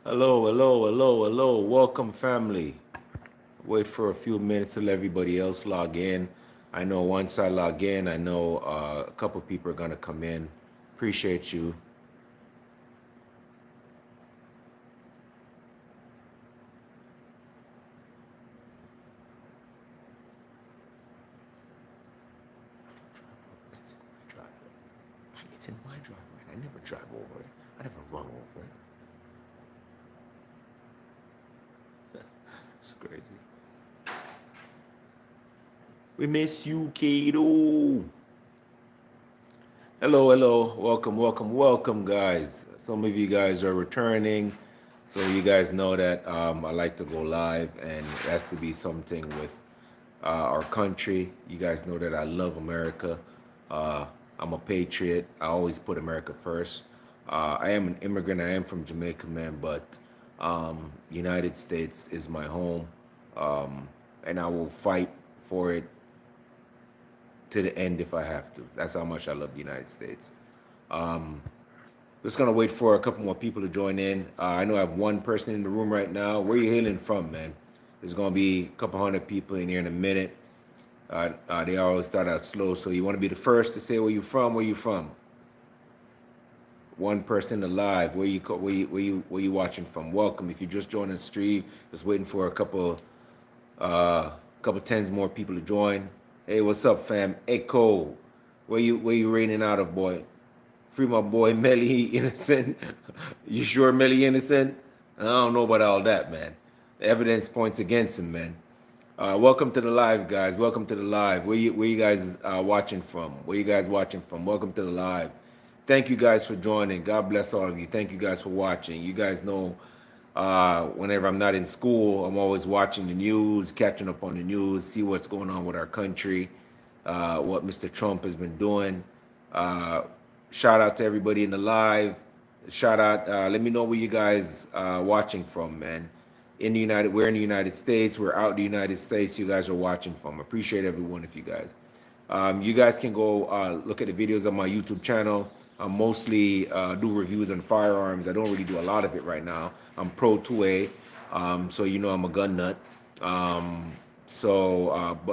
Hello, hello, hello, hello. Welcome, family. Wait for a few minutes till everybody else log in. I know once I log in, I know a couple people are gonna come in. Appreciate you. It's in my driveway. It's in my driveway. I never drive over it. I never run over it. It's crazy. We miss you, Kato. Hello, hello. Welcome, welcome, welcome, guys. Some of you guys are returning. So you guys know that I like to go live, and it has to be something with our country. You guys know that I love America. Uh, I'm a patriot. I always put America first. I am an immigrant. I am from Jamaica, man, but United States is my home, and I will fight for it to the end if I have to. That's how much I love the United States. Just gonna wait for a couple more people to join in. I know I have one person in the room right now. Where are you hailing from, man? There's gonna be a couple hundred people in here in a minute. They always start out slow, so you want to be the first to say where you from. Where you from? One person alive. Where you watching from? Welcome. If you just joined the stream, just waiting for a couple tens more people to join. Hey, what's up, fam? Echo. Where you raining out of, boy? Free my boy Melly Innocent. You sure Melly Innocent? I don't know about all that, man. The evidence points against him, man. Welcome to the live, guys. Welcome to the live. Where you guys watching from? Where you guys watching from? Welcome to the live. Thank you guys for joining. God bless all of you. Thank you guys for watching. You guys know whenever I'm not in school, I'm always watching the news, catching up on the news, see what's going on with our country, what Mr. Trump has been doing. Uh, Shout out to everybody in the live. Shout out. Let me know where you guys watching from, man. We're in the United States. We're out in the United States. You guys are watching from. Appreciate every one of you guys. You guys can go look at the videos on my YouTube channel. I mostly do reviews on firearms. I don't really do a lot of it right now. I'm pro 2A, so you know I'm a gun nut. But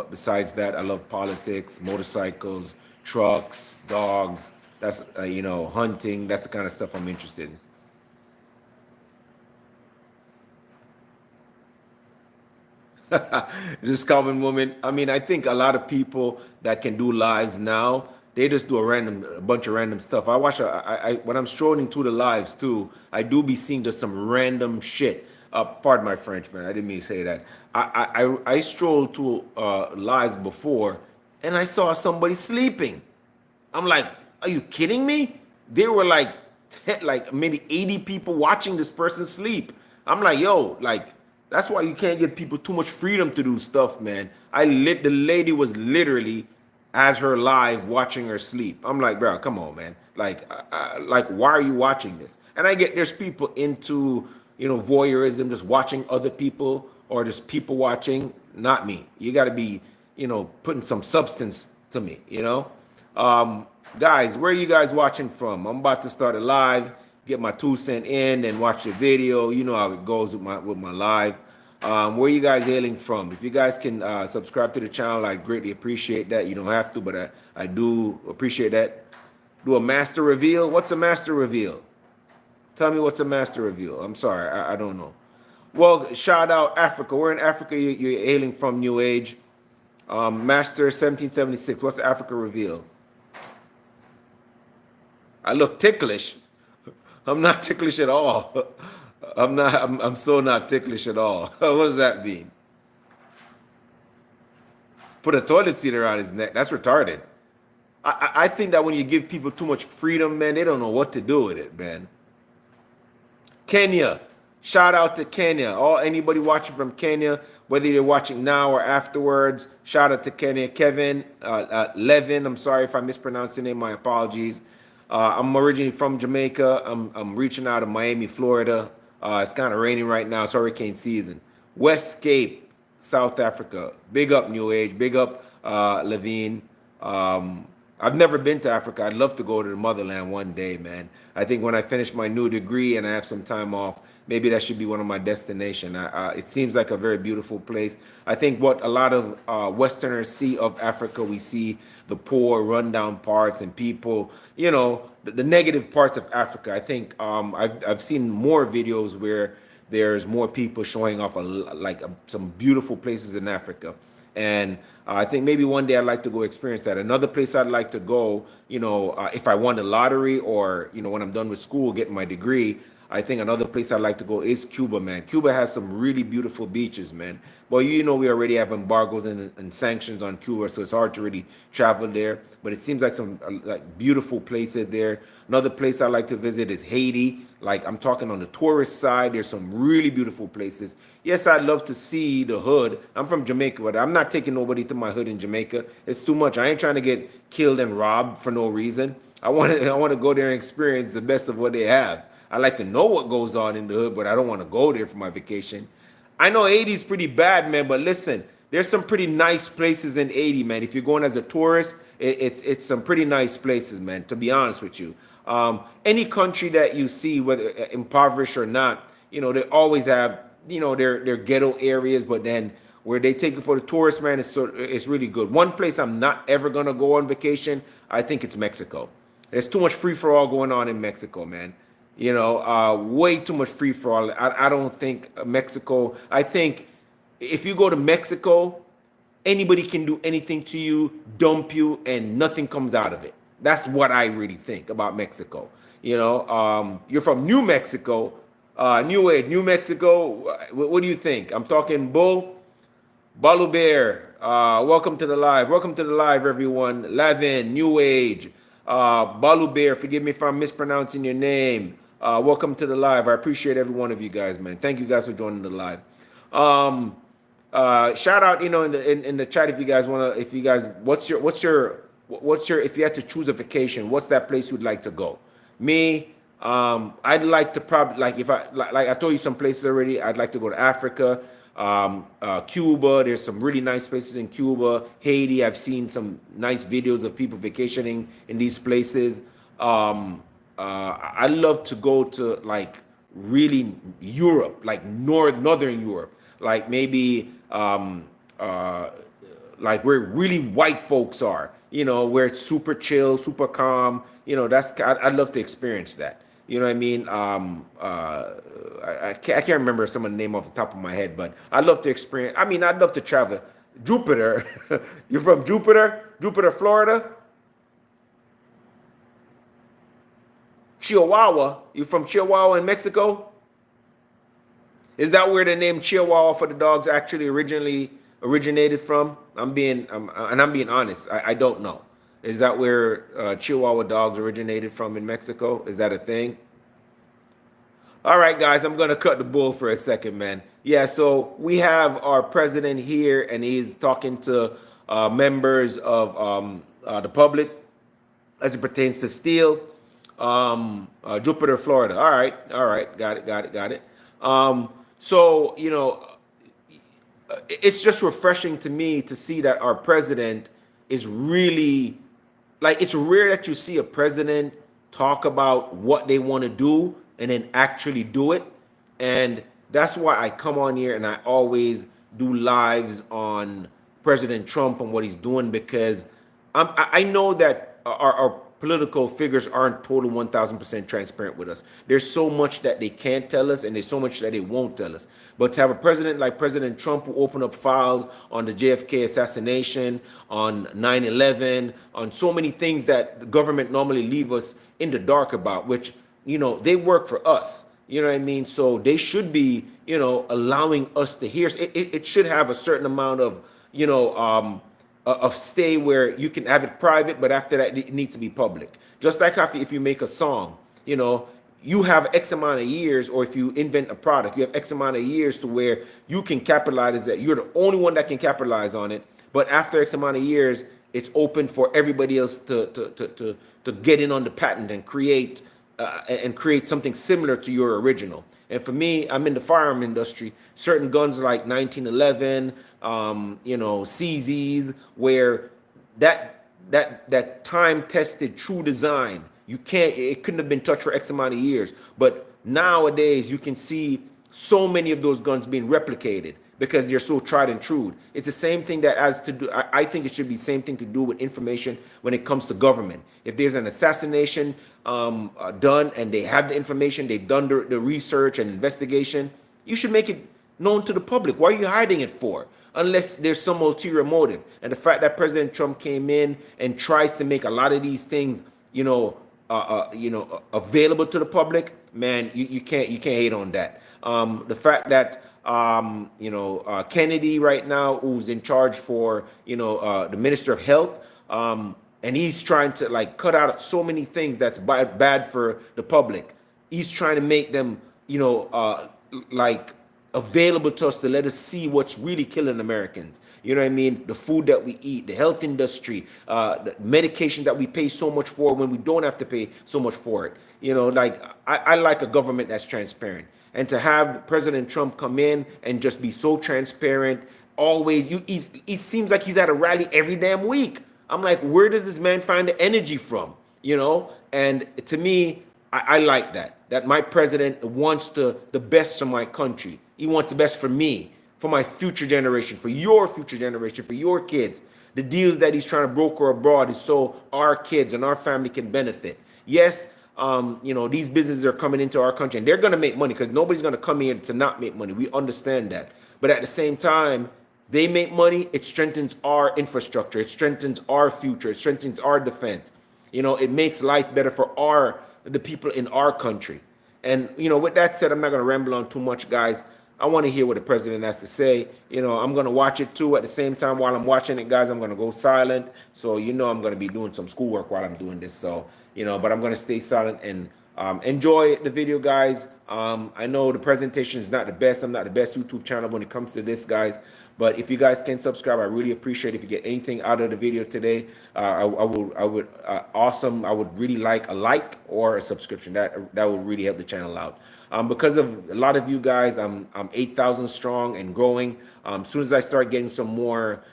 besides that, I love politics, motorcycles, trucks, dogs. That's hunting. That's the kind of stuff I'm interested in. This common woman. I mean, I think a lot of people that can do lives now, they just do a bunch of random stuff. When I'm strolling through the lives too, I do be seeing just some random shit. Pardon my French, man. I didn't mean to say that. I strolled through lives before, and I saw somebody sleeping. I'm like, are you kidding me? There were like like maybe 80 people watching this person sleep. I'm like, yo, like that's why you can't give people too much freedom to do stuff, man. The lady was literally as her live watching her sleep. I'm like, bro, come on, man. Like why are you watching this? And I get there's people into voyeurism, just watching other people or just people watching. Not me. You got to be putting some substance to me. Um, Guys, where are you guys watching from? I'm about to start a live, get my 2 cent in, and watch the video. You know how it goes with my live. Where you guys hailing from? If you guys can subscribe to the channel, I greatly appreciate that. You don't have to, but I do appreciate that. Do a master reveal. What's a master reveal? Tell me what's a master reveal. I'm sorry, I don't know. Well, shout out Africa. Where in Africa you're hailing from, New Age? Master 1776. What's the Africa reveal? I look ticklish. I'm not ticklish at all. I'm not. I'm so not ticklish at all. What does that mean? Put a toilet seat around his neck. That's retarded. I think that when you give people too much freedom, man, they don't know what to do with it, man. Kenya. Shout out to Kenya. Anybody watching from Kenya, whether you're watching now or afterwards, shout out to Kenya. Kevin, Levin. I'm sorry if I mispronounced your name. My apologies. I'm originally from Jamaica. I'm reaching out of Miami, Florida. It's kind of raining right now. It's hurricane season. Westcape, South Africa. Big up New Age. Big up Levine. I've never been to Africa. I'd love to go to the motherland one day, man. I think when I finish my new degree and I have some time off, maybe that should be one of my destination. It seems like a very beautiful place. I think what a lot of Westerners see of Africa, we see the poor, rundown parts and people, the negative parts of Africa. I think I've seen more videos where there's more people showing off some beautiful places in Africa. And I think maybe one day I'd like to go experience that. Another place I'd like to go, if I won the lottery or, when I'm done with school, getting my degree, I think another place I'd like to go is Cuba, man. Cuba has some really beautiful beaches, man. But we already have embargoes and sanctions on Cuba, so it's hard to really travel there. But it seems like some like beautiful places there. Another place I like to visit is Haiti. Like I'm talking on the tourist side, there's some really beautiful places. Yes, I'd love to see the hood. I'm from Jamaica, but I'm not taking nobody to my hood in Jamaica. It's too much. I ain't trying to get killed and robbed for no reason. I want to go there and experience the best of what they have. I like to know what goes on in the hood, but I don't want to go there for my vacation. I know 80 is pretty bad, man, but listen, there's some pretty nice places in 80, man. If you're going as a tourist, it's some pretty nice places, man, to be honest with you. Any country that you see, whether impoverished or not, they always have, their ghetto areas, but then where they take it for the tourist, man, it's really good. One place I'm not ever gonna go on vacation, I think it's Mexico. There's too much free for all going on in Mexico, man. Way too much free for all. I don't think Mexico. I think if you go to Mexico, anybody can do anything to you, dump you, and nothing comes out of it. That's what I really think about Mexico. You're from New Mexico, New Mexico. What do you think? I'm talking Balu Bear. Welcome to the live. Welcome to the live, everyone. Lavin, New Age. Balu Bear, forgive me if I'm mispronouncing your name. Welcome to the live. I appreciate every one of you guys, man. Thank you guys for joining the live. Shout out, in the chat if you guys want to. If you guys, what's your if you had to choose a vacation, what's that place you'd like to go? Me, I'd like to probably if I told you some places already. I'd like to go to Africa. Cuba, there's some really nice places in Cuba. Haiti, I've seen some nice videos of people vacationing in these places. I'd love to go to really Europe, like northern Europe, like maybe like where really white folks are, where it's super chill, super calm. I'd love to experience that. You know what I mean? I can't remember some of the name off the top of my head, but I'd love to experience. I mean, I'd love to travel. Jupiter, you're from Jupiter, Florida. Chihuahua, you from Chihuahua in Mexico? Is that where the name Chihuahua for the dogs actually originated from? I'm being honest. I don't know. Is that where Chihuahua dogs originated from in Mexico? Is that a thing? All right, guys, I'm going to cut the bull for a second, man. Yeah, so we have our president here, and he's talking to members of the public as it pertains to steel. Jupiter, Florida. All right. Got it. So, it's just refreshing to me to see that our president is really, it's rare that you see a president talk about what they want to do and then actually do it. And that's why I come on here and I always do lives on President Trump and what he's doing, because I know that our political figures aren't total 1000% transparent with us. There's so much that they can't tell us, and there's so much that they won't tell us. But to have a president like President Trump who opened up files on the JFK assassination, on 9/11, on so many things that the government normally leave us in the dark about, which, they work for us. You know what I mean? So they should be, allowing us to hear. It should have a certain amount of, of stay where you can have it private, but after that it needs to be public. Just like if you make a song, you have X amount of years, or if you invent a product, you have X amount of years to where you can capitalize that. You're the only one that can capitalize on it. But after X amount of years, it's open for everybody else to get in on the patent and create something similar to your original. And for me, I'm in the firearm industry. Certain guns like 1911, CZs, where that time tested true design. You can't, it couldn't have been touched for X amount of years. But nowadays you can see so many of those guns being replicated because they're so tried and true. It's the same thing that has to do, I think it should be the same thing to do with information when it comes to government. If there's an assassination done and they have the information, they've done the research and investigation, you should make it known to the public. Why are you hiding it for? Unless there's some ulterior motive. And the fact that President Trump came in and tries to make a lot of these things, available to the public, man, you can't hate on that. The fact that Kennedy right now, who's in charge for the Minister of Health, and he's trying to like cut out so many things that's bad for the public. He's trying to make them like available to us to let us see what's really killing Americans. You know what I mean? The food that we eat, the health industry, the medication that we pay so much for when we don't have to pay so much for it. I like a government that's transparent. And to have President Trump come in and just be so transparent, always, he seems like he's at a rally every damn week. I'm like, where does this man find the energy from? And to me, I like that my president wants the best for my country. He wants the best for me, for my future generation, for your future generation, for your kids. The deals that he's trying to broker abroad is so our kids and our family can benefit. Yes, these businesses are coming into our country and they're going to make money because nobody's going to come here to not make money. We understand that. But at the same time, they make money, it strengthens our infrastructure, it strengthens our future, it strengthens our defense. It makes life better for the people in our country. And with that said, I'm not going to ramble on too much, guys. I want to hear what the president has to say. I'm going to watch it too. At the same time, while I'm watching it, guys, I'm going to go silent. So I'm going to be doing some schoolwork while I'm doing this. So but I'm going to stay silent and enjoy the video, guys. I know the presentation is not the best. I'm not the best YouTube channel when it comes to this, guys. But if you guys can subscribe, I really appreciate it. If you get anything out of the video today, I would awesome. I would really like a like or a subscription. That would really help the channel out. Because of a lot of you guys, I'm 8,000 strong and growing. As soon as I start getting some more,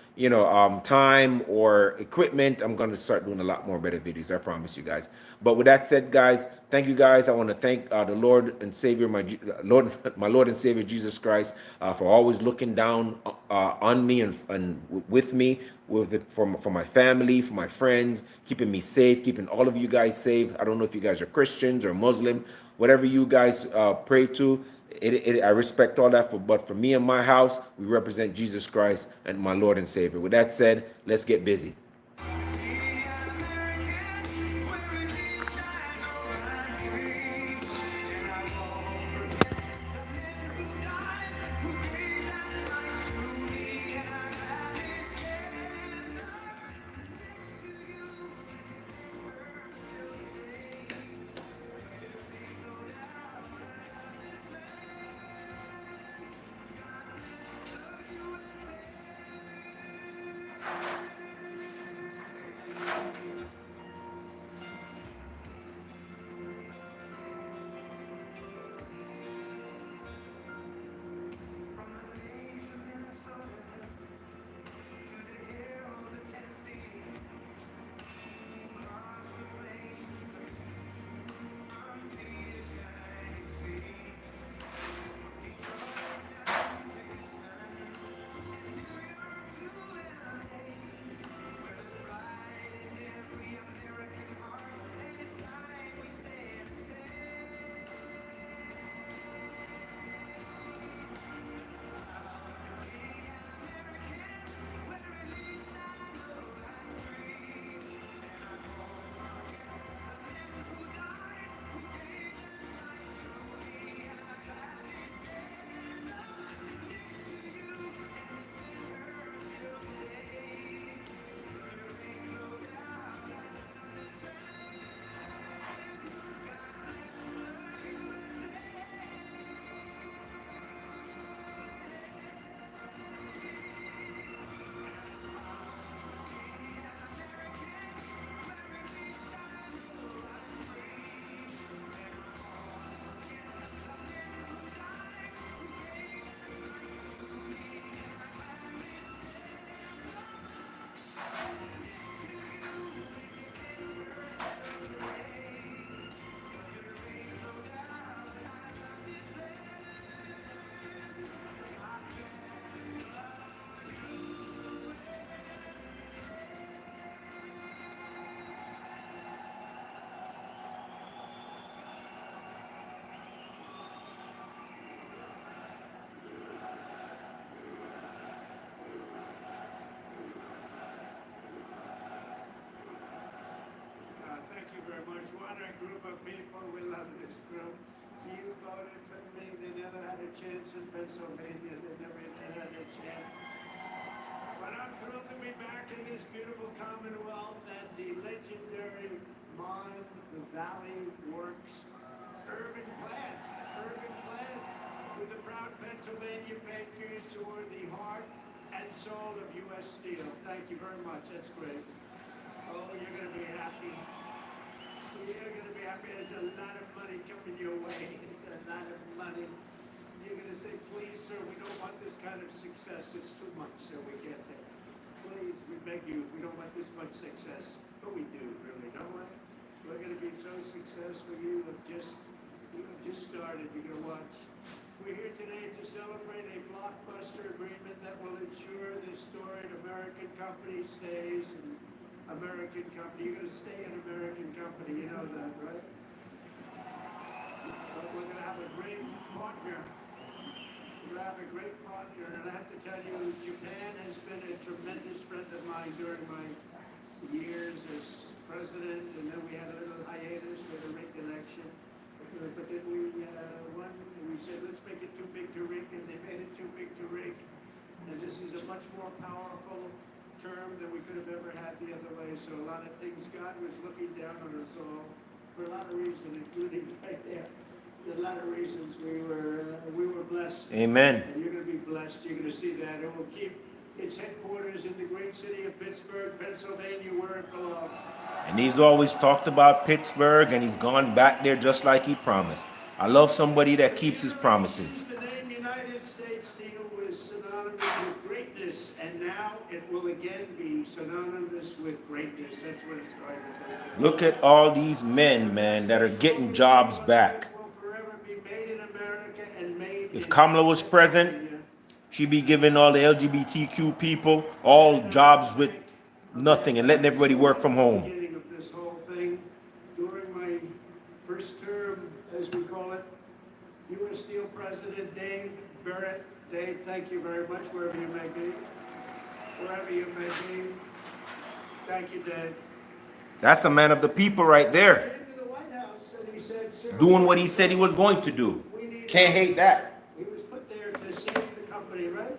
time or equipment, I'm going to start doing a lot more better videos. I promise you guys. But with that said, guys, thank you guys. I want to thank the Lord and Savior, my Lord and Savior Jesus Christ, for always looking down on me and with me, for my family, for my friends, keeping me safe, keeping all of you guys safe. I don't know if you guys are Christians or Muslim, whatever you guys pray to. I respect all that, but for me and my house, we represent Jesus Christ and my Lord and Savior. With that said, let's get busy. what a group of people. We love this group. You voted for me. They never had a chance in Pennsylvania. They never had a chance. But I'm thrilled to be back in this beautiful Commonwealth at the legendary Mon Valley Works urban plant with the proud Pennsylvania Patriots who are the heart and soul of U.S. Steel. Thank you very much. That's great. Oh, you're going to be happy. You're going to be happy. There's a lot of money coming your way. It's a lot of money. You're going to say, please, sir, we don't want this kind of success. It's too much, so we can't take it. Please, we beg you, we don't want this much success. But we do, really, don't we? We're going to be so successful. You have just started. You're going to watch. We're here today to celebrate a blockbuster agreement that will ensure this storied American company stays an American company. You're going to stay an American company. You know that, right? But we're going to have a great partner. We're going to have a great partner. And I have to tell you, Japan has been a tremendous friend of mine during my years as president. And then we had a little hiatus with the Rick election. But then we won, and we said, let's make it too big to Rick, and they made it too big to Rick. And this is a much more powerful term than we could have ever had the other way. So a lot of things, God was looking down on us all for a lot of reasons, including right there. A lot of reasons we were blessed. Amen. And you're going to be blessed. You're going to see that. It will keep its headquarters in the great city of Pittsburgh, Pennsylvania, where it belongs. And he's always talked about Pittsburgh, and he's gone back there just like he promised. I love somebody that keeps his promises. The name United States Steel was synonymous with greatness, and now it will again be synonymous with greatness. That's what it's going to be. Look at all these men, man, that are getting jobs back. Will forever be made in America and made If in Kamala was present, she'd be giving all the LGBTQ people all jobs with nothing and letting everybody work from home. Beginning of this whole thing, during my first term, as we call it, U.S. Steel President Dave Barrett. Dave, thank you very much, wherever you may be. Wherever you may be. Thank you, Dave. That's a man of the people right there, Came to the White House and he said, sir, doing what he said he was going to do. we need Can't hate that. He was put there to save the company, right?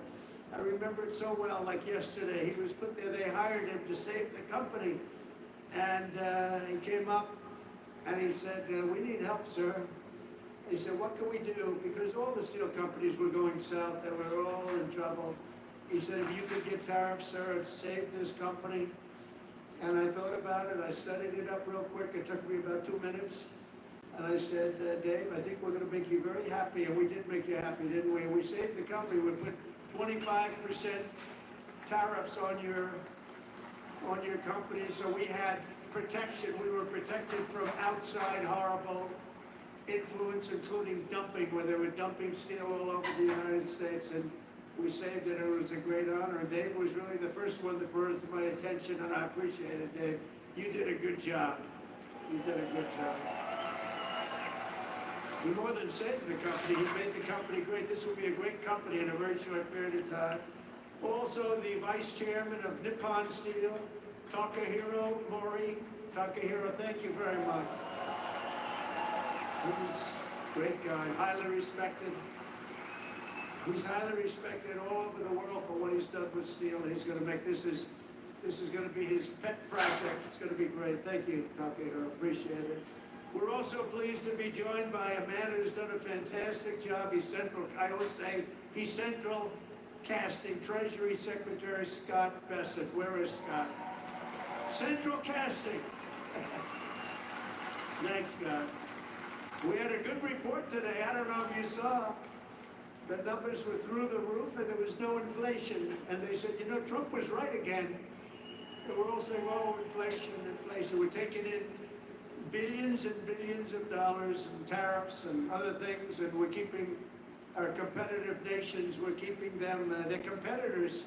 I remember it so well, like yesterday. He was put there, they hired him to save the company. And he came up and he said, we need help, sir. He said, what can we do? Because all the steel companies were going south and we were all in trouble. He said, if you could get tariffs, sir, and save this company. And I thought about it. I studied it up real quick. It took me about 2 minutes. And I said, Dave, I think we're going to make you very happy. And we did make you happy, didn't we? And we saved the company. We put 25% tariffs on your company. So we had protection. We were protected from outside horrible influence, including dumping, where they were dumping steel all over the United States. And we saved it. It was a great honor. And Dave was really the first one that brought it to my attention, and I appreciate it, Dave. You did a good job. You did a good job. He more than saved the company. He made the company great. This will be a great company in a very short period of time. Also, the vice chairman of Nippon Steel, Takahiro Mori. Takahiro, thank you very much. He's a great guy, highly respected. He's highly respected all over the world for what he's done with steel. He's going to make this is going to be his pet project. It's going to be great. Thank you, Takahiro. Appreciate it. We're also pleased to be joined by a man who's done a fantastic job. He's central. I always say he's central casting. Treasury Secretary Scott Bessent. Where is Scott? Central casting. Thanks, Scott. We had a good report today. I don't know if you saw. The numbers were through the roof and there was no inflation. And they said, you know, Trump was right again. And we're all saying, oh, inflation. We're taking in billions and billions of dollars in tariffs and other things, and we're keeping our competitive nations, we're keeping them, they're competitors,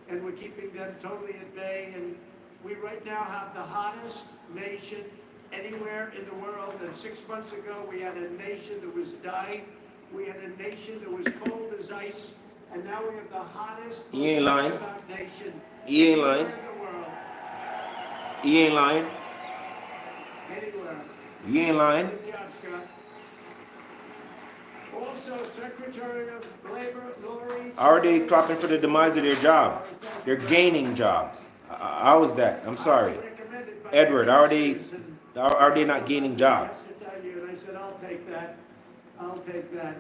and we're keeping them totally at bay. And we right now have the hottest nation anywhere in the world. And 6 months ago, we had a nation that was dying. We had a nation that was cold as ice, and now we have the hottest He ain't lying. nation He ain't lying. anywhere in the world. He ain't lying. Anyway, sir. You ain't lying. Good job, Scott. Also, Secretary of Labor, Lori. Are they clapping for the demise of their job? They're gaining jobs. How is that? I'm sorry. Recommended by Edward, are they teachers and- are they not gaining jobs? I have to tell you, and I said, I'll take that. I'll take that.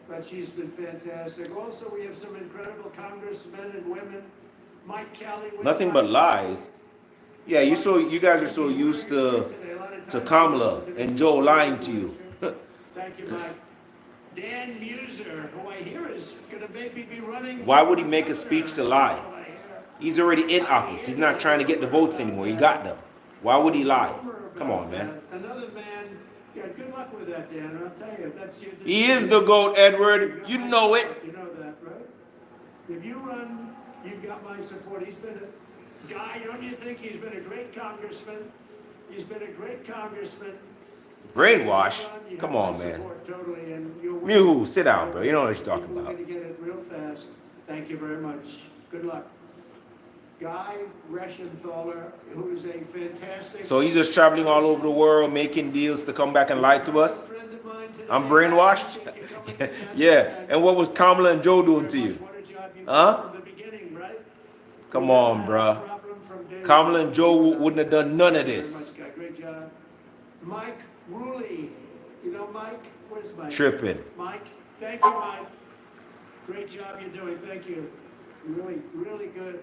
But she's been fantastic. Also, we have some incredible congressmen and women. Mike Kelly. Nothing but lies. Yeah, you guys are so used to Kamala and Joe lying to you. Thank you, Mike. Dan Muser, who I hear is going to maybe be running. Why would he make a speech to lie? He's already in office. He's not trying to get the votes anymore. He got them. Why would he lie? Come on, man. Another man. Yeah, good luck with that, Dan. I'll tell you, that's your. He is the GOAT, Edward. You know it. You know that, right? If you run, you've got my support. He's been a guy, don't you think? He's been a great congressman. He's been a great congressman. Brainwash? You Come have on, my man. support totally, and you'll win. Mew, sit down, bro. You know what you're talking We're about. going to get it real fast. Thank you very much. Good luck. Guy Reschenthaler, who is a fantastic. So he's just traveling all over the world, making deals to come back and lie to us? I'm brainwashed? Yeah. And what was Kamala and Joe doing to you? Huh? Come on, bruh. Kamala and Joe wouldn't have done none of this. Great job. Mike Woolley. You know Mike? Where's Mike? Tripping. Mike, thank you, Mike. Great job you're doing. Thank you. Really, really good.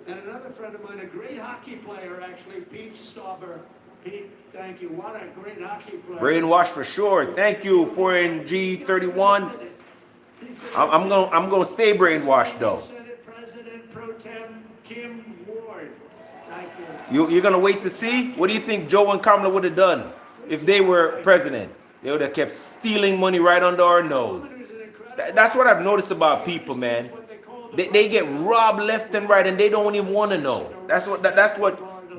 And another friend of mine, a great hockey player, actually, Pete Stauber. Pete, thank you. What a great hockey player. Brainwash for sure. Thank you, 4NG31. I'm gonna stay brainwashed though. Senate President Pro Tem Kim Ward. Thank you. You're gonna wait to see? What do you think Joe and Kamala would have done if they were president? They would have kept stealing money right under our nose. That's what I've noticed about people, man. They get robbed left and right, and they don't even want to know. That's what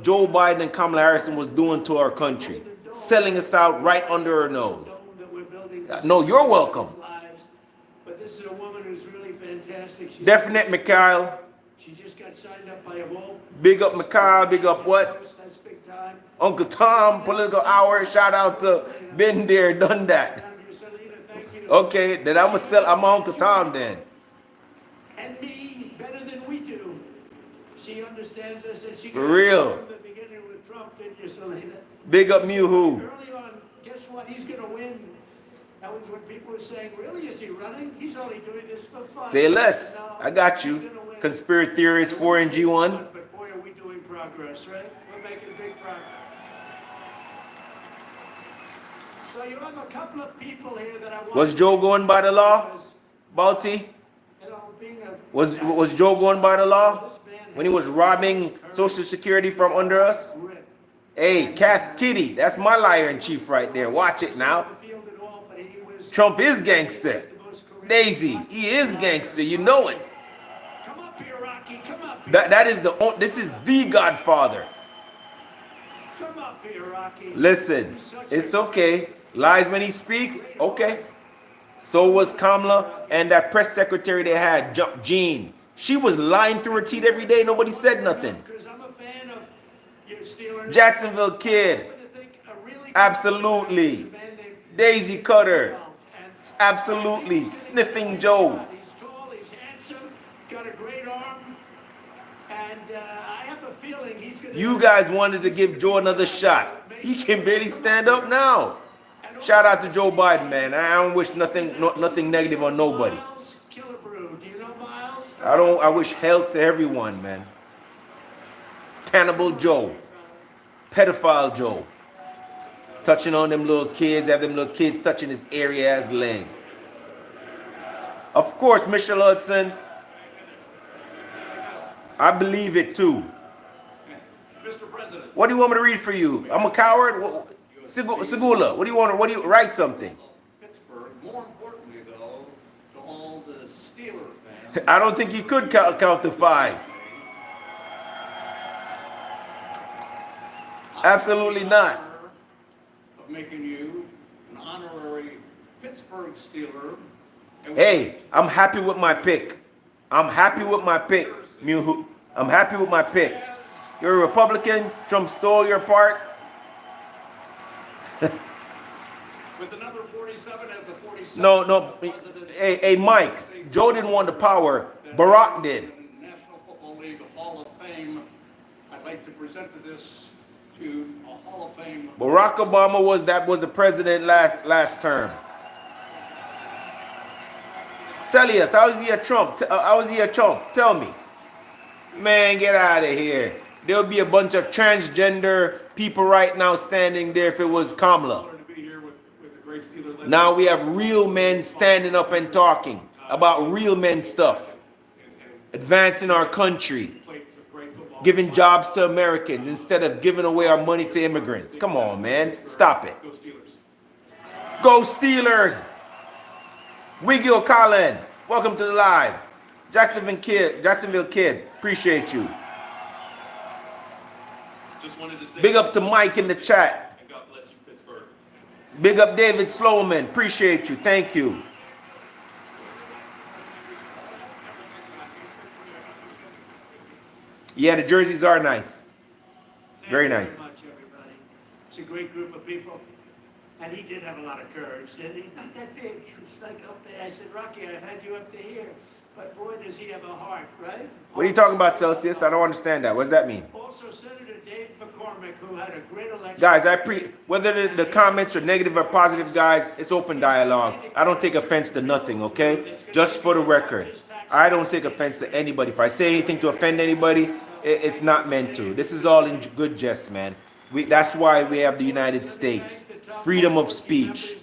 Joe Biden and Kamala Harris was doing to our country, selling us out right under our nose. No, you're welcome. But this is a woman who's really fantastic. She's Definite Mikhail. She just got signed up by a vote. Big up Mikhail. Big up what? That's big time. Uncle Tom, political hour. Shout out to been there, done that. Okay, then I'm Uncle Tom then. And me better than we do. She understands us, and she For real. from the beginning with Trump, didn't you, Selena? Big up Mew. Early on, guess what? He's going to win. That was when people were saying, "Really? Is he running? He's only doing this for fun." Say less. No, I got he's you. gonna win. Conspiracy theorist 4NG1. But boy, are we doing progress, right? We're making big progress. So you have a couple of people here that I want. Was Joe going by the law? Balti? You know, being a Was Joe going by the law when he was robbing Social Security from under us? Rick. Hey, Kath Kitty, that's my liar in chief right there. Watch it now. Trump is gangster. Daisy, he is gangster. You know it. Come up here, Rocky. Come up here. This is the Godfather. Come up here, Rocky. Listen, it's okay. Lies when he speaks, okay. So was Kamala and that press secretary they had, Jean. She was lying through her teeth every day. Nobody said nothing. Because I'm a fan of your Steelers. Jacksonville kid. Absolutely. Daisy Cutter. Absolutely. Sniffing Joe. He's tall, he's handsome, got a great arm, and I have a feeling he's going to... You guys wanted to give Joe another shot. He can barely stand up now. Shout out to Joe Biden, man. I don't wish nothing negative on nobody. Miles Killebrew. Do you know Miles? I wish health to everyone, man. Cannibal Joe. Pedophile Joe. Touching on them little kids, have them little kids touching his airy ass leg. Of course, Michelle Hudson. I believe it too. Mr. President. What do you want me to read for you? I'm a coward? Segula, what do you write something? Pittsburgh, more importantly though, to all the Steeler fans. I don't think he could count to 5. Absolutely not. Of making you an honorary Pittsburgh Steeler. Hey, I'm happy with my pick. I'm happy with my pick, Mew. I'm happy with my pick. You're a Republican. Trump stole your part. With the number 47 as a 47. No. Hey, Mike. Joe didn't want the power. Barack did. National Football League Hall of Fame. I'd like to present this to a Hall of Fame. Barack Obama was the president last term. Celius, how is he a Trump? How is he a Trump? Tell me. Man, get out of here. There'll be a bunch of transgender people right now standing there if it was Kamala. Now we have real men standing up and talking about real men stuff. Advancing our country. Giving jobs to Americans instead of giving away our money to immigrants. Come on, man. Stop it. Go Steelers. Wiggy O'Callaghan, welcome to the live. Jacksonville Kid, appreciate you. Just wanted to say Big up to Mike in the chat. and God bless you, Pittsburgh. Big up David Sloman, appreciate you, thank you. Yeah, the jerseys are nice. Very nice. Thank you very much, everybody. It's a great group of people. And he did have a lot of courage, didn't he? Not that big. It's like up there. I said, Rocky, I had you up to here. But boy, does he have a heart, right? What are you talking about, Celsius? I don't understand that. What does that mean? Also, Senator Dave McCormick, who had a great election. Guys, whether the comments are negative or positive, guys, it's open dialogue. I don't take offense to nothing, okay? Just for the record, I don't take offense to anybody. If I say anything to offend anybody, it's not meant to. This is all in good jest, man. That's why we have the United States. Freedom of speech.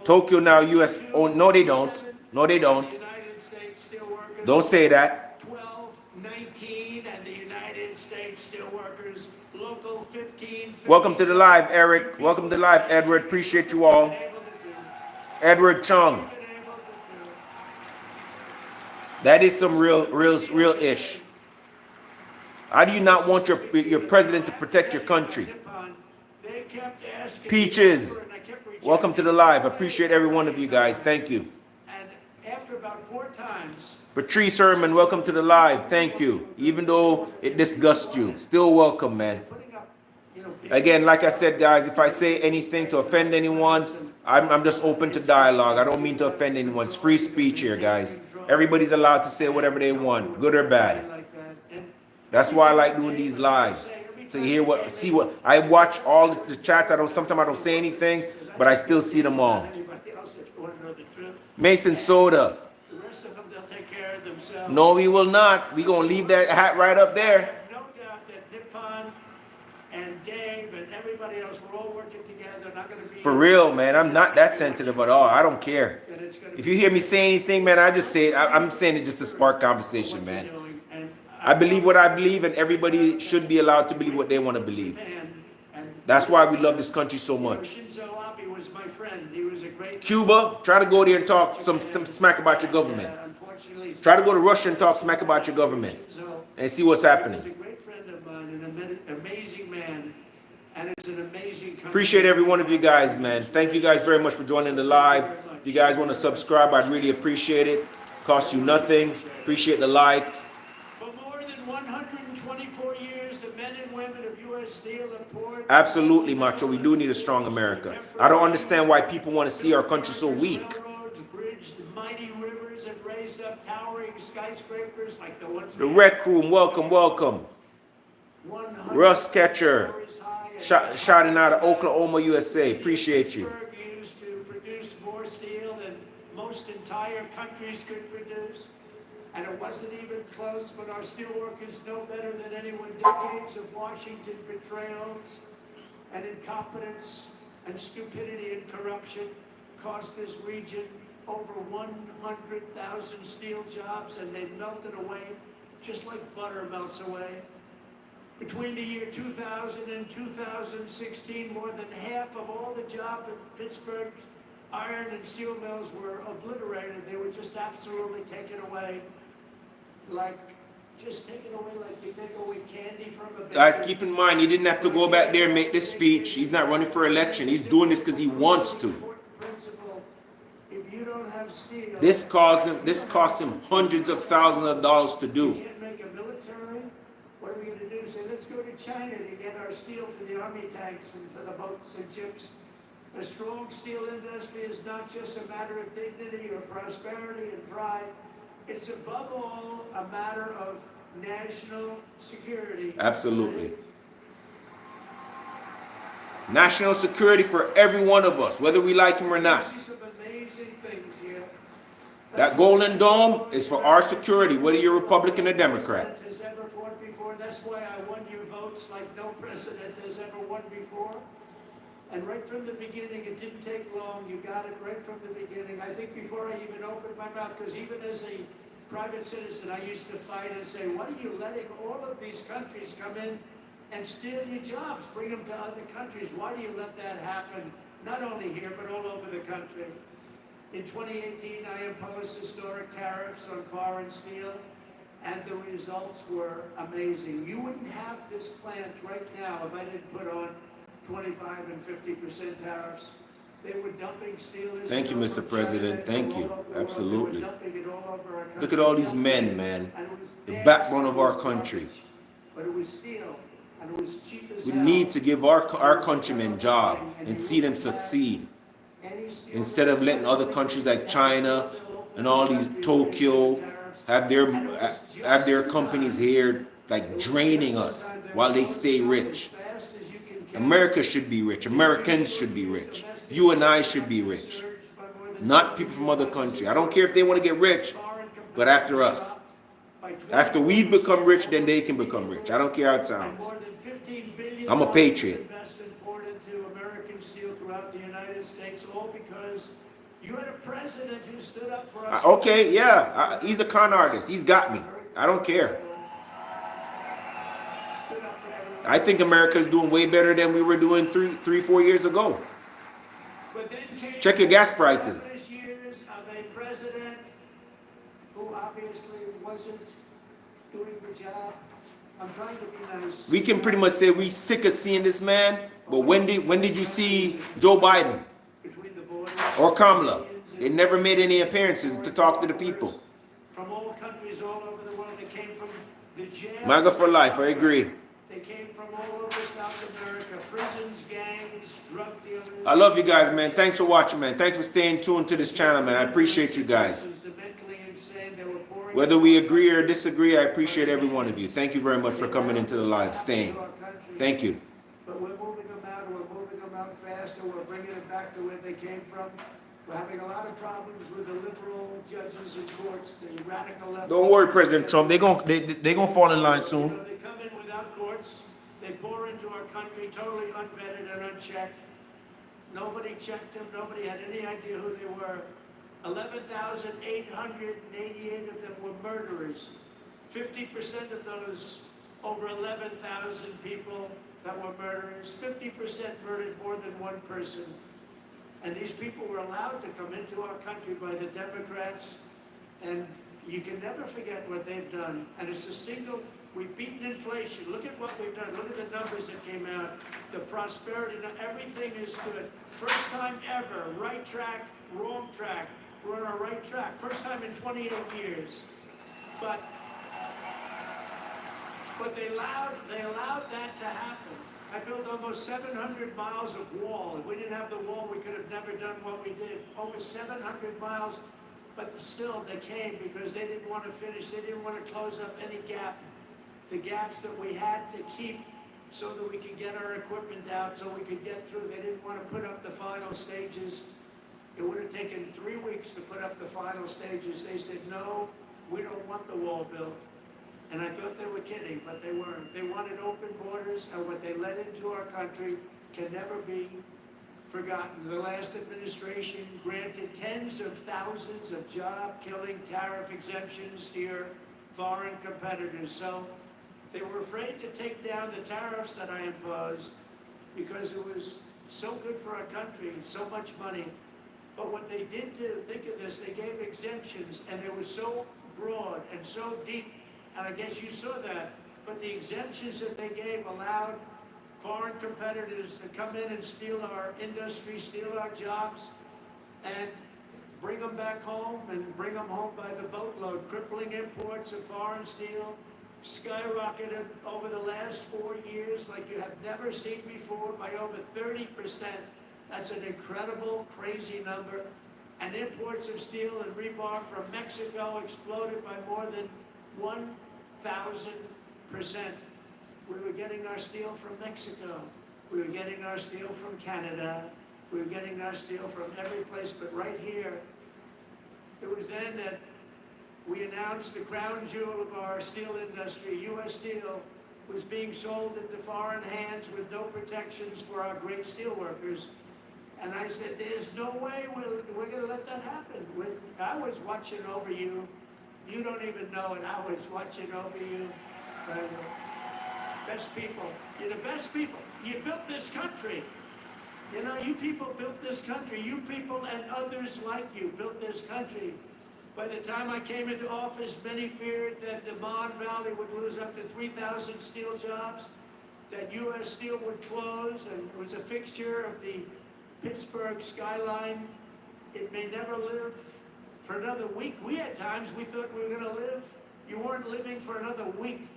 Tokyo now, U.S. Oh, no, they don't. No, they don't. Don't say that. 1219 and the United States Steelworkers, Local 15. Welcome to the live, Eric. Welcome to the live, Edward. Appreciate you all. Edward Chung. That is some real ish. How do you not want your president to protect your country? Peaches, welcome to the live. Appreciate every one of you guys. Thank you. And after about 4 times, Patrice Herman, welcome to the live. Thank you. Even though it disgusts you, still welcome, man. putting up, Again, like I said, guys, if I say anything to offend anyone, I'm just open to dialogue. I don't mean to offend anyone. It's free speech here, guys. Everybody's allowed to say whatever they want, good or bad. like that. And That's why I like doing these lives. To hear see what I watch all the chats. Sometimes I don't say anything, but I still see them all. anybody else that want to know the truth, Mason Soda. the rest of them, they'll take care of themselves. No, we will not. We gonna leave that hat right up I there. have no doubt that Nippon and Dave and everybody else, we're all working together. Not going to be For real, man. I'm not that sensitive at all. I don't care. And it's going to If you hear me say anything, man, I just say it. I'm saying it just to spark conversation, man. And I believe what I believe, and everybody should be allowed to believe what they want to believe. and That's why we love this country so much. Shinzo Abe was my friend. He was a great. Cuba, try to go there and talk some smack about your government. Unfortunately, Try to go to Russia and talk smack about your government Shinzo and see what's was happening. a great friend of mine, an amazing man, and it's an amazing country. Appreciate every one of you guys, man. Thank you guys very much for joining the live. If you guys want to subscribe, I'd really appreciate it. Cost you nothing. Appreciate the likes. For more than 124 years, the men and women of U.S. Steel have poured. Absolutely, Macho. We do need a strong America. I don't understand why people want to see our country so weak. Railroads, bridged mighty rivers, and raised up towering skyscrapers like the ones. The Rec Room, welcome, welcome. 100 Russ Catcher, stories high and shouting out of Oklahoma, USA. Appreciate you. Pittsburgh used to produce more steel than most entire countries could produce. And it wasn't even close, but our steelworkers know better than anyone. Decades of Washington betrayals and incompetence and stupidity and corruption cost this region over 100,000 steel jobs, and they melted away just like butter melts away. Between the year 2000 and 2016, more than half of all the jobs at Pittsburgh iron and steel mills were obliterated. They were just absolutely taken away. Just taken away like you take away candy from a baby. Guys, keep in mind, he didn't have to go back there and make this speech. He's not running for election. He's doing this because he wants to. Principle, if you don't have steel, This cost him hundreds of thousands of dollars to you do. can't make a military. What are we going to do? Say, let's go to China to get our steel for the army tanks and for the boats and ships. A strong steel industry is not just a matter of dignity or prosperity and pride. It's above all a matter of national security. Absolutely. National security for every one of us, whether we like him or not. I see some amazing things here. That Golden Dome is for our security, whether you're Republican or Democrat. Has ever fought before. That's why I won your votes like no president has ever won before. And right from the beginning, it didn't take long. You got it right from the beginning. I think before I even opened my mouth, because even as a private citizen, I used to fight and say, why are you letting all of these countries come in and steal your jobs, bring them to other countries? Why do you let that happen? Not only here, but all over the country. In 2018, I imposed historic tariffs on foreign steel, and the results were amazing. You wouldn't have this plant right now if I didn't put on 25 and 50% tariffs. They were dumping steel. Thank you, Mr. President. Thank you. Absolutely. Look Look at all these men, man. The backbone of our country. But it was steel, and it was cheap as We hell. need to give our countrymen job and see them succeed, instead of letting other countries like China and all these Tokyo have their companies here like draining us while they stay rich. America should be rich. Americans should be rich. You and I should be rich, not people from other countries. I don't care if they want to get rich, but after us. After we've become rich, then they can become rich. I don't care how it sounds. I'm a patriot. Into American steel throughout the United States, all because you had a president who stood up for us. Okay, yeah, he's a con artist. He's got me. I don't care. Stood up for everyone. I think America is doing way better than we were doing 4 years ago. But then came Check your gas prices. 7 years of a president who obviously wasn't doing the job. I'm trying to be nice. We can pretty much say we sick of seeing this man, but when did you see Joe Biden Between the borders. or Kamala? They never made any appearances to talk to the people. From all countries all over the world. They came from the jails. MAGA for life, I agree. They came from all over South America. Prisons, gangs, drug dealers. I love you guys, man. Thanks for watching, man. Thanks for staying tuned to this channel, man. I appreciate you guys. The mentally insane, they were pouring Whether we agree or disagree, I appreciate every one of you. Thank you very much for coming into the live, staying. Thank you. But we're moving them out, we're moving them out faster, we're bringing them back to where they came from. We're having a lot of problems with the liberal judges and courts, the radical left. Don't worry, President Trump. They gonna fall in line soon. They come in without courts, they pour into our country totally unvetted and unchecked. Nobody checked them, nobody had any idea who they were. 11,888 of them were murderers. 50% of those, over 11,000 people that were murderers, 50% murdered more than one person. And these people were allowed to come into our country by the Democrats, and you can never forget what they've done. And it's a single, we've beaten inflation. Look at what we've done. Look at the numbers that came out. The prosperity, everything is good. First time ever, right track, wrong track. We're on a right track. First time in 28 years. But they allowed that to happen. I built almost 700 miles of wall. If we didn't have the wall, we could have never done what we did. Over 700 miles, but still they came because they didn't want to finish. They didn't want to close up any gap. The gaps that we had to keep so that we could get our equipment out, so we could get through. They didn't want to put up the final stages. It would have taken 3 weeks to put up the final stages. They said, no, we don't want the wall built. And I thought they were kidding, but they weren't. They wanted open borders, and what they let into our country can never be forgotten. The last administration granted tens of thousands of job-killing tariff exemptions to your foreign competitors. So they were afraid to take down the tariffs that I imposed because it was so good for our country, so much money. But what they did do, think of this, they gave exemptions, and they were so broad and so deep. And I guess you saw that, but the exemptions that they gave allowed foreign competitors to come in and steal our industry, steal our jobs, and bring them back home and bring them home by the boatload, crippling imports of foreign steel, skyrocketed over the last 4 years like you have never seen before by over 30%. That's an incredible, crazy number. And imports of steel and rebar from Mexico exploded by more than 1,000%. We were getting our steel from Mexico. We were getting our steel from Canada. We were getting our steel from every place, but right here, it was then that we announced the crown jewel of our steel industry, U.S. Steel, was being sold into foreign hands with no protections for our great steel workers. And I said, there's no way we're going to let that happen. I was watching over you. You don't even know it. I was watching over you. Best people. You're the best people. You built this country. You know, you people built this country. You people and others like you built this country. By the time I came into office, many feared that the Mon Valley would lose up to 3,000 steel jobs, that U.S. Steel would close, and it was a fixture of the Pittsburgh skyline. It may never live for another week. We had times we thought we were going to live. You weren't living for another week.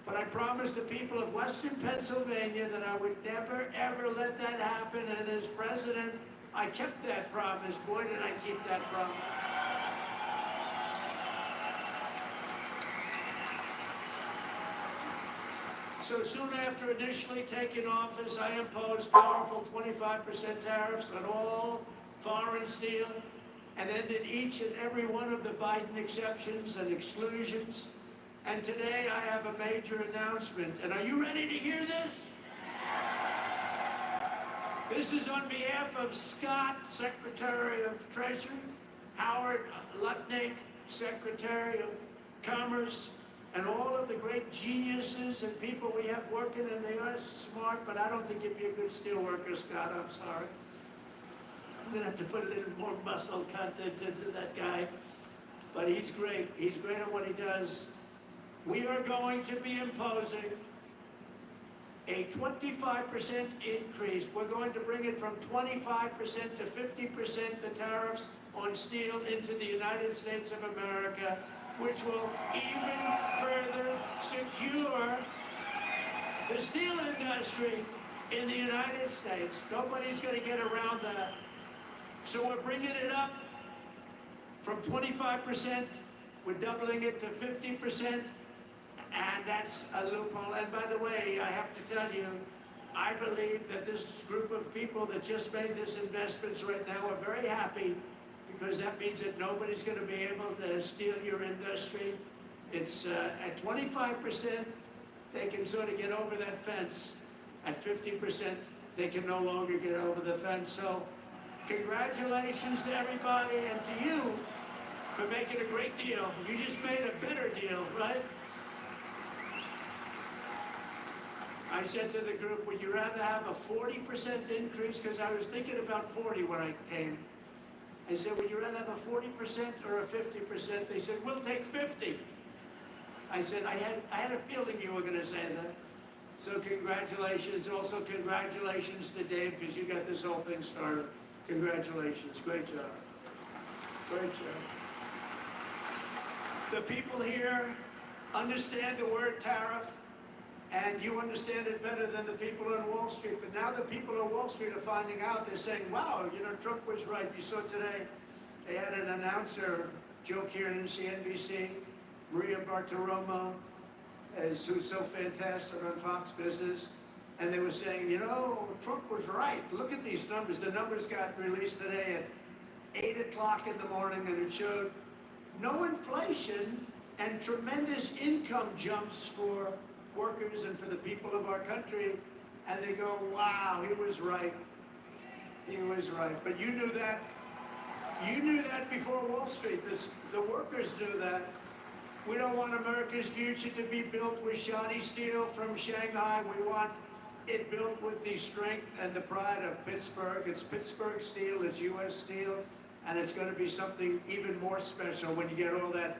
But I promised the people of Western Pennsylvania that I would never, ever let that happen. And as president, I kept that promise. Boy, did I keep that promise. So soon after initially taking office, I imposed powerful 25% tariffs on all foreign steel and ended each and every one of the Biden exceptions and exclusions. And today I have a major announcement. And are you ready to hear this? This is on behalf of Scott, Secretary of Treasury, Howard Lutnick, Secretary of Commerce, and all of the great geniuses and people we have working, and they are smart, but I don't think you'd be a good steel worker, Scott. I'm sorry. I'm going to have to put a little more muscle content into that guy. But he's great. He's great at what he does. We are going to be imposing a 25% increase. We're going to bring it from 25% to 50% the tariffs on steel into the United States of America, which will even further secure the steel industry in the United States. Nobody's going to get around that. So we're bringing it up from 25%. We're doubling it to 50%. And that's a loophole. And by the way, I have to tell you, I believe that this group of people that just made these investments right now are very happy, because that means that nobody's going to be able to steal your industry. It's at 25%, they can sort of get over that fence. At 50%, they can no longer get over the fence. So congratulations to everybody and to you for making a great deal. You just made a better deal, right? I said to the group, would you rather have a 40% increase? Because I was thinking about 40 when I came. I said, would you rather have a 40% or a 50%? They said, we'll take 50. I said, I had a feeling you were going to say that. So congratulations. Also congratulations to Dave, because you got this whole thing started. Congratulations. Great job. Great job. The people here understand the word tariff, and you understand it better than the people on Wall Street. But now the people on Wall Street are finding out. They're saying, wow, you know, Trump was right. You saw today, they had an announcer, Joe Kiernan, CNBC, Maria Bartiromo, who's so fantastic on Fox Business. And they were saying, you know, Trump was right. Look at these numbers. The numbers got released today at 8 o'clock in the morning, and it showed no inflation and tremendous income jumps for workers and for the people of our country. And they go, wow, he was right. He was right. But you knew that. You knew that before Wall Street. The workers knew that. We don't want America's future to be built with shoddy steel from Shanghai. We want it built with the strength and the pride of Pittsburgh. It's Pittsburgh steel, it's U.S. steel, and it's going to be something even more special when you get all that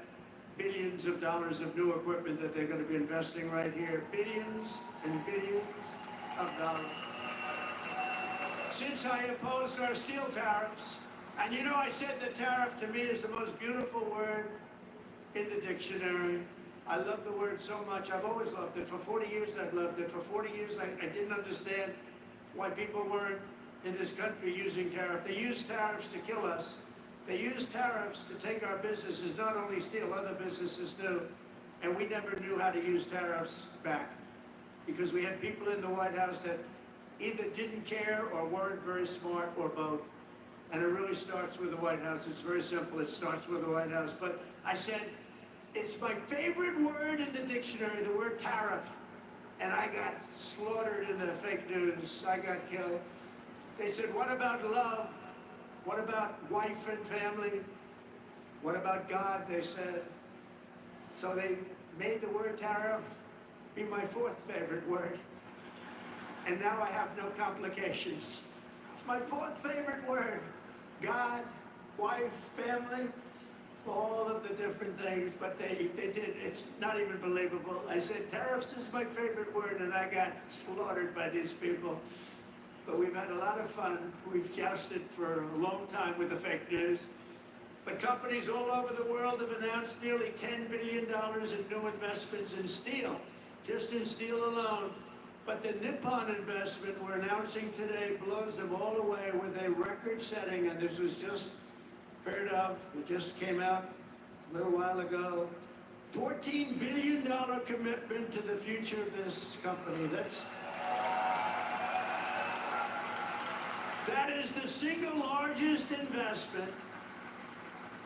billions of dollars of new equipment that they're going to be investing right here. Billions and billions of dollars. Since I opposed our steel tariffs, and you know, I said the tariff to me is the most beautiful word in the dictionary. I love the word so much. I've always loved it. For 40 years, I've loved it. For 40 years, I didn't understand why people weren't in this country using tariffs. They use tariffs to kill us. They use tariffs to take our businesses, not only steal, other businesses do. And we never knew how to use tariffs back because we had people in the White House that either didn't care or weren't very smart or both. And it really starts with the White House. It's very simple. It starts with the White House. But I said, it's my favorite word in the dictionary, the word tariff. And I got slaughtered in the fake news. I got killed. They said, what about love? What about wife and family? What about God, they said. So they made the word tariff be my fourth favorite word. And now I have no complications. It's my fourth favorite word. God, wife, family, all of the different things, but they did. It's not even believable. I said tariffs is my favorite word, and I got slaughtered by these people. But we've had a lot of fun. We've jousted for a long time with the fake news. But companies all over the world have announced nearly $10 billion in new investments in steel, just in steel alone. But the Nippon investment we're announcing today blows them all away with a record-setting, and this was just heard of, it just came out a little while ago, $14 billion commitment to the future of this company. That is the single largest investment.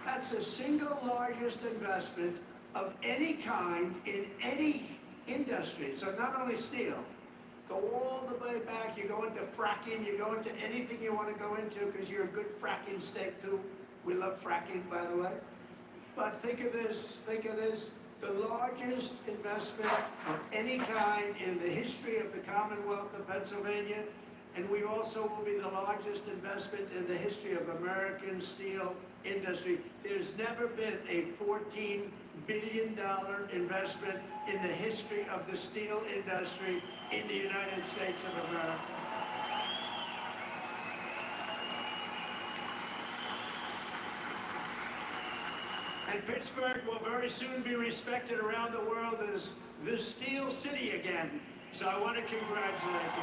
That's the single largest investment of any kind in any industry. So not only steel, go all the way back. You go into fracking, you go into anything you want to go into because you're a good fracking state too. We love fracking, by the way. But think of this, the largest investment of any kind in the history of the Commonwealth of Pennsylvania. And we also will be the largest investment in the history of American steel industry. There's never been a $14 billion investment in the history of the steel industry in the United States of America. And Pittsburgh will very soon be respected around the world as the Steel City again. So I want to congratulate you.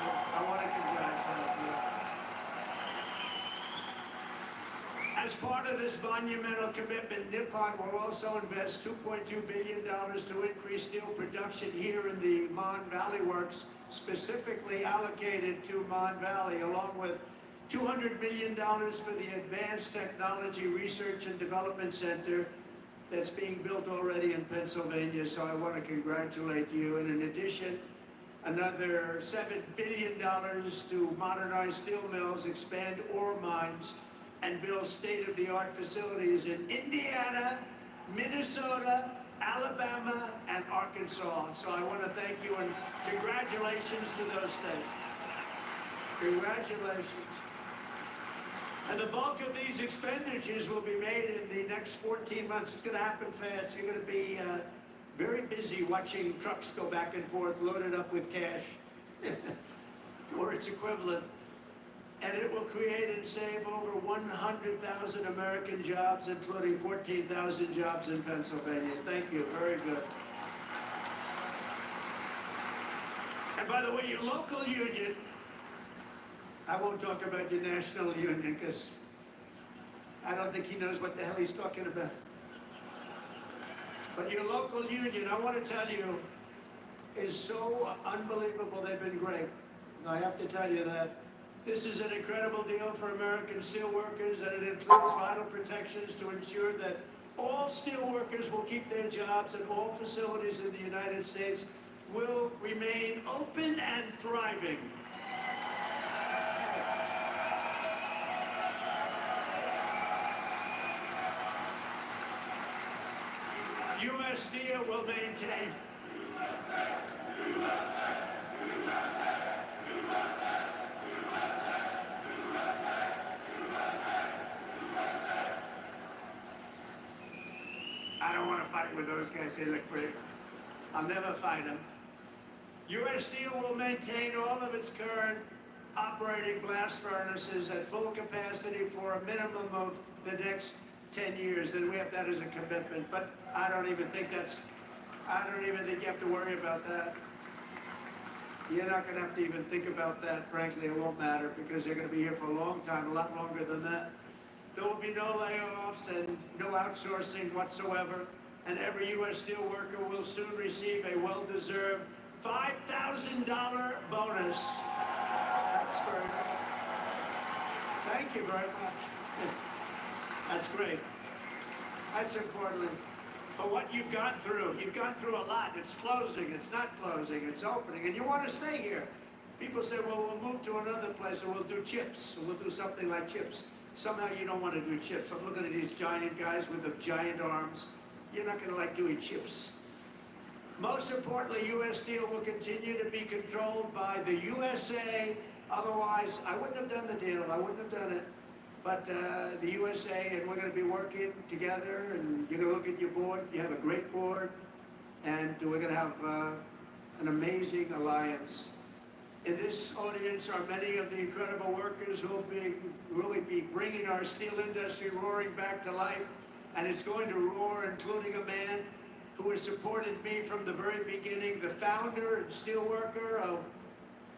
As part of this monumental commitment, Nippon will also invest $2.2 billion to increase steel production here in the Mon Valley Works, specifically allocated to Mon Valley, along with $200 million for the Advanced Technology Research and Development Center that's being built already in Pennsylvania. So I want to congratulate you. And in addition, another $7 billion to modernize steel mills, expand ore mines, and build state-of-the-art facilities in Indiana, Minnesota, Alabama, and Arkansas. So I want to thank you and congratulations to those states. Congratulations. And the bulk of these expenditures will be made in the next 14 months. It's going to happen fast. You're going to be very busy watching trucks go back and forth loaded up with cash or its equivalent. And it will create and save over 100,000 American jobs, including 14,000 jobs in Pennsylvania. Thank you. Very good. And by the way, your local union, I won't talk about your national union because I don't think he knows what the hell he's talking about. But your local union, I want to tell you, is so unbelievable. They've been great. And I have to tell you that. This is an incredible deal for American steelworkers, and it includes vital protections to ensure that all steelworkers will keep their jobs and all facilities in the United States will remain open and thriving. U.S. Steel will maintain. I don't want to fight with those guys. They look pretty. I'll never fight them. U.S. Steel will maintain all of its current operating blast furnaces at full capacity for a minimum of the next 10 years, and we have that as a commitment. But I don't even think that's I don't even think you have to worry about that. You're not going to have to even think about that. Frankly, it won't matter because they're going to be here for a long time, a lot longer than that. There will be no layoffs and no outsourcing whatsoever. And every U.S. steel worker will soon receive a well-deserved $5,000 bonus. That's very good. Thank you very much. That's great. That's important. For what you've gone through. You've gone through a lot. It's closing, it's not closing, it's opening, and you want to stay here. People say, well, we'll move to another place and we'll do chips, or we'll do something like chips. Somehow you don't want to do chips. I'm looking at these giant guys with the giant arms. You're not going to like doing chips. Most importantly, U.S. Steel will continue to be controlled by the USA. Otherwise, I wouldn't have done the deal. I wouldn't have done it. But the USA, and we're going to be working together, and you're going to look at your board. You have a great board, and we're going to have an amazing alliance. In this audience are many of the incredible workers who will really be bringing our steel industry roaring back to life, and it's going to roar, including a man who has supported me from the very beginning, the founder and steelworker of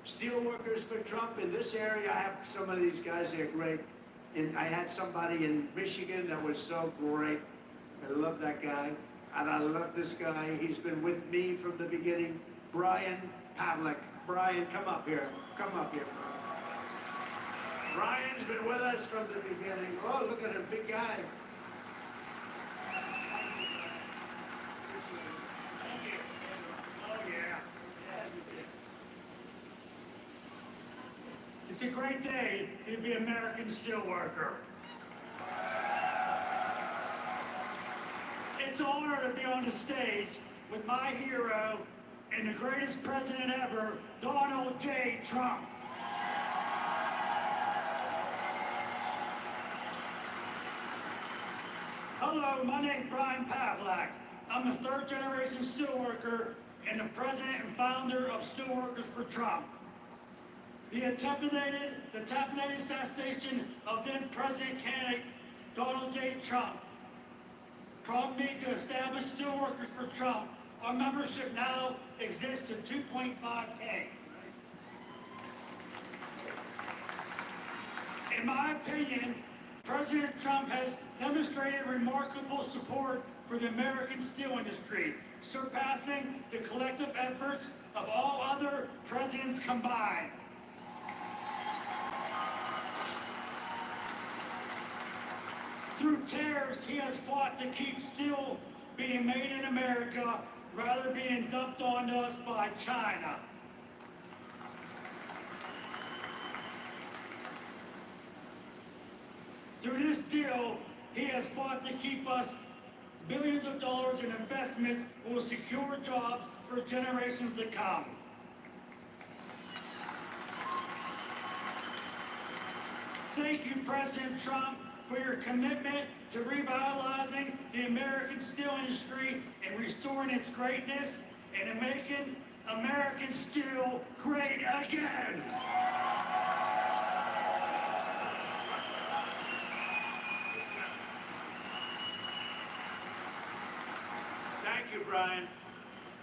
Steelworkers for Trump. In this area, I have some of these guys. They're great. And I had somebody in Michigan that was so great. I love that guy. And I love this guy. He's been with me from the beginning. Brian Pavlik. Brian, come up here. Come up here. Brian's been with us from the beginning. Oh, look at him, big guy. Thank you. Oh, yeah. Yeah, you did. It's a great day to be an American steelworker. It's an honor to be on the stage with my hero and the greatest president ever, Donald J. Trump. Hello, my name's Brian Pavlik. I'm a third-generation steelworker and the president and founder of Steelworkers for Trump. The attempted assassination of then President candidate Donald J. Trump prompted me to establish Steelworkers for Trump. Our membership now exists at 2.5K. In my opinion, President Trump has demonstrated remarkable support for the American steel industry, surpassing the collective efforts of all other presidents combined. Through tariffs, he has fought to keep steel being made in America rather than being dumped on us by China. Through this deal, he has fought to keep us billions of dollars in investments that will secure jobs for generations to come. Thank you, President Trump, for your commitment to revitalizing the American steel industry and restoring its greatness and making American steel great again. Thank you, Brian.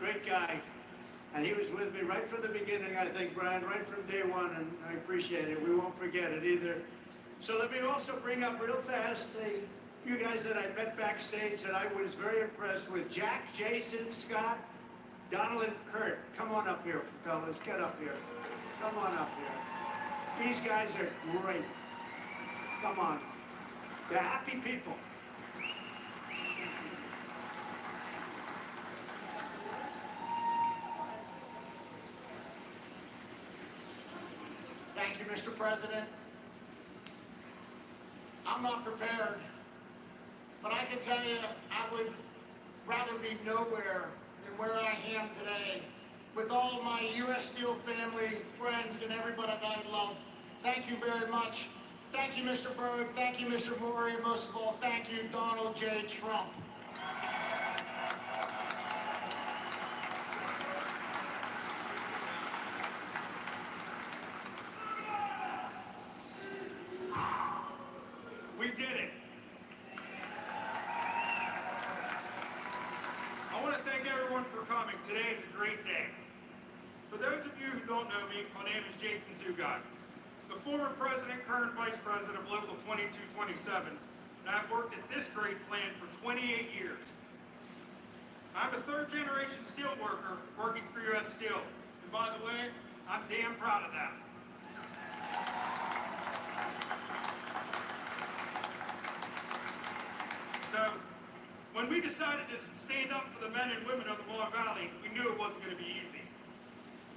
Great guy. And he was with me right from the beginning, I think, Brian, right from day one, and I appreciate it. We won't forget it either. So let me also bring up real fast a few guys that I met backstage that I was very impressed with. Jack, Jason, Scott, Donald, and Kurt. Come on up here, fellas. Get up here. Come on up here. These guys are great. Come on. They're happy people. Thank you, Mr. President. I'm not prepared, but I can tell you I would rather be nowhere than where I am today with all of my U.S. Steel family, friends, and everybody that I love. Thank you very much. Thank you, Mr. Berg. Thank you, Mr. Maury. And most of all, thank you, Donald J. Trump. We did it. I want to thank everyone everyone for coming. Today is a great day. For those of you who don't know me, my name is Jason Zugat, the former president, current vice president of Local 2227, and I've worked at this great plant for 28 years. I'm a third-generation steel worker working for U.S. Steel, and by the way, I'm damn proud of that. So, when we decided to stand up for the men and women of the Mon Valley, we knew it wasn't going to be easy.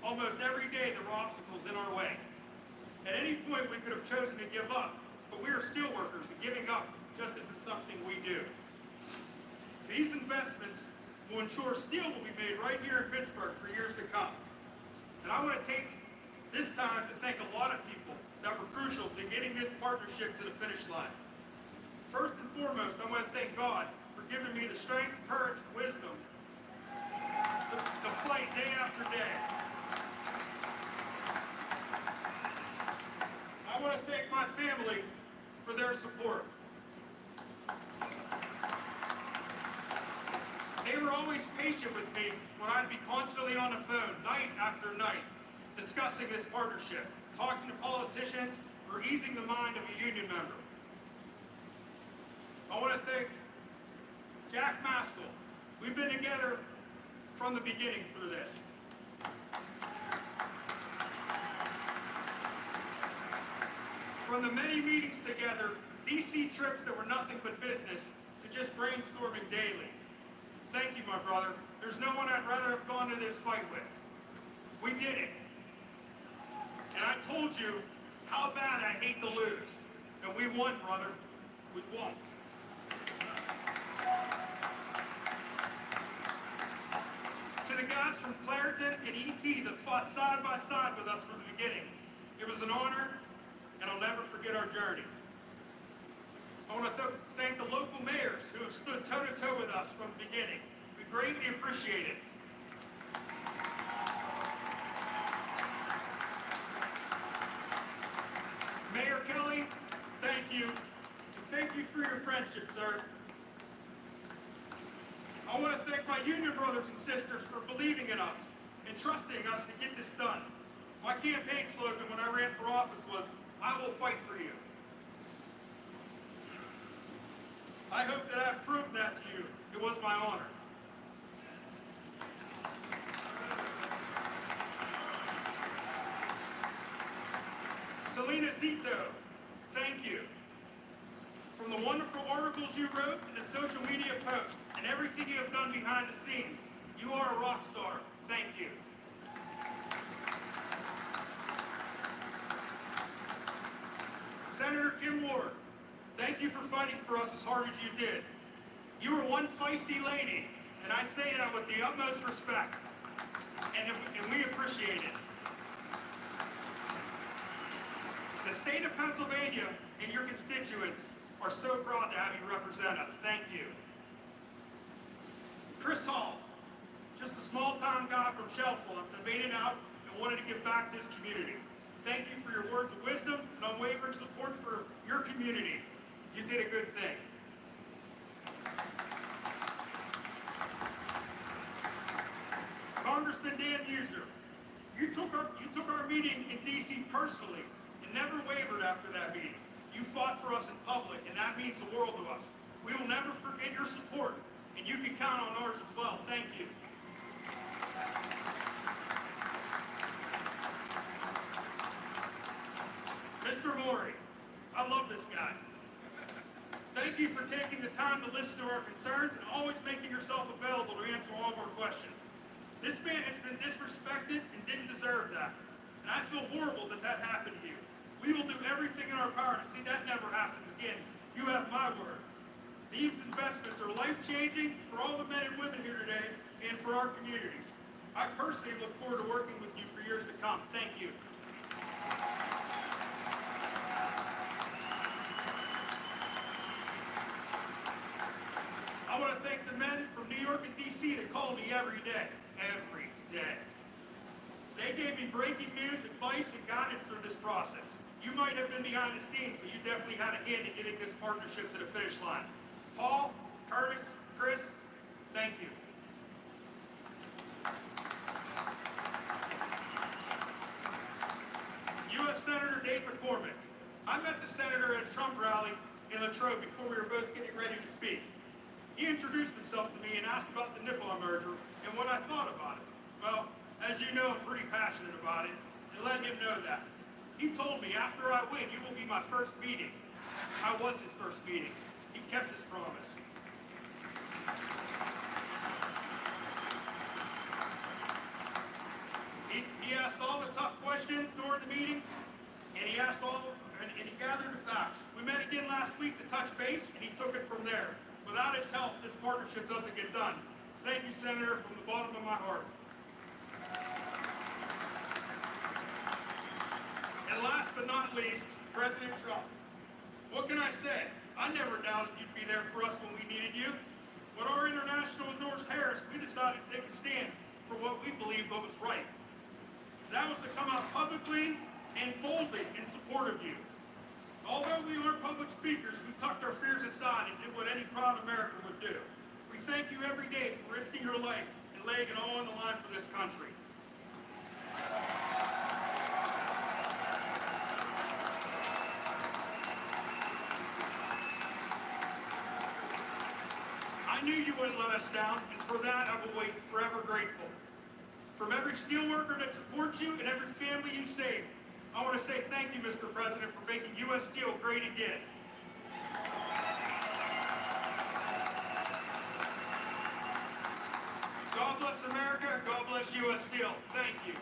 Almost every day there were obstacles in our way. At any point we could have chosen to give up, but we are steel workers and giving up just isn't something we do. These investments will ensure steel will be made right here in Pittsburgh for years to come. And I want to take this time to thank a lot of people that were crucial to getting this partnership to the finish line. First and foremost, I want to thank God for giving me the strength, courage, and wisdom to fight day after day. I want to thank my family for their support. They were always patient with me when I'd be constantly on the phone, night after night, discussing this partnership, talking to politicians, or easing the mind of a union member. I want to thank Jack Maskell. We've been together from the beginning through this. From the many meetings together, DC trips that were nothing but business, to just brainstorming daily. Thank you, my brother. There's no one I'd rather have gone to this fight with. We did it. And I told you how bad I hate to lose. And we won, brother. We won. To the guys from Clairton and ET that fought side by side with us from the beginning, it was an honor, and I'll never forget our journey. I want to thank the local mayors who have stood toe-to-toe with us from the beginning. We greatly appreciate it. Mayor Kelly, thank you. And thank you for your friendship, sir. I want to thank my union brothers and sisters for believing in us and trusting us to get this done. My campaign slogan when I ran for office was, "I will fight for you." I hope that I've proved that to you. It was my honor. Selena Zito, thank you. From the wonderful articles you wrote and the social media posts and everything you have done behind the scenes, you are a rock star. Thank you. Senator Kim Ward, thank you for fighting for us as hard as you did. You were one feisty lady, and I say that with the utmost respect, and we appreciate it. The state of Pennsylvania and your constituents are so proud to have you represent us. Thank you. Chris Hall, just a small-town guy from Shelford that made it out and wanted to give back to his community. Thank you for your words of wisdom and unwavering support for your community. You did a good thing. Congressman Dan Muser, you took our meeting in D.C. personally and never wavered after that meeting. You fought for us in public, and that means the world to us. We will never forget your support, and you can count on ours as well. Thank you. Mr. Maury, I love this guy. Thank you for taking the time to listen to our concerns and always making yourself available to answer all of our questions. This man has been disrespected and didn't deserve that. And I feel horrible that that happened to you. We will do everything in our power to see that never happens again. You have my word. These investments are life-changing for all the men and women here today and for our communities. I personally look forward to working with you for years to come. Thank you. I want to thank the men from New York and D.C. that call me every day. Every day. They gave me breaking news, advice, and guidance through this process. You might have been behind the scenes, but you definitely had a hand in getting this partnership to the finish line. Paul, Curtis, Chris, thank you. Dave McCormick. I met the senator at a Trump rally in Latrobe before we were both getting ready to speak. He introduced himself to me and asked about the Nippon merger and what I thought about it. Well, as you know, I'm pretty passionate about it, and let him know that. He told me, after I win, you will be my first meeting. I was his first meeting. He kept his promise. He asked all the tough questions during the meeting, and he gathered the facts. We met again last week to touch base, and he took it from there. Without his help, this partnership doesn't get done. Thank you, Senator, from the bottom of my heart. And last but not least, President Trump. What can I say? I never doubted you'd be there for us when we needed you. When our international endorsed Harris, we decided to take a stand for what we believed was right. That was to come out publicly and boldly in support of you. Although we aren't public speakers, we tucked our fears aside and did what any proud American would do. We thank you every day for risking your life and laying it all on the line for this country. I knew you wouldn't let us down, and for that I will wait forever grateful. From every steelworker that supports you and every family you saved, I want to say thank you, Mr. President, for making U.S. Steel great again. God bless America, God bless U.S. Steel. Thank you.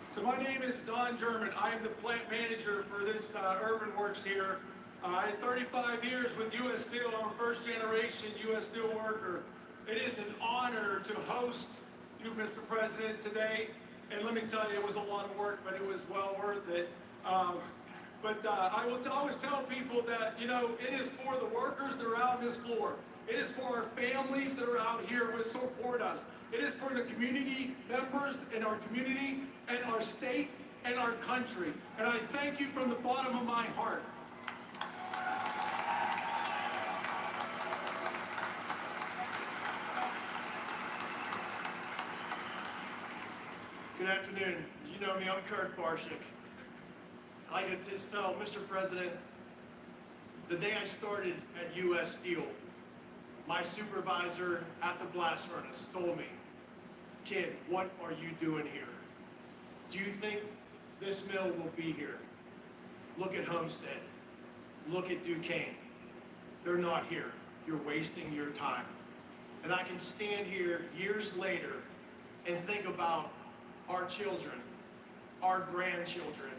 So my name is Don German. I am the plant manager for this Urban Works here. I had 35 years with U.S. Steel. I'm a first generation U.S. Steel worker. It is an honor to host you, Mr. President, today. And let me tell you, it was a lot of work, but it was well worth it. I will always tell people that, you know, it is for the workers that are out on this floor. It is for our families that are out here who support us. It is for the community members in our community and our state and our country. And I thank you from the bottom of my heart. Good afternoon. You know me, I'm Kirk Barshik. I like to just tell Mr. President, the day I started at U.S. Steel, my supervisor at the blast furnace told me, "Kid, what are you doing here? Do you think this mill will be here? Look at Homestead. Look at Duquesne. They're not here. You're wasting your time." And I can stand here years later and think about our children, our grandchildren,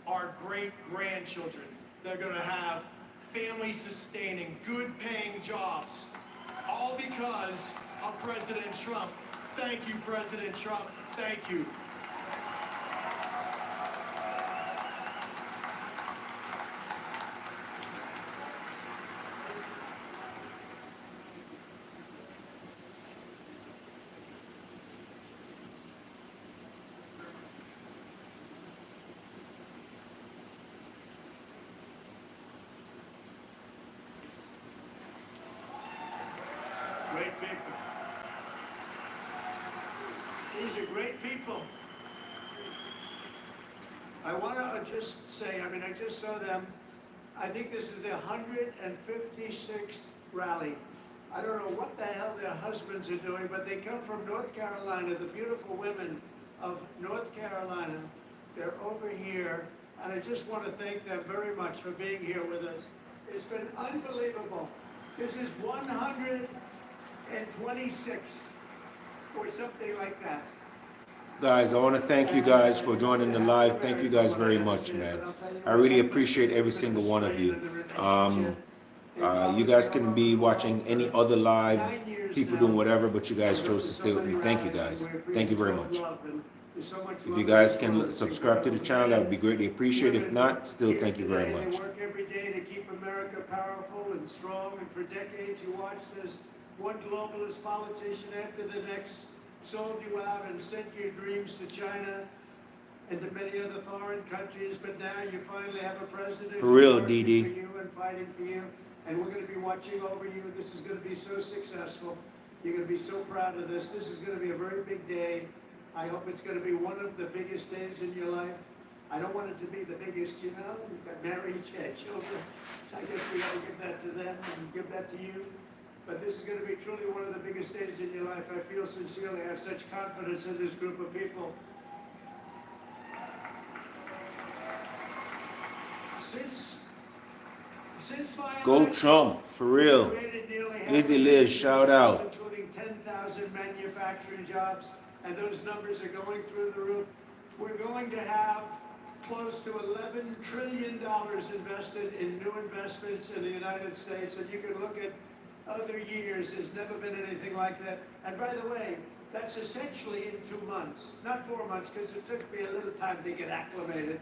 our great-grandchildren that are going to have family-sustaining, good-paying jobs, all because of President Trump. Thank you, President Trump. Thank you. Great people. These are great people. I want to just say, I mean, I just saw them. I think this is their 156th rally. I don't know what the hell their husbands are doing, but they come from North Carolina, the beautiful women of North Carolina. They're over here, and I just want to thank them very much for being here with us. It's been unbelievable. This is 126 or something like that. Guys, I want to thank you guys for joining the live. Thank you guys very much, man. I really appreciate every single one of you. You guys can be watching any other live, people doing whatever, but you guys chose to stay with me. Thank you, guys. Thank you very much. If you guys can subscribe to the channel, that would be greatly appreciated. If not, still thank you very much. They work every day to keep America powerful and strong, and for decades you watched as one globalist politician after the next sold you out and sent your dreams to China and to many other foreign countries, but now you finally have a president For real, working DD. for you and fighting for you, and we're going to be watching over you. This is going to be so successful. You're going to be so proud of this. This is going to be a very big day. I hope it's going to be one of the biggest days in your life. I don't want it to be the biggest, you know. You've got married, you had children. I guess we got to give that to them and give that to you. But this is going to be truly one of the biggest days in your life. I feel sincerely, I have such confidence in this group of people. Since my Go election, Trump, for real. we created nearly half Lizzie a Liz, million shout jobs, out. including 10,000 manufacturing jobs, and those numbers are going through the roof. We're going to have close to $11 trillion invested in new investments in the United States, and you can look at other years, there's never been anything like that. And by the way, that's essentially in 2 months, not 4 months, because it took me a little time to get acclimated.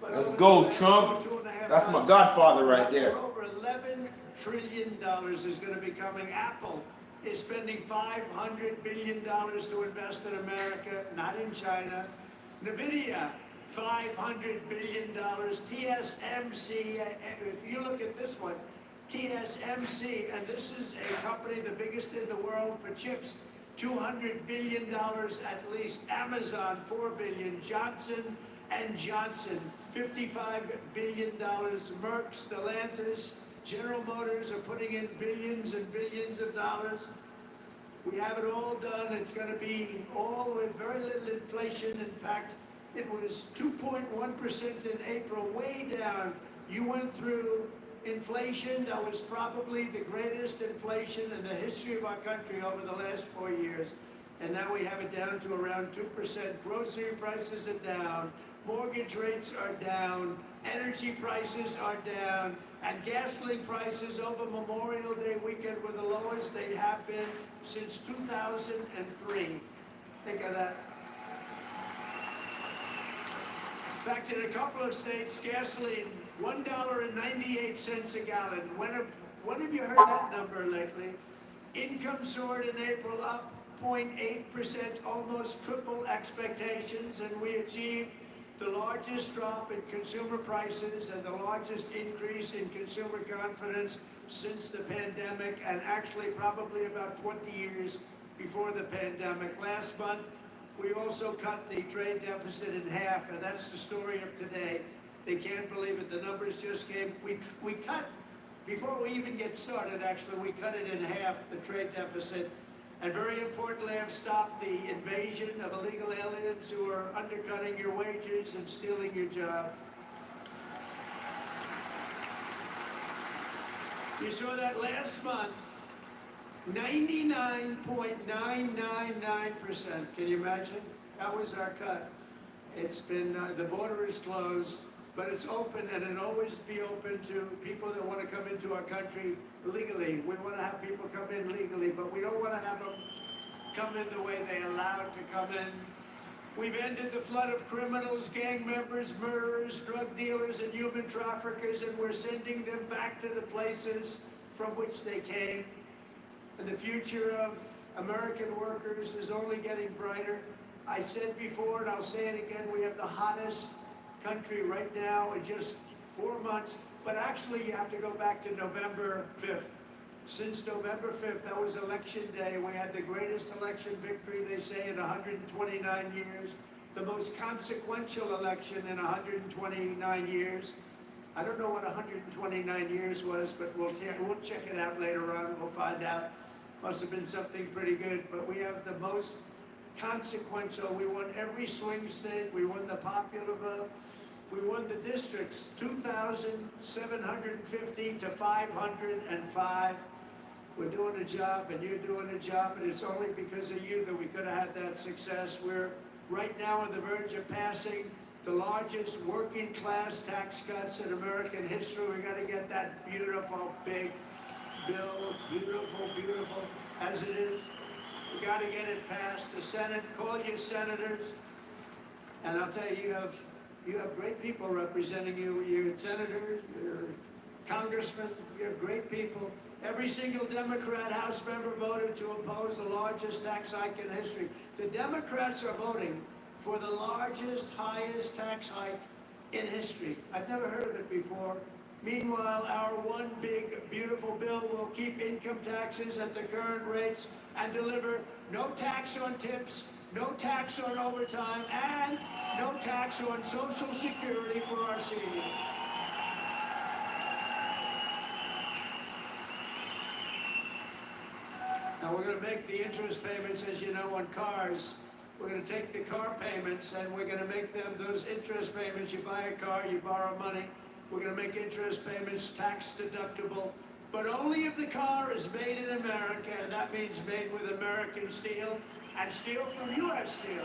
But Let's over go, the last Trump. 2.5 That's my months, godfather right there. Over $11 trillion is going to be coming. Apple is spending $500 billion to invest in America, not in China. NVIDIA, $500 billion. TSMC, if you look at this one, TSMC, and this is a company the biggest in the world for chips, $200 billion at least. Amazon, $4 billion. Johnson & Johnson, $55 billion. Merck, Stellantis, General Motors are putting in billions and billions of dollars. We have it all done. It's going to be all with very little inflation. In fact, it was 2.1% in April, way down. You went through inflation that was probably the greatest inflation in the history of our country over the last 4 years. And now we have it down to around 2%. Grocery prices are down. Mortgage rates are down. Energy prices are down. And gasoline prices over Memorial Day weekend were the lowest they have been since 2003. Think of that. In fact, in a couple of states, gasoline, $1.98 a gallon. When have you heard that number lately? Income soared in April, up 0.8%, almost triple expectations, and we achieved the largest drop in consumer prices and the largest increase in consumer confidence since the pandemic, and actually probably about 20 years before the pandemic. Last month, we also cut the trade deficit in half, and that's the story of today. They can't believe it. The numbers just came. We cut, before we even get started, actually, we cut it in half, the trade deficit. And very importantly, I've stopped the invasion of illegal aliens who are undercutting your wages and stealing your job. You saw that last month, 99.999%. Can you imagine? That was our cut. It's been, the border is closed, but it's open, and it'll always be open to people that want to come into our country legally. We want to have people come in legally, but we don't want to have them come in the way they allowed to come in. We've ended the flood of criminals, gang members, murderers, drug dealers, and human traffickers, and we're sending them back to the places from which they came. And the future of American workers is only getting brighter. I said before, and I'll say it again, we have the hottest country right now in just 4 months, but actually you have to go back to November 5th. Since November 5th, that was election day, we had the greatest election victory, they say, in 129 years, the most consequential election in 129 years. I don't know what 129 years was, but we'll check it out later on, we'll find out. Must have been something pretty good, but we have the most consequential. We won every swing state, we won the popular vote. We won the districts, 2,750 to 505. We're doing a job, and you're doing a job, and it's only because of you that we could have had that success. We're right now on the verge of passing the largest working class tax cuts in American history. We got to get that beautiful big bill, beautiful, beautiful as it is. We got to get it passed. The Senate, call your senators, and I'll tell you, you have great people representing you. You're senators, you're congressmen, you have great people. Every single Democrat House member voted to oppose the largest tax hike in history. The Democrats are voting for the largest, highest tax hike in history. I've never heard of it before. Meanwhile, our one big, beautiful bill will keep income taxes at the current rates and deliver no tax on tips, no tax on overtime, and no tax on Social Security for our seniors. Now, we're going to make the interest payments, as you know, on cars. We're going to take the car payments and we're going to make them those interest payments. You buy a car, you borrow money. We're going to make interest payments tax deductible, but only if the car is made in America, and that means made with American steel and steel from U.S. Steel.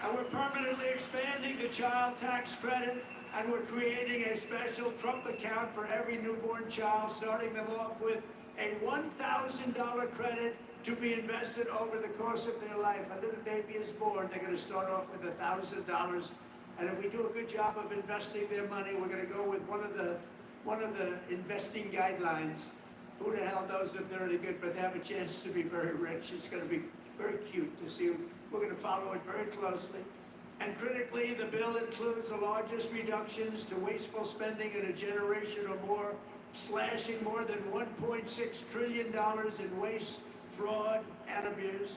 And we're permanently expanding the child tax credit, and we're creating a special Trump account for every newborn child, starting them off with a $1,000 credit to be invested over the course of their life. A little baby is born, they're going to start off with $1,000. And if we do a good job of investing their money, we're going to go with one of the investing guidelines. Who the hell knows if they're any good, but they have a chance to be very rich. It's going to be very cute to see. We're going to follow it very closely. And critically, the bill includes the largest reductions to wasteful spending in a generation or more, slashing more than $1.6 trillion in waste, fraud, and abuse.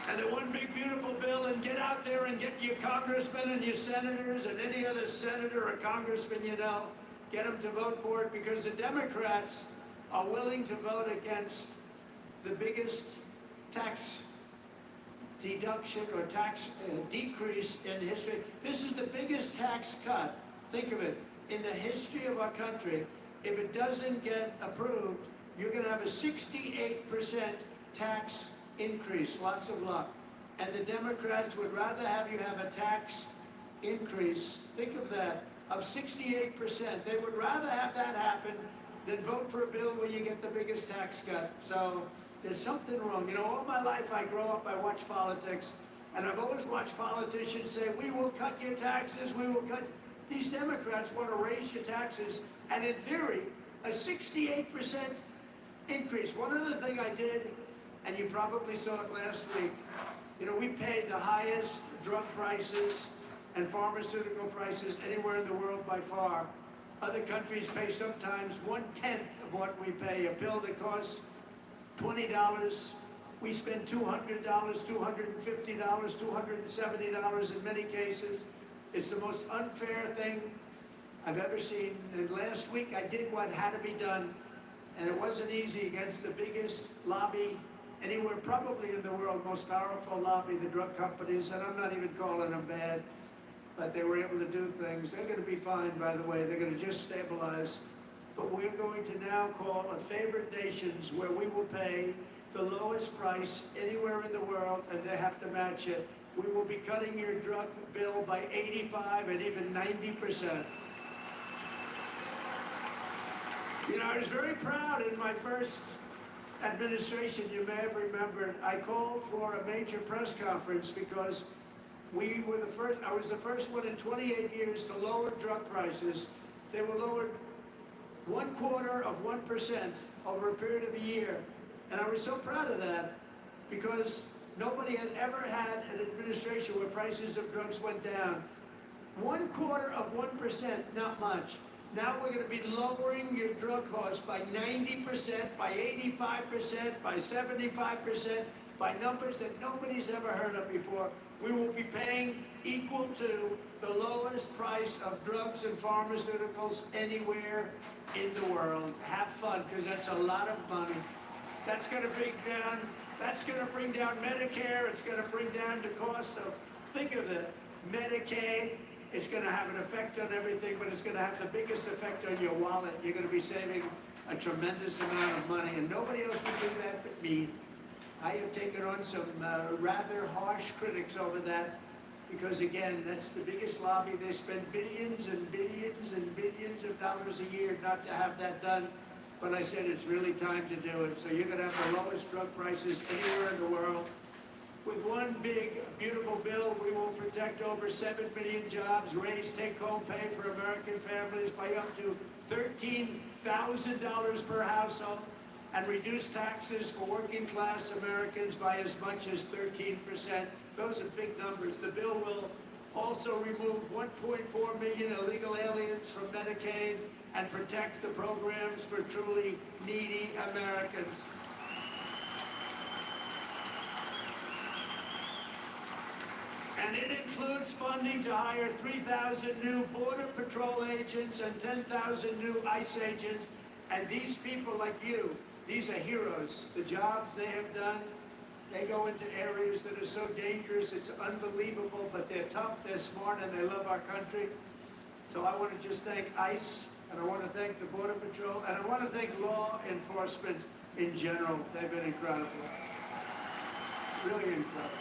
And the one big beautiful bill, and get out there and get your congressmen and your senators and any other senator or congressman you know, get them to vote for it, because the Democrats are willing to vote against the biggest tax deduction or tax decrease in history. This is the biggest tax cut, think of it, in the history of our country. If it doesn't get approved, you're going to have a 68% tax increase. Lots of luck. And the Democrats would rather have you have a tax increase, think of that, of 68%. They would rather have that happen than vote for a bill where you get the biggest tax cut. So there's something wrong. You know, all my life I grow up, I watch politics, and I've always watched politicians say, we will cut your taxes, we will cut. These Democrats want to raise your taxes, and in theory, a 68% increase. One other thing I did, and you probably saw it last week, you know, we paid the highest drug prices and pharmaceutical prices anywhere in the world by far. Other countries pay sometimes 1/10 of what we pay. A pill that costs $20, we spend $200, $250, $270 in many cases. It's the most unfair thing I've ever seen. And last week I did what had to be done, and it wasn't easy against the biggest lobby anywhere probably in the world, most powerful lobby, the drug companies, and I'm not even calling them bad, but they were able to do things. They're going to be fine, by the way. They're going to just stabilize. But we're going to now call a favored nations where we will pay the lowest price anywhere in the world, and they have to match it. We will be cutting your drug bill by 85 and even 90%. You know, I was very proud in my first administration, you may have remembered, I called for a major press conference because we were the first, I was the first one in 28 years to lower drug prices. They were lowered 0.25% over a period of a year. And I was so proud of that because nobody had ever had an administration where prices of drugs went down. 0.25%, not much. Now we're going to be lowering your drug costs by 90%, by 85%, by 75%, by numbers that nobody's ever heard of before. We will be paying equal to the lowest price of drugs and pharmaceuticals anywhere in the world. Have fun, because that's a lot of money. That's going to bring down Medicare. It's going to bring down the cost of, think of it, Medicaid. It's going to have an effect on everything, but it's going to have the biggest effect on your wallet. You're going to be saving a tremendous amount of money, and nobody else can do that but me. I have taken on some rather harsh critics over that because, again, that's the biggest lobby. They spend billions and billions and billions of dollars a year not to have that done. But I said it's really time to do it. So you're going to have the lowest drug prices anywhere in the world. With one big, beautiful bill, we will protect over 7 million jobs, raise take-home pay for American families by up to $13,000 per household, and reduce taxes for working-class Americans by as much as 13%. Those are big numbers. The bill will Also remove 1.4 million illegal aliens from Medicaid and protect the programs for truly needy Americans. And it includes funding to hire 3,000 new Border Patrol agents and 10,000 new ICE agents. And these people like you, these are heroes. The jobs they have done, they go into areas that are so dangerous, it's unbelievable, but they're tough, they're smart, and they love our country. So I want to just thank ICE, and I want to thank the Border Patrol, and I want to thank law enforcement in general. They've been incredible. Really incredible.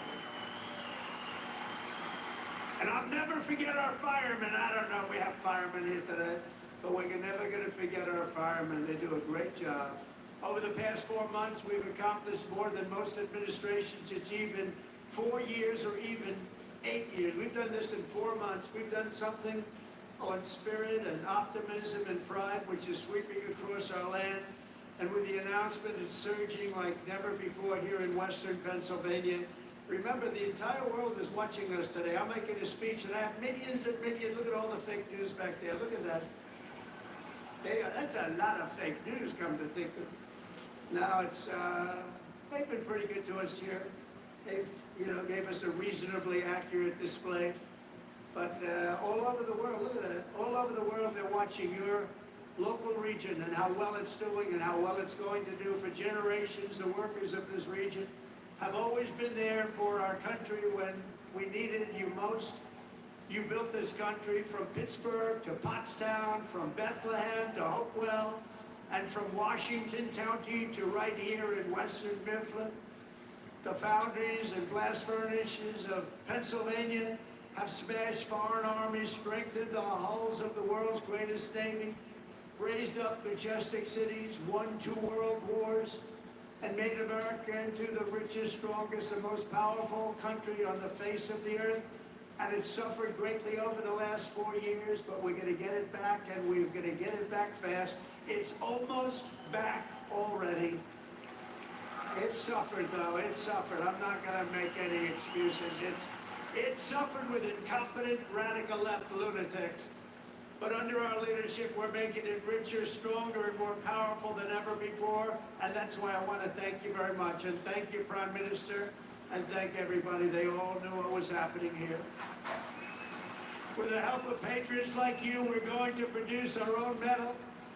And I'll never forget our firemen. I don't know if we have firemen here today, but we're never going to forget our firemen. They do a great job. Over the past 4 months, we've accomplished more than most administrations achieve in 4 years or even 8 years. We've done this in 4 months. We've done something on spirit and optimism and pride, which is sweeping across our land. And with the announcement, it's surging like never before here in Western Pennsylvania. Remember, the entire world is watching us today. I'm making a speech, and I have millions and millions. Look at all the fake news back there. Look at that. That's a lot of fake news, come to think of it. Now they've been pretty good to us here. They've, gave us a reasonably accurate display. But all over the world, look at that. All over the world, they're watching your local region and how well it's doing and how well it's going to do for generations. The workers of this region have always been there for our country when we needed you most. You built this country from Pittsburgh to Pottstown, from Bethlehem to Hopewell, and from Washington County to right here in Western Mifflin. The foundries and blast furnaces of Pennsylvania have smashed foreign armies, strengthened the hulls of the world's greatest navy, raised up majestic cities, won 2 world wars, and made America into the richest, strongest, and most powerful country on the face of the earth. And it's suffered greatly over the last 4 years, but we're going to get it back, and we're going to get it back fast. It's almost back already. It suffered, though. It suffered. I'm not going to make any excuses. It suffered with incompetent, radical left lunatics. But under our leadership, we're making it richer, stronger, and more powerful than ever before. And that's why I want to thank you very much. And thank you, Prime Minister, and thank everybody. They all knew what was happening here. With the help of patriots like you, we're going to produce our own metal,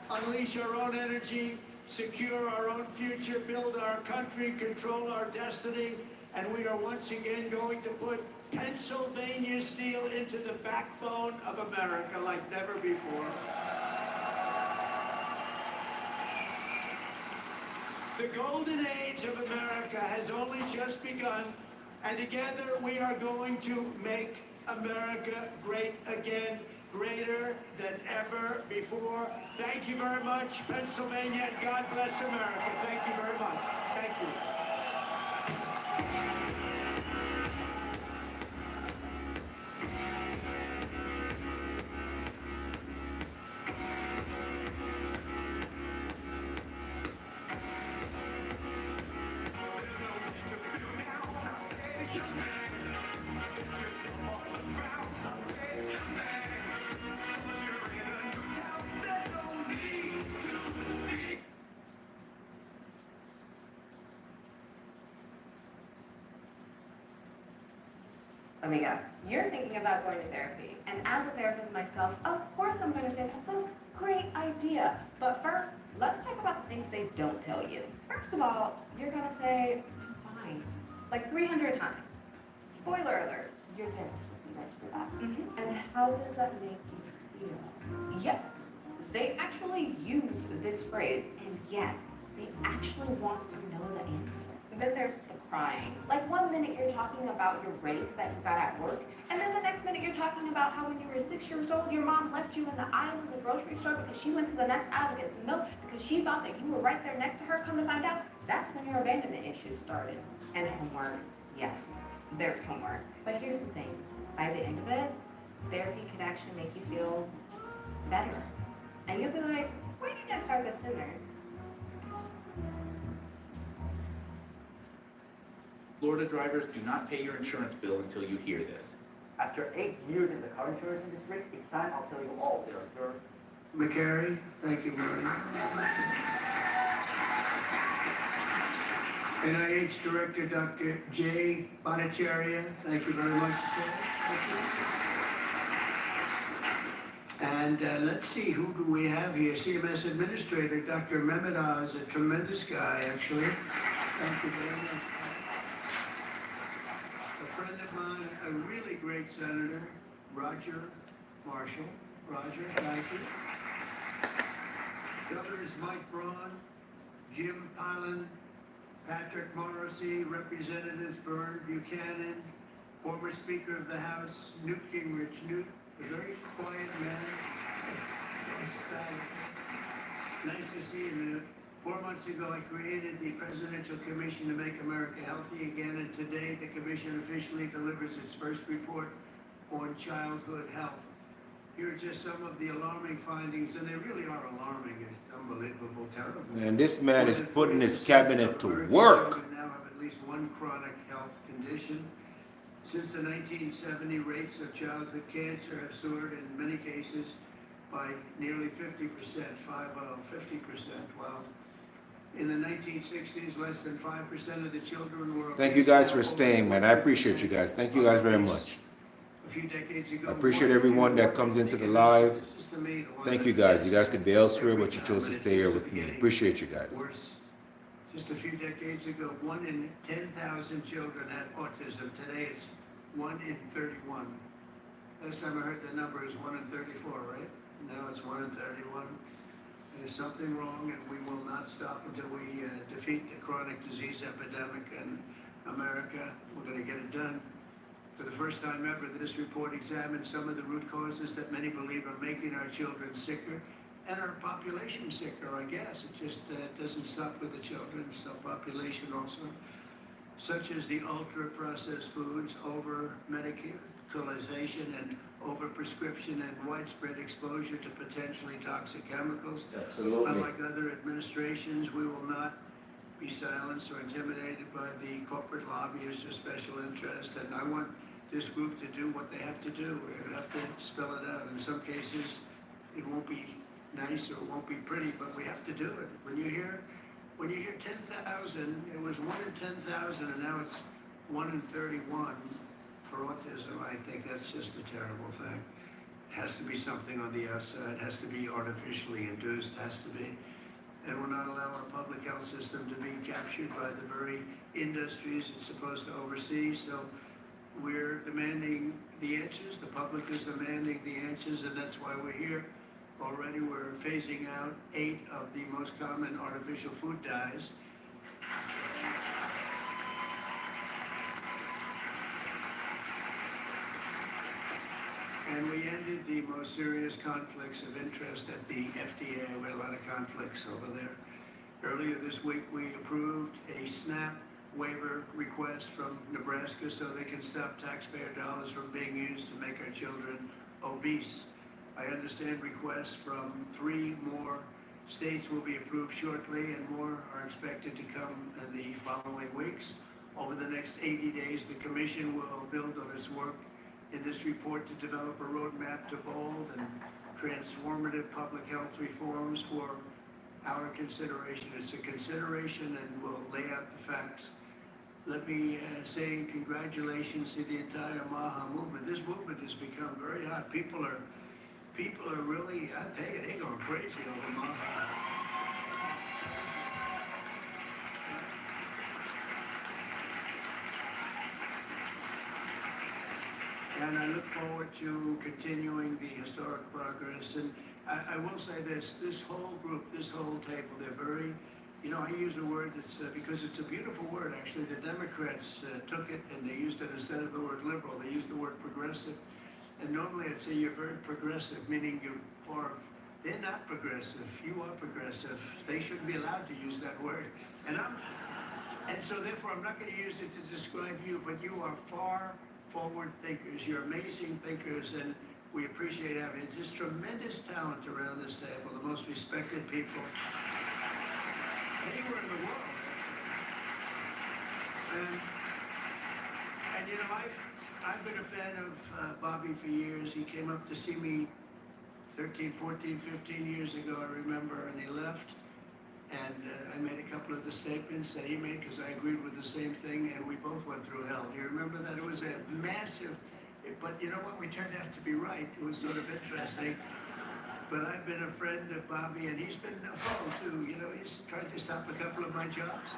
unleash our own energy, secure our own future, build our country, control our destiny, and we are once again going to put Pennsylvania steel into the backbone of America like never before. The golden age of America has only just begun, and together we are going to make America great again, greater than ever before. Thank you very much, Pennsylvania, and God bless America. Thank you very much. Thank you. Let me guess, you're thinking about going to therapy. And as a therapist myself, of course I'm going to say that's a great idea. But first, let's talk about the things they don't tell you. First of all, you're going to say, I'm fine, like 300 times. Spoiler alert, your therapist was right for that. And how does that make you feel? Yes, they actually use this phrase, and yes, they actually want to know the answer. Then there's the crying. Like 1 minute you're talking about your race that you got at work, and then the next minute you're talking about how when you were 6 years old, your mom left you in the aisle of the grocery store because she went to the next aisle to get some milk because she thought that you were right there next to her. Come to find out, that's when your abandonment issues started. And homework. Yes, there's homework. But here's the thing. By the end of it, therapy can actually make you feel better. And you'll be like, why did I start this in there? Florida drivers, do not pay your insurance bill until you hear this. After 8 years in the car insurance industry, it's time I'll tell you all. They're McCary, thank you, Marty. NIH Director Dr. Jay Bhattacharya, thank you very much, sir. Thank you. And let's see, who do we have here? CMS Administrator Dr. Mehmet Oz, a tremendous guy, actually. Thank you very much. A friend of mine, a really great senator, Roger Marshall. Roger, thank you. Governors Mike Braun, Jim Pilon, Patrick Morrissey, Representatives Byrne Buchanan, former Speaker of the House, Newt Gingrich. Newt, a very quiet man. Nice to see you, Newt. 4 months ago, I created the Presidential Commission to Make America Healthy Again, and today the commission officially delivers its first report on childhood health. Here are just some of the alarming findings, and they really are alarming. It's unbelievable, terrible. Man, this man is putting his 40% cabinet of to American work. children now have at least one chronic health condition. Since the 1970, rates of childhood cancer have soared in many cases by nearly 50%, 50%. Wow. In the 1960s, less than 5% of the children were. Thank you guys for staying, man. I appreciate you guys. Thank you guys very much. A few decades ago, I appreciate everyone that comes into the live. Thank you guys. You guys could be elsewhere, but you chose to stay here with me. Appreciate you guys. Just a few decades ago, 1 in 10,000 children had autism. Today it's 1 in 31. Last time I heard the number is 1 in 34, right? Now it's 1 in 31. There's something wrong, and we will not stop until we defeat the chronic disease epidemic in America. We're going to get it done. For the first time ever, this report examines some of the root causes that many believe are making our children sicker and our population sicker, I guess. It just doesn't stop with the children, it's the population also. Such as the ultra-processed foods, over-medicalization and over-prescription and widespread exposure to potentially toxic chemicals. Absolutely. Unlike other administrations, we will not be silenced or intimidated by the corporate lobbyists or special interest. And I want this group to do what they have to do. We have to spell it out. In some cases, it won't be nice or it won't be pretty, but we have to do it. When you hear 10,000, it was 1 in 10,000, and now it's 1 in 31 for autism. I think that's just a terrible thing. It has to be something on the outside. It has to be artificially induced. It has to be. And we'll not allow our public health system to be captured by the very industries it's supposed to oversee. So we're demanding the answers. The public is demanding the answers, and that's why we're here. Already we're phasing out 8 of the most common artificial food dyes. And we ended the most serious conflicts of interest at the FDA. We had a lot of conflicts over there. Earlier this week, we approved a SNAP waiver request from Nebraska so they can stop taxpayer dollars from being used to make our children obese. I understand requests from 3 more states will be approved shortly, and more are expected to come in the following weeks. Over the next 80 days, the Commission will build on its work in this report to develop a roadmap to bold and transformative public health reforms for our consideration. It's a consideration, and we'll lay out the facts. Let me say congratulations to the entire MAHA movement. This movement has become very hot. People are really, I tell you, they're going crazy over MAHA. And I look forward to continuing the historic progress. And I will say this whole group, this whole table, they're very, I use a word that's, because it's a beautiful word, actually. The Democrats took it and they used it instead of the word liberal. They used the word progressive. And normally I'd say you're very progressive, meaning you're far, they're not progressive. You are progressive. They shouldn't be allowed to use that word. And so therefore I'm not going to use it to describe you, but you are far forward thinkers. You're amazing thinkers, and we appreciate having it. There's tremendous talent around this table, the most respected people anywhere in the world. And I've been a fan of Bobby for years. He came up to see me 13, 14, 15 years ago, I remember, and he left. And I made a couple of the statements that he made because I agreed with the same thing, and we both went through hell. Do you remember that? It was a massive, but you know what? We turned out to be right. It was sort of interesting. But I've been a friend of Bobby, and he's been a foe too. You know, he's tried to stop a couple of my jobs.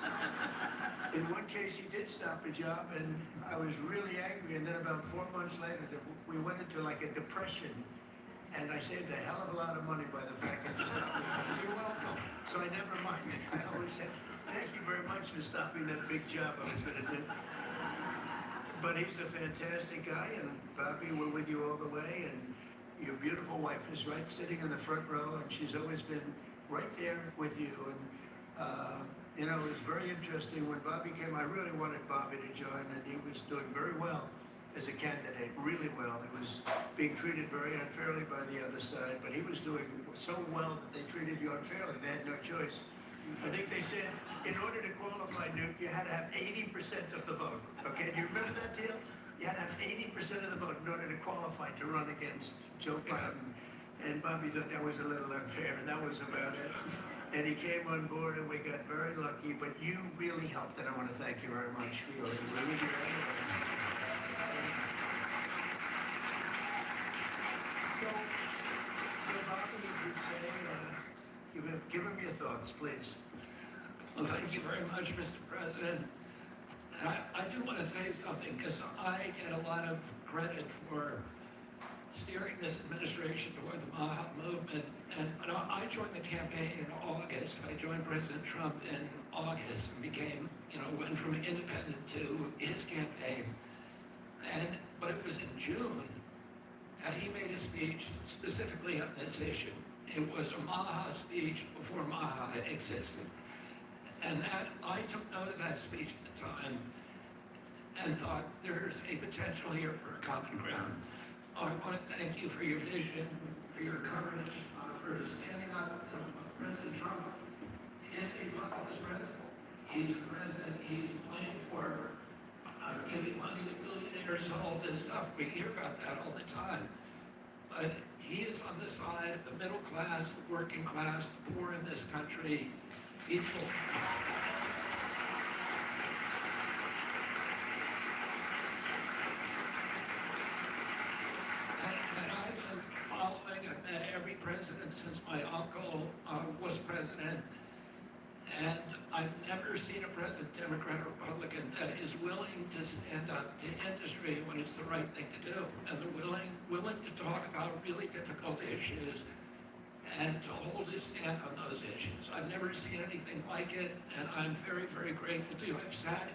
In one case, he did stop a job, and I was really angry. And then about 4 months later, we went into like a depression. And I saved a hell of a lot of money by the fact that he stopped me. You're welcome. So I never minded. I always said, thank you very much for stopping that big job I was going to do. But he's a fantastic guy, and Bobby, we're with you all the way. And your beautiful wife is right sitting in the front row, and she's always been right there with you. And, you know, it was very interesting. When Bobby came, I really wanted Bobby to join, and he was doing very well as a candidate, really well. He was being treated very unfairly by the other side, but he was doing so well that they treated you unfairly. They had no choice. I think they said, in order to qualify, Newt, you had to have 80% of the vote. Okay, do you remember that deal? You had to have 80% of the vote in order to qualify to run against Joe Biden. And Bobby thought that was a little unfair, and that was about it. And he came on board, and we got very lucky, but you really helped, and I want to thank you very much. Really, really do. So Bobby, if you'd say, give him your thoughts, please. Well, thank you very much, Mr. President. I do want to say something because I get a lot of credit for steering this administration toward the MAHA movement. And I joined the campaign in August. I joined President Trump in August and became, went from independent to his campaign. But it was in June that he made a speech specifically on this issue. It was a MAHA speech before MAHA existed. And that I took note of that speech at the time and thought there's a potential here for a common ground. I want to thank you for your vision, for your courage, for standing up. President Trump is a populist president. He's the president. He's playing for giving money to billionaires, all this stuff. We hear about that all the time. But he is on the side of the middle class, the working class, the poor in this country. People. And I've been following, I've met every president since my uncle was president, and I've never seen a president, Democrat or Republican, that is willing to stand up to industry when it's the right thing to do, and they're willing to talk about really difficult issues and to hold his stand on those issues. I've never seen anything like it, and I'm very, very grateful to you. I've sat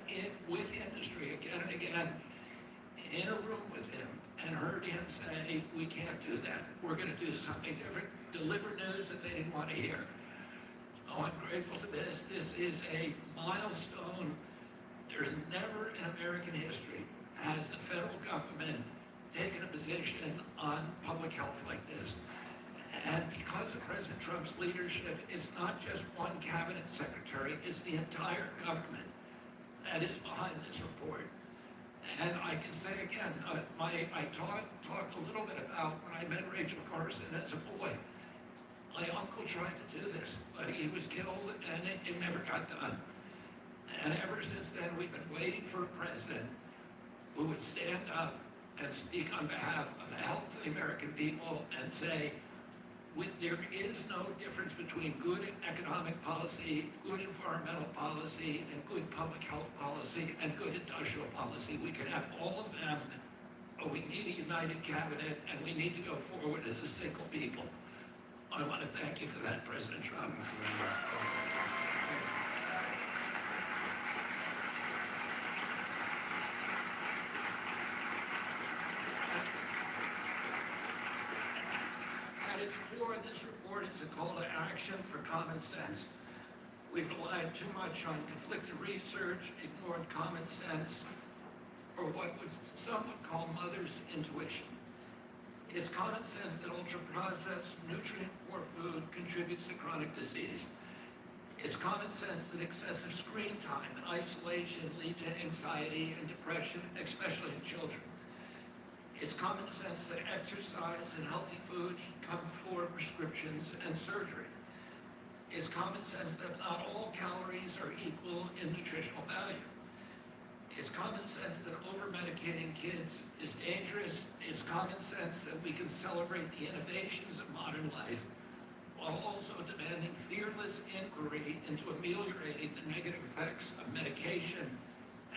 with industry again and again in a room with him and heard him say, we can't do that. We're going to do something different, deliver news that they didn't want to hear. Oh, I'm grateful to this. This is a milestone. There's never in American history has the federal government taken a position on public health like this. And because of President Trump's leadership, it's not just one cabinet secretary, it's the entire government that is behind this report. And I can say again, I talked a little bit about when I met Rachel Carson as a boy. My uncle tried to do this, but he was killed and it never got done. And ever since then, we've been waiting for a president who would stand up and speak on behalf of the health of the American people and say, there is no difference between good economic policy, good environmental policy, and good public health policy, and good industrial policy. We can have all of them, but we need a united cabinet, and we need to go forward as a single people. I want to thank you for that, President Trump. At its core, this report is a call to action for common sense. We've relied too much on conflicted research, ignored common sense, or what some would call mother's intuition. It's common sense that ultra-processed, nutrient-poor food contributes to chronic disease. It's common sense that excessive screen time and isolation lead to anxiety and depression, especially in children. It's common sense that exercise and healthy food should come before prescriptions and surgery. It's common sense that not all calories are equal in nutritional value. It's common sense that over-medicating kids is dangerous. It's common sense that we can celebrate the innovations of modern life while also demanding fearless inquiry into ameliorating the negative effects of medication,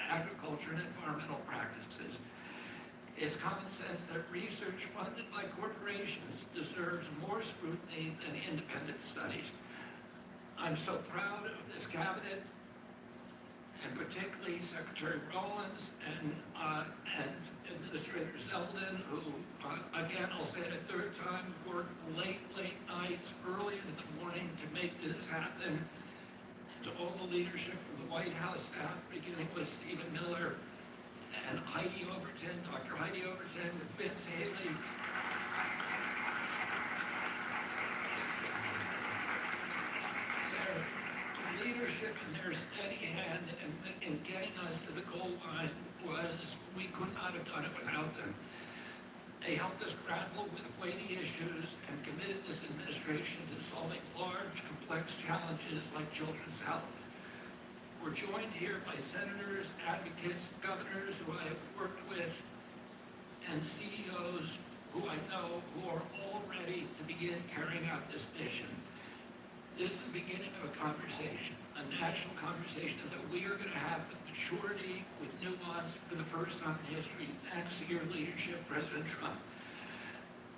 agriculture, and environmental practices. It's common sense that research funded by corporations deserves more scrutiny than independent studies. I'm so proud of this cabinet, and particularly Secretary Rollins and Administrator Zeldin, who, again, I'll say it a third time, worked late nights, early into the morning to make this happen. And to all the leadership from the White House staff, beginning with Stephen Miller and Heidi Overton, Dr. Heidi Overton, and Vince Haley. Their leadership and their steady hand in getting us to the goal line we could not have done it without them. They helped us grapple with weighty issues and committed this administration to solving large, complex challenges like children's health. We're joined here by senators, advocates, governors who I have worked with, and CEOs who I know who are all ready to begin carrying out this mission. This is the beginning of a conversation, a national conversation that we are going to have with maturity, with nuance, for the first time in history, thanks to your leadership, President Trump.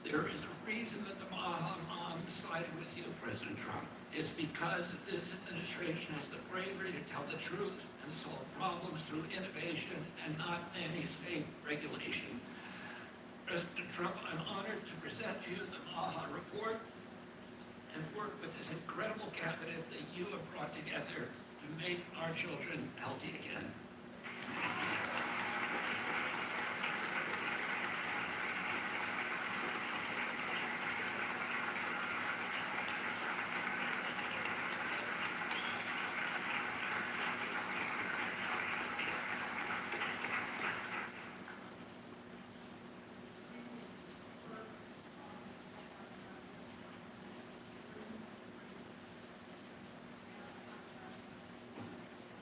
There is a reason that the Maha Moms sided with you, President Trump. It's because this administration has the bravery to tell the truth and solve problems through innovation and not nanny-state regulation. President Trump, I'm honored to present to you the Maha report and work with this incredible cabinet that you have brought together to make our children healthy again.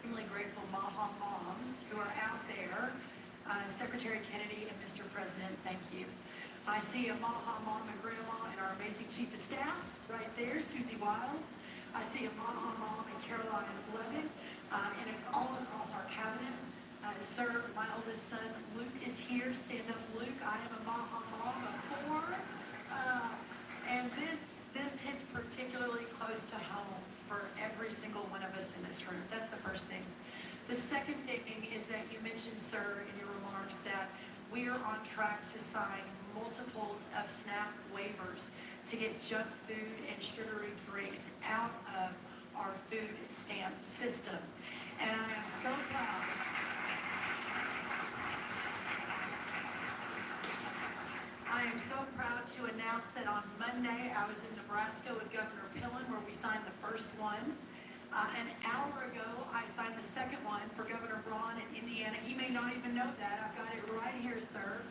Extremely grateful Maha moms who are out there. Secretary Kennedy and Mr. President, thank you. I see a Maha mom and grandma and our amazing chief of staff right there, Susie Wiles. I see a Maha mom and Caroline Levin, and all across our cabinet. Sir, my oldest son Luke is here. Stand up, Luke. I am a Maha mom of 4, and this hits particularly close to home for every single one of us in this room. That's the first thing. The second thing is that you mentioned, sir, in your remarks that we are on track to sign multiples of SNAP waivers to get junk food and sugary drinks out of our food stamp system. And I am so proud. I am so proud to announce that on Monday I was in Nebraska with Governor Pillen where we signed the first one. An hour ago I signed the second one for Governor Braun in Indiana. He may not even know that. I've got it right here, sir.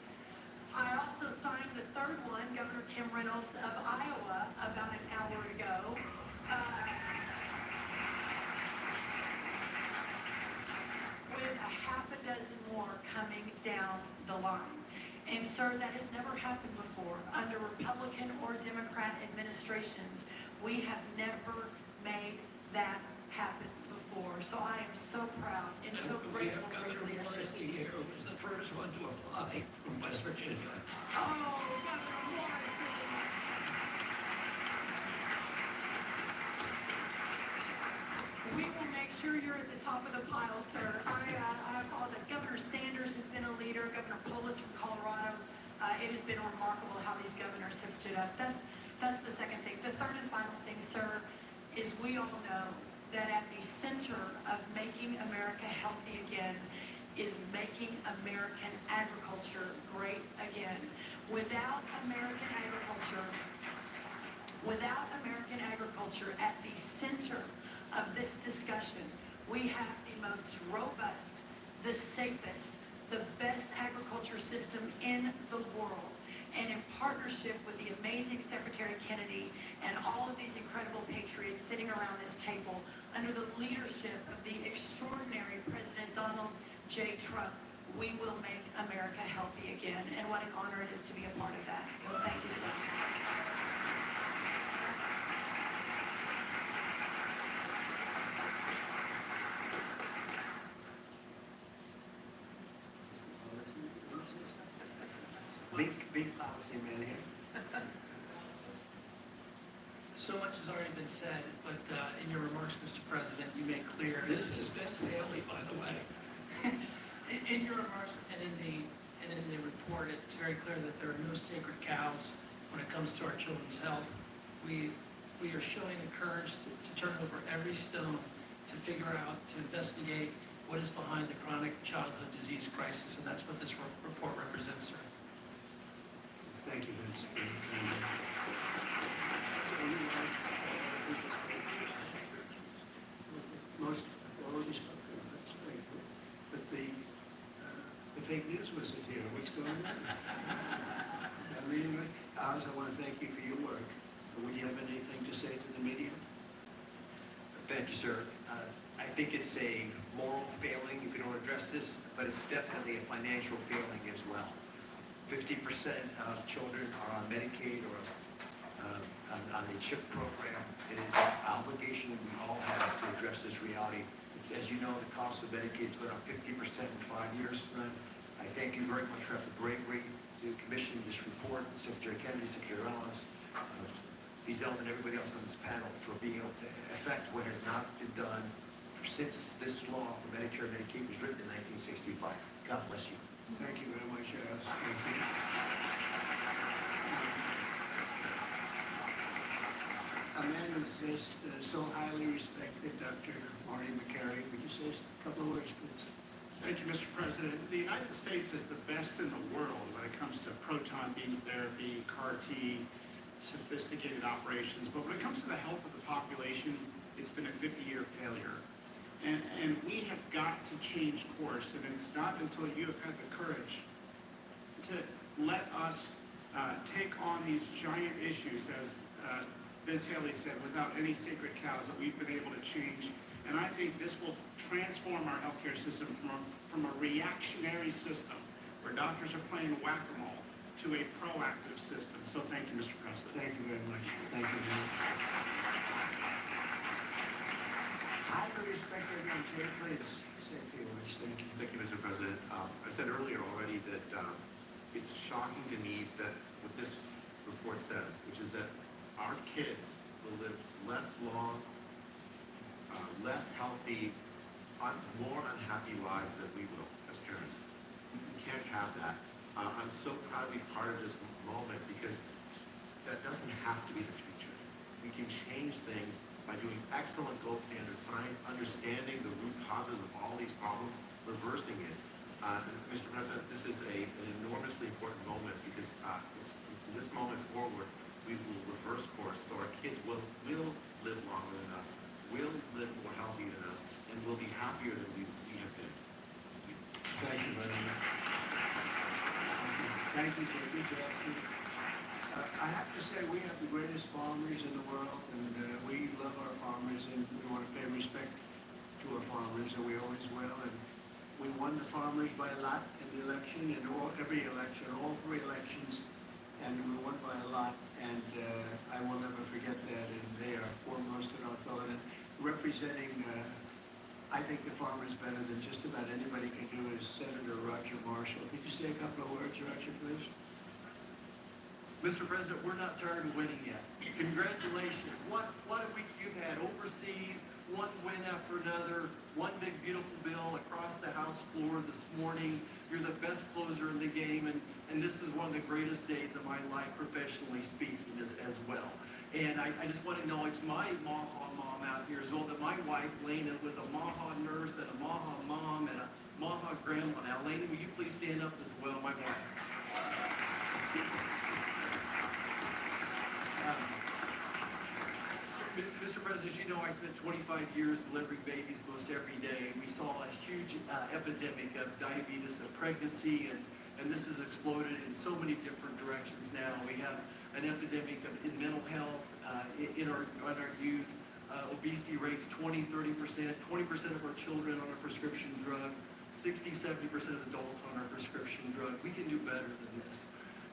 I also signed the third one, Governor Kim Reynolds of Iowa, about an hour ago. With a half a dozen more coming down the line. And sir, that has never happened before. Under Republican or Democrat administrations, we have never made that happen before. So I am so proud and so grateful for your leadership. Governor Morrissey here was the first one to apply from West Virginia. Oh, Governor Morrissey! We will make sure you're at the top of the pile, sir. I apologize. Governor Sanders has been a leader. Governor Polis from Colorado. It has been remarkable how these governors have stood up. That's the second thing. The third and final thing, sir, is we all know that at the center of making America healthy again is making American agriculture great again. Without American agriculture at the center of this discussion, we have the most robust, the safest, the best agriculture system in the world. And in partnership with the amazing Secretary Kennedy and all of these incredible patriots sitting around this table, under the leadership of the extraordinary President Donald J. Trump, we will make America healthy again. And what an honor it is to be a part of that. Well, thank you so much. Big policy man here. So much has already been said, but in your remarks, Mr. President, you made clear, this is Vince Haley, by the way. In your remarks and in the report, it's very clear that there are no sacred cows when it comes to our children's health. We are showing the courage to turn over every stone to figure out, to investigate what is behind the chronic childhood disease crisis, and that's what this report represents, sir. Thank you, Vince. Most already spoken, that's great. But the fake news wasn't here. What's going on? I mean, I also want to thank you for your work. Would you have anything to say to the media? Thank you, sir. I think it's a moral failing if you don't address this, but it's definitely a financial failing as well. 50% of children are on Medicaid or on the CHIP program. It is an obligation we all have to address this reality. As you know, the cost of Medicaid has gone up 50% in 5 years. I thank you very much for the bravery to commission this report, Secretary Kennedy, Secretary Ellis, these gentlemen, and everybody else on this panel for being able to affect what has not been done since this law for Medicare and Medicaid was written in 1965. God bless you. Thank you very much, Alice. Thank you. A man who's just so highly respected, Dr. Marty Makary. Would you say a couple of words, please? Thank you, Mr. President. The United States is the best in the world when it comes to proton beam therapy, CAR T, sophisticated operations. But when it comes to the health of the population, it's been a 50-year failure. And we have got to change course, and it's not until you have had the courage to let us take on these giant issues, as Vince Haley said, without any sacred cows, that we've been able to change. And I think this will transform our healthcare system from a reactionary system, where doctors are playing whack-a-mole, to a proactive system. So thank you, Mr. President. Thank you very much. Thank you very much. Highly respected man, Jay, please say a few words. Thank you. Thank you, Mr. President. I said earlier already that it's shocking to me that what this report says, which is that our kids will live less long, less healthy, more unhappy lives than we will as parents. We can't have that. I'm so proud to be part of this moment because that doesn't have to be the future. We can change things by doing excellent gold standard science, understanding the root causes of all these problems, reversing it. Mr. President, this is an enormously important moment because from this moment forward, we will reverse course so our kids will live longer than us, will live more healthy than us, and will be happier than we have been. Thank you very much. Thank you, Jay. Good job. I have to say, we have the greatest farmers in the world, and we love our farmers, and we want to pay respect to our farmers, and we always will. And we won the farmers by a lot in the election, and every election, all three elections, and we won by a lot. And I will never forget that. And they are foremost in our thought. And representing, I think the farmers better than just about anybody can do is Senator Roger Marshall. Could you say a couple of words, Roger, please? Mr. President, we're not tired of winning yet. Congratulations. What a week you've had overseas, one win after another, one big beautiful bill across the House floor this morning. You're the best closer in the game, and this is one of the greatest days of my life, professionally speaking, as well. And I just want to acknowledge my Maha mom out here as well, that my wife, Lena, was a Maha nurse and a Maha mom and a Maha grandma. Now, Lena, will you please stand up as well, my wife? Mr. President, as you know, I spent 25 years delivering babies most every day. We saw a huge epidemic of diabetes and pregnancy, and this has exploded in so many different directions now. We have an epidemic in mental health, in our youth, obesity rates 20, 30%, 20% of our children on a prescription drug, 60, 70% of adults on our prescription drug. We can do better than this.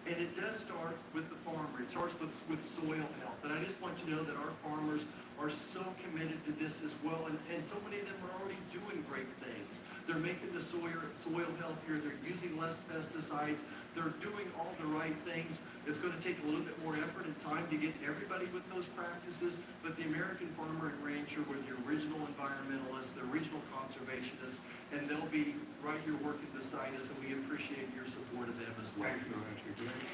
And it does start with the farmer. It starts with soil health. And I just want you to know that our farmers are so committed to this as well. And so many of them are already doing great things. They're making the soil healthier. They're using less pesticides. They're doing all the right things. It's going to take a little bit more effort and time to get everybody with those practices. But the American farmer and rancher were the original environmentalists, the original conservationists, and they'll be right here working beside us, and we appreciate your support of them as well. Thank you, Roger. Thank you.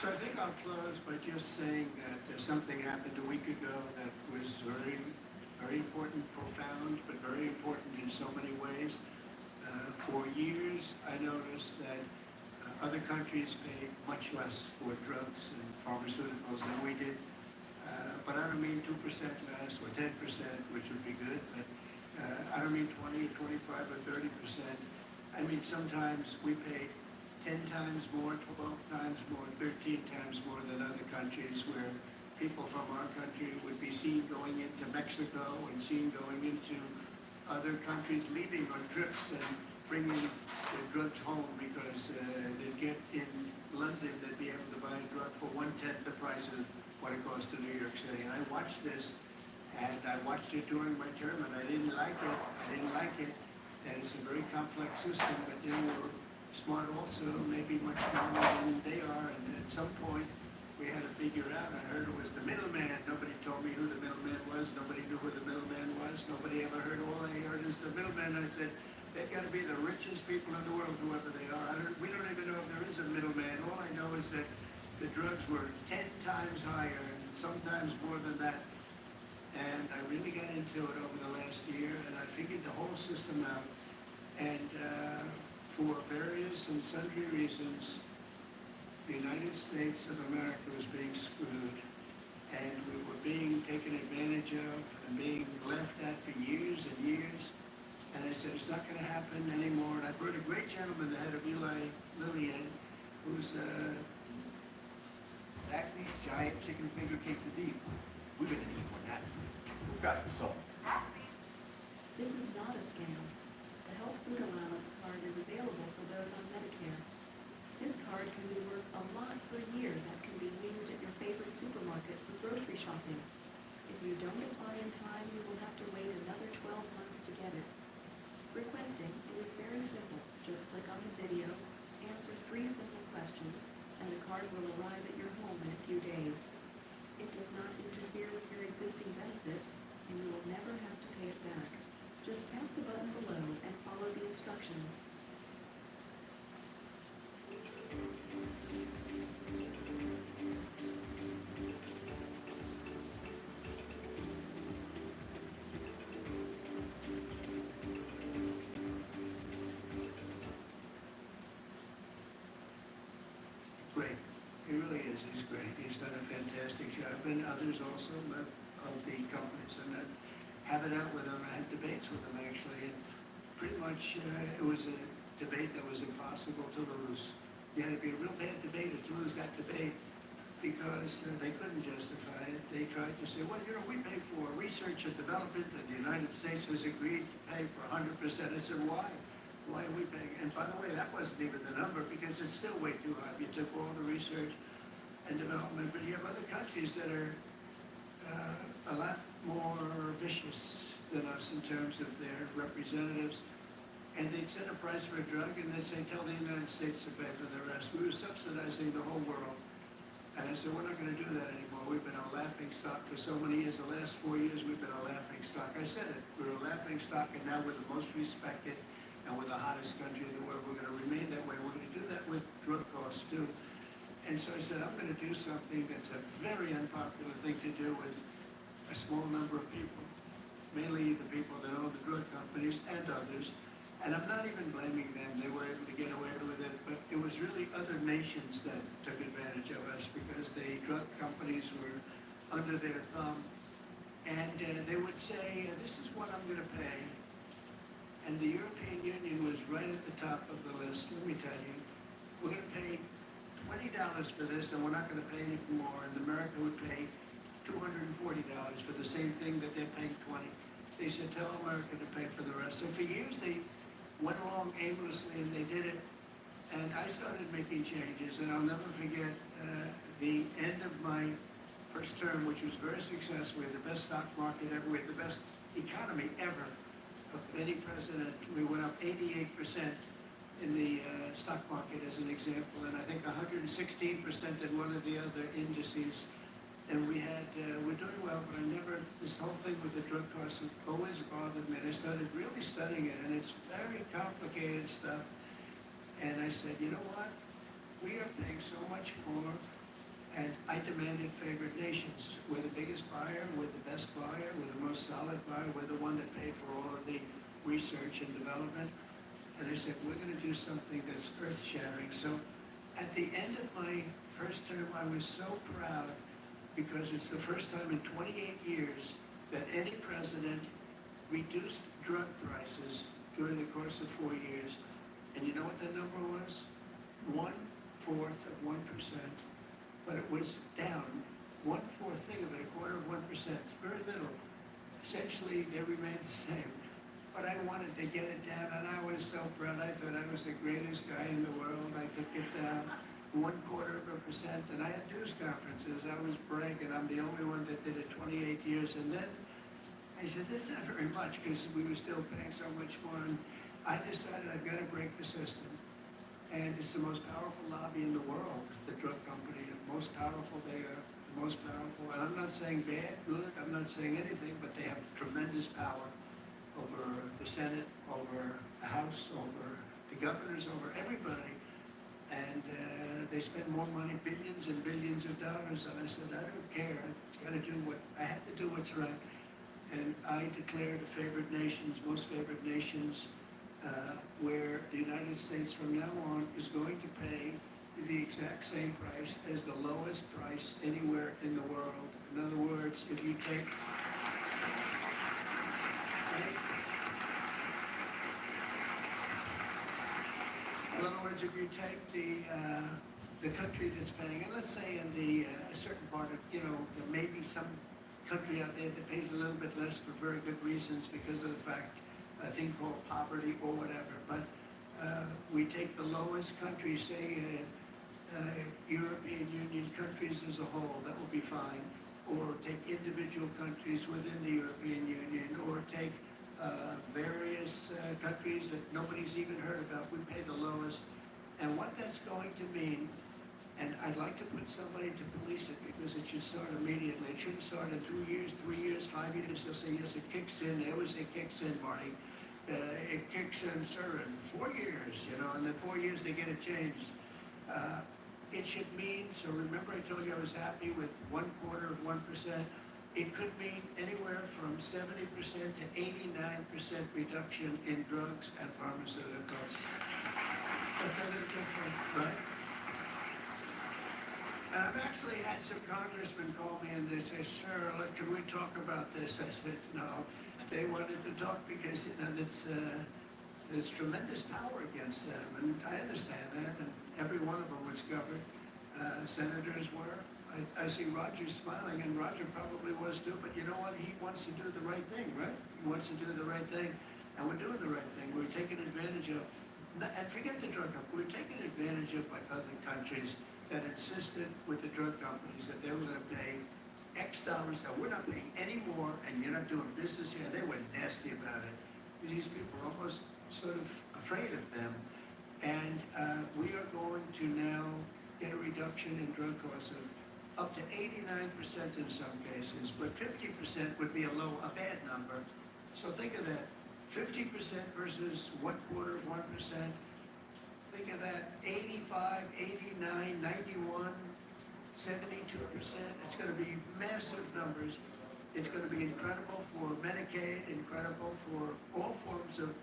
So I think I'll close by just saying that something happened a week ago that was very, very important, profound, but very important in so many ways. For years, I noticed that other countries pay much less for drugs and pharmaceuticals than we did. But I don't mean 2% less or 10%, which would be good, but I don't mean 20, 25, or 30%. I mean sometimes we pay 10 times more, 12 times more, 13 times more than other countries where people from our country would be seen going into Mexico and seen going into other countries, leaving on trips and bringing the drugs home because they'd get in London, they'd be able to buy a drug for 1/10 the price of what it costs to New York City. And I watched this, and I watched it during my term, and I didn't like it. And it's a very complex system, but they were smart also, maybe much smarter than they are. And at some point, we had to figure out. I heard it was the middleman. Nobody told me who the middleman was. Nobody knew who the middleman was. Nobody ever heard. All I heard is the middleman. I said, they've got to be the richest people in the world, whoever they are. We don't even know if there is a middleman. All I know is that the drugs were 10 times higher, and sometimes more than that. And I really got into it over the last year, and I figured the whole system out. And for various and sundry reasons, the United States of America was being screwed, and we were being taken advantage of and being laughed at for years and years. And I said, it's not going to happen anymore. And I brought a great gentleman, the head of Eli Lilly, who's That's these giant chicken finger quesadillas. We're gonna need more napkins. We've got it solved. This is not a scam. The Health Food Allowance card is available for those on Medicare. This card can be worth a lot per year that can be used at your favorite supermarket for grocery shopping. If you don't apply in time, you will have to wait another 12 months to get it. Requesting is very simple. Just click on the video, answer 3 simple questions, and the card will arrive at your home in a few days. It does not interfere with your existing benefits, and you will never have to pay it back. Just tap the button below and follow the instructions. Great. He really is. He's great. He's done a fantastic job, and others also of the companies. And I have it out with him. I had debates with him, actually. And pretty much it was a debate that was impossible to lose. You had to be a real bad debater to lose that debate because they couldn't justify it. They tried to say, well, we pay for research and development, and the United States has agreed to pay for 100%. I said, why? Why are we paying? And by the way, that wasn't even the number because it's still way too high. You took all the research and development, but you have other countries that are a lot more vicious than us in terms of their representatives. And they'd set a price for a drug and they'd say, tell the United States to pay for the rest. We were subsidizing the whole world. And I said, we're not going to do that anymore. We've been a laughing stock for so many years. The last 4 years, we've been a laughing stock. I said it. We're a laughing stock, and now we're the most respected and we're the hottest country in the world. We're going to remain that way. We're going to do that with drug costs, too. And so I said, I'm going to do something that's a very unpopular thing to do with a small number of people, mainly the people that own the drug companies and others. And I'm not even blaming them, they were able to get away with it, but it was really other nations that took advantage of us because the drug companies were under their thumb. And they would say, this is what I'm gonna pay. And the European Union was right at the top of the list, let me tell you. We're gonna pay $20 for this and we're not gonna pay any more. And America would pay $240 for the same thing that they're paying $20. They said, tell America to pay for the rest. So for years they went along aimlessly and they did it. And I started making changes, and I'll never forget the end of my first term, which was very successful. We had the best stock market ever, we had the best economy ever of any president. We went up 88% in the stock market as an example, and I think 116% in one of the other indices. And we had, we're doing well, but this whole thing with the drug costs has always bothered me. And I started really studying it, and it's very complicated stuff. And I said, you know what? We are paying so much more, and I demanded favored nations. We're the biggest buyer, we're the best buyer, we're the most solid buyer, we're the one that paid for all of the research and development. And I said, we're going to do something that's earth-shattering. So at the end of my first term, I was so proud because it's the first time in 28 years that any president reduced drug prices during the course of 4 years. And you know what that number was? 1/4 of 1%. But it was down 1/4 thing of it, 1/4 of 1%. Very little. Essentially, they remained the same. But I wanted to get it down, and I was so proud. I thought I was the greatest guy in the world. I took it down 1/4 of a percent, and I had news conferences. I was bragging. I'm the only one that did it 28 years. And then I said, that's not very much because we were still paying so much more. And I decided I've got to break the system. And it's the most powerful lobby in the world, the drug company. The most powerful they are, the most powerful. And I'm not saying bad, good, I'm not saying anything, but they have tremendous power over the Senate, over the House, over the governors, over everybody. And they spend more money, billions and billions of dollars. And I said, I don't care. I have to do what's right. And I declared a favored nations, most favored nations, where the United States from now on is going to pay the exact same price as the lowest price anywhere in the world. In other words, if you take the country that's paying, and let's say in a certain part of, there may be some country out there that pays a little bit less for very good reasons because of the fact, a thing called poverty or whatever. But we take the lowest countries, say European Union countries as a whole, that will be fine. Or take individual countries within the European Union, or take various countries that nobody's even heard about. We pay the lowest. And what that's going to mean, and I'd like to put somebody to police it because it should start immediately. It shouldn't start in 2 years, 3 years, 5 years. They'll say, yes, it kicks in. They always say kicks in, Marty. It kicks in, sir, in 4 years, and then 4 years they get it changed. It should mean, so remember I told you I was happy with 1/4 of 1%. It could mean anywhere from 70% to 89% reduction in drugs and pharmaceuticals. That's a little different, right? And I've actually had some congressmen call me and they say, sir, can we talk about this? I said, no. They wanted to talk because, there's tremendous power against them. And I understand that, and every one of them was covered. Senators were. I see Roger smiling, and Roger probably was too, but you know what? He wants to do the right thing, right? He wants to do the right thing, and we're doing the right thing. We're taking advantage of, and forget the drug company, we're taking advantage of like other countries that insisted with the drug companies that they were going to pay X dollars. Now, we're not paying any more, and you're not doing business here. They were nasty about it. These people are almost sort of afraid of them. And we are going to now get a reduction in drug costs of up to 89% in some cases, but 50% would be a bad number. So think of that, 50% versus 1/4 of 1%. Think of that, 85, 89, 91, 72%. It's going to be massive numbers. It's going to be incredible for Medicaid, incredible for all forms of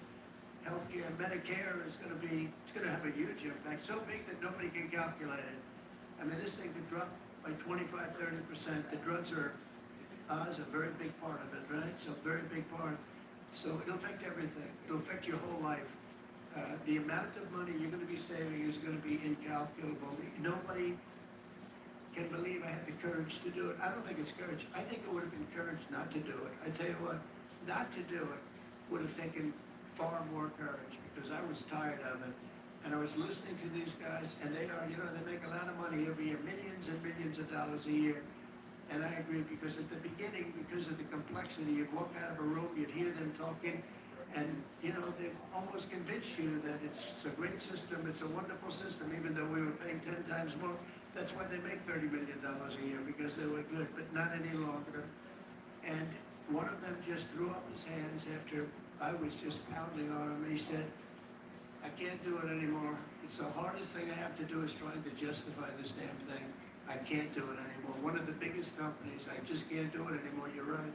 healthcare, Medicare is gonna be, it's gonna have a huge impact, so big that nobody can calculate it. I mean, this thing could drop by 25, 30%. The drugs are a very big part of it, right? So very big part. So it'll affect everything. It'll affect your whole life. The amount of money you're gonna be saving is gonna be incalculable. Nobody can believe I had the courage to do it. I don't think it's courage. I think it would have been courage not to do it. I tell you what, not to do it would have taken far more courage because I was tired of it. And I was listening to these guys, and they are, they make a lot of money every year, millions and millions of dollars a year. And I agree, because at the beginning, because of the complexity, you'd walk out of a room, you'd hear them talking, and, they almost convince you that it's a great system, it's a wonderful system, even though we were paying 10 times more. That's why they make $30 million a year, because they were good, but not any longer. And one of them just threw up his hands after I was just pounding on him, and he said, I can't do it anymore. It's the hardest thing I have to do is trying to justify this damn thing. I can't do it anymore. One of the biggest companies, I just can't do it anymore, you're right.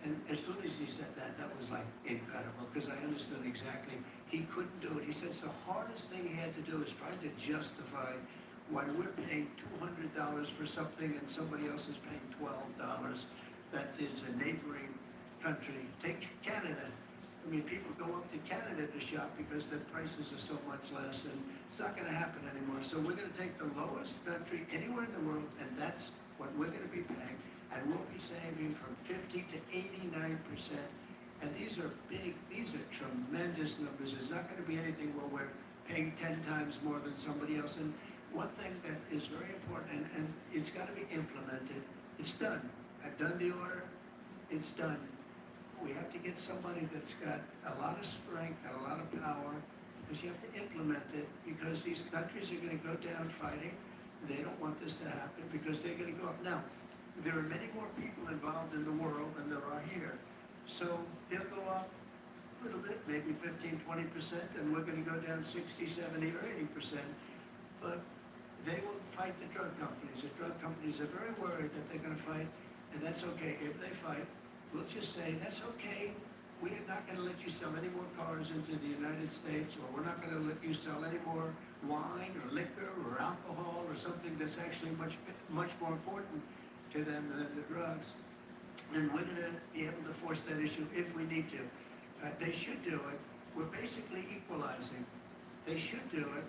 And as soon as he said that, that was like incredible, because I understood exactly. He couldn't do it. He said it's the hardest thing he had to do is trying to justify why we're paying $200 for something and somebody else is paying $12. That is a neighboring country. Take Canada. I mean, people go up to Canada to shop because the prices are so much less, and it's not going to happen anymore. So we're going to take the lowest country anywhere in the world, and that's what we're going to be paying, and we'll be saving from 50 to 89%. And these are big, these are tremendous numbers. There's not going to be anything where we're paying 10 times more than somebody else. And one thing that is very important, and it's got to be implemented, it's done. I've done the order, it's done. We have to get somebody that's got a lot of strength and a lot of power, because you have to implement it, because these countries are going to go down fighting. They don't want this to happen because they're going to go up. Now, there are many more people involved in the world than there are here. So they'll go up a little bit, maybe 15, 20%, and we're going to go down 60, 70, or 80%. But they will fight the drug companies. The drug companies are very worried that they're going to fight, and that's okay. If they fight, we'll just say, that's okay. We're not going to let you sell any more cars into the United States, or we're not going to let you sell any more wine or liquor or alcohol or something that's actually much more important to them than the drugs. And we're going to be able to force that issue if we need to. They should do it. We're basically equalizing. They should do it.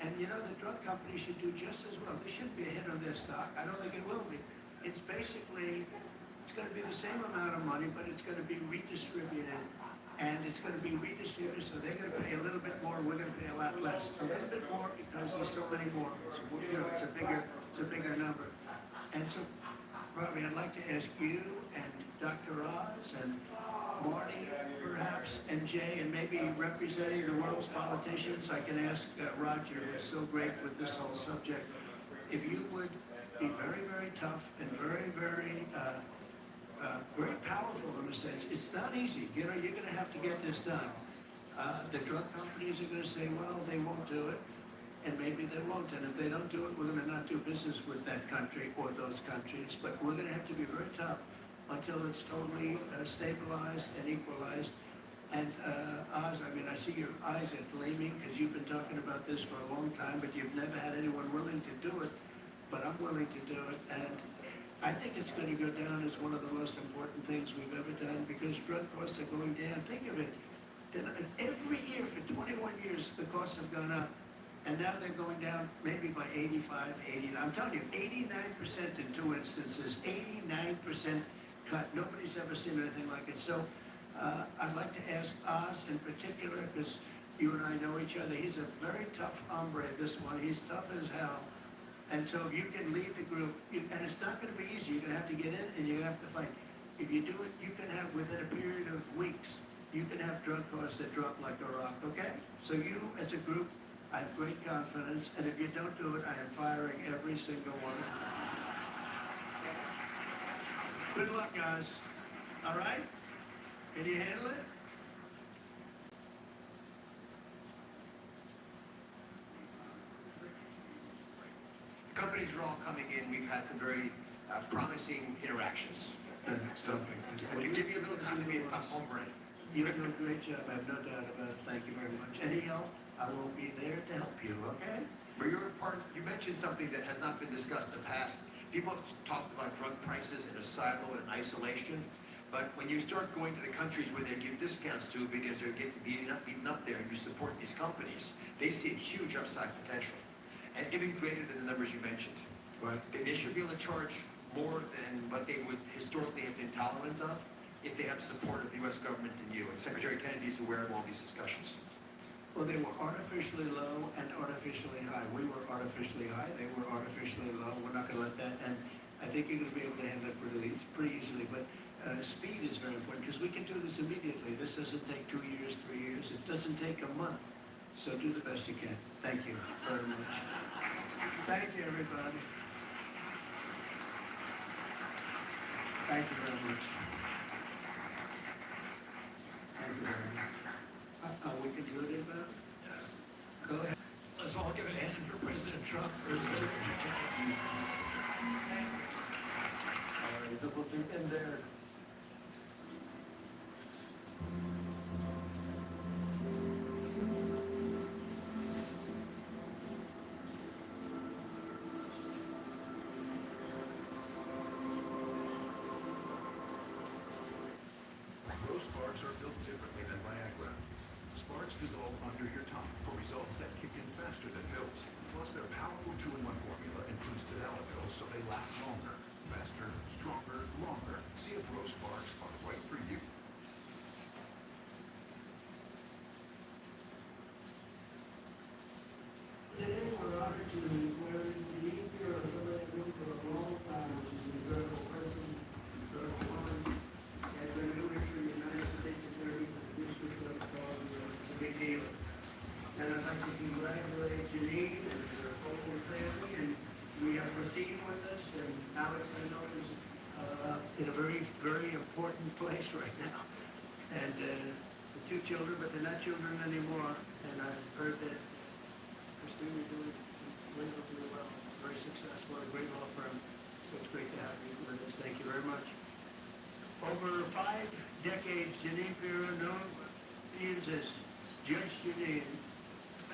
And the drug companies should do just as well. There shouldn't be a hit on their stock. I don't think it will be. It's basically, it's going to be the same amount of money, but it's going to be redistributed. And it's going to be redistributed, so they're going to pay a little bit more, we're going to pay a lot less. A little bit more because there's so many more. So, it's a bigger number. And so, Robbie, I'd like to ask you and Dr. Oz and Marty, perhaps, and Jay, and maybe representing the world's politicians, I can ask Roger, who's so great with this whole subject, if you would be very, very tough and very, very powerful in a sense. It's not easy. You're going to have to get this done. The drug companies are going to say, well, they won't do it, and maybe they won't. And if they don't do it, we're going to not do business with that country or those countries. But we're going to have to be very tough until it's totally stabilized and equalized. And Oz, I mean, I see your eyes are flaming because you've been talking about this for a long time, but you've never had anyone willing to do it. But I'm willing to do it, and I think it's going to go down as one of the most important things we've ever done because drug costs are going down. Think of it. Every year for 21 years, the costs have gone up, and now they're going down maybe by 85, 80. I'm telling you, 89% in 2 instances, 89% cut. Nobody's ever seen anything like it. So I'd like to ask Oz in particular, because you and I know each other. He's a very tough hombre, this one. He's tough as hell. And so if you can lead the group, and it's not going to be easy. You're going to have to get in and you're going to have to fight. If you do it, you can have, within a period of weeks, you can have drug costs that drop like a rock, okay? So you, as a group, I have great confidence, and if you don't do it, I am firing every single one of you. Good luck, guys. All right? Can you handle it? Companies are all coming in. We've had some very promising interactions. So I can give you a little time to be a tough hombre. You'll do a great job, I have no doubt about it. Thank you very much. Any help, I will be there to help you, okay? For your part, you mentioned something that has not been discussed in the past. People have talked about drug prices in a silo and isolation, but when you start going to the countries where they give discounts to because they're getting beaten up there and you support these companies, they see a huge upside potential, and even greater than the numbers you mentioned. Right. They should be able to charge more than what they would historically have been tolerant of if they have the support of the U.S. government and you. And Secretary Kennedy is aware of all these discussions. Well, they were artificially low and artificially high. We were artificially high, they were artificially low. We're not gonna let that, and I think you're gonna be able to handle it pretty easily. But speed is very important, because we can do this immediately. This doesn't take 2 years, 3 years. It doesn't take a month. So do the best you can. Thank you very much. Thank you, everybody. Thank you very much. Thank you very much. We can do it about? Yes. Go ahead. Let's all give a hand for President Trump for his visit. All right, so we'll be in there. Rose Sparks are built differently than Viagra. Sparks dissolve under your tongue for results that kick in faster than pills. Plus, their powerful 2-in-1 formula includes tadalafil, so they last longer, faster, stronger, longer. See if Rose Sparks are right for you. Today, we're honored to swear in the year of somebody who for a long time, which is an incredible person, incredible woman, has been a leader for the United States Attorney for the District of Columbia. It's a big deal. And I'd like to congratulate Janine and her whole family, and we have Christine with us, and Alex, I know, is in a very, very important place right now. And the 2 children, but they're not children anymore, and I've heard that Christine is doing wonderfully well, very successful, a great law firm, so it's great to have you with us. Thank you very much. Over 5 decades, Janine Pirro, known Indians as Judge Janine,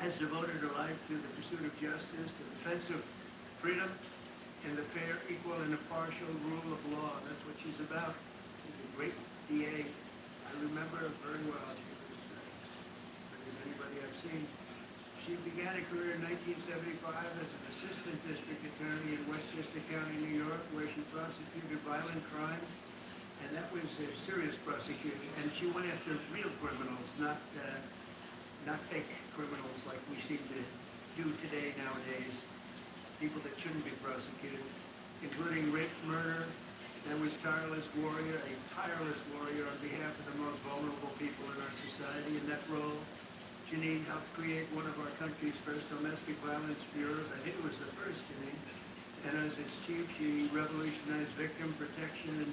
has devoted her life to the pursuit of justice, the defense of freedom, and the fair, equal, and impartial rule of law. That's what she's about. She's a great DA. I remember her very well. She was better than anybody I've seen. She began a career in 1975 as an assistant district attorney in Westchester County, New York, where she prosecuted violent crimes, and that was a serious prosecution. And she went after real criminals, not fake criminals like we seem to do today nowadays. People that shouldn't be prosecuted, including rape, murder. And was a tireless warrior on behalf of the most vulnerable people in our society. In that role, Janine helped create one of our country's first domestic violence bureaus. I think it was the first, Janine. And as its chief, she revolutionized victim protection and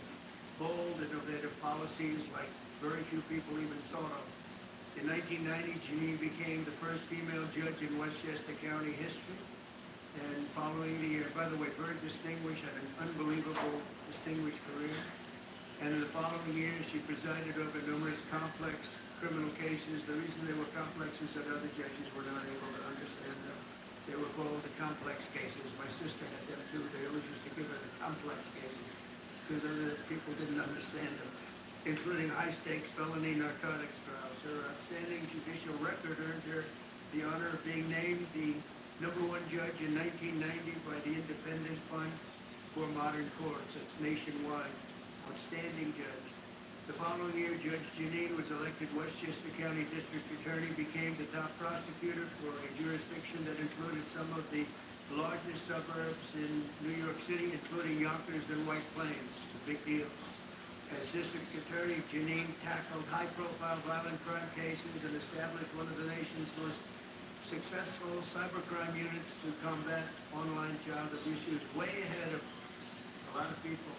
bold, innovative policies like very few people even thought of. In 1990, Janine became the first female judge in Westchester County history. And following the year, by the way, very distinguished, had an unbelievable, distinguished career. And in the following years, she presided over numerous complex criminal cases. The reason they were complex is that other judges were not able to understand them. They were called the complex cases. My sister had them too. They always used to give her the complex cases because other people didn't understand them, including high-stakes felony narcotics trials. Her outstanding judicial record earned her the honor of being named the #1 judge in 1990 by the Independent Fund for Modern Courts. It's nationwide. Outstanding judge. The following year, Judge Janine was elected Westchester County District Attorney, became the top prosecutor for a jurisdiction that included some of the largest suburbs in New York City, including Yonkers and White Plains. It's a big deal. As District Attorney, Janine tackled high-profile violent crime cases and established one of the nation's most successful cybercrime units to combat online child abuse. She was way ahead of a lot of people.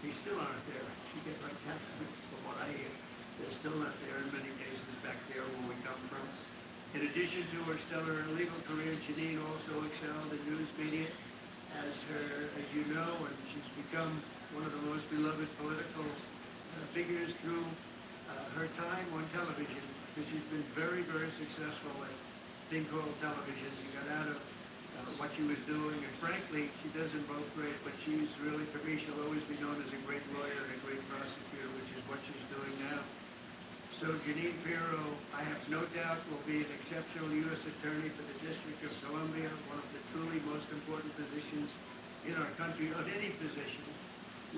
They still aren't there. You get like that from what I hear. They're still not there in many cases back there where we come from. In addition to her stellar legal career, Janine also excelled in news media as you know, and she's become one of the most beloved political figures through her time on television, because she's been very, very successful at thing called television. She got out of what she was doing, and frankly, she does them both great, but she's really, for me, she'll always be known as a great lawyer and a great prosecutor, which is what she's doing now. So Janine Pirro, I have no doubt, will be an exceptional U.S. Attorney for the District of Columbia, one of the truly most important positions in our country, of any position,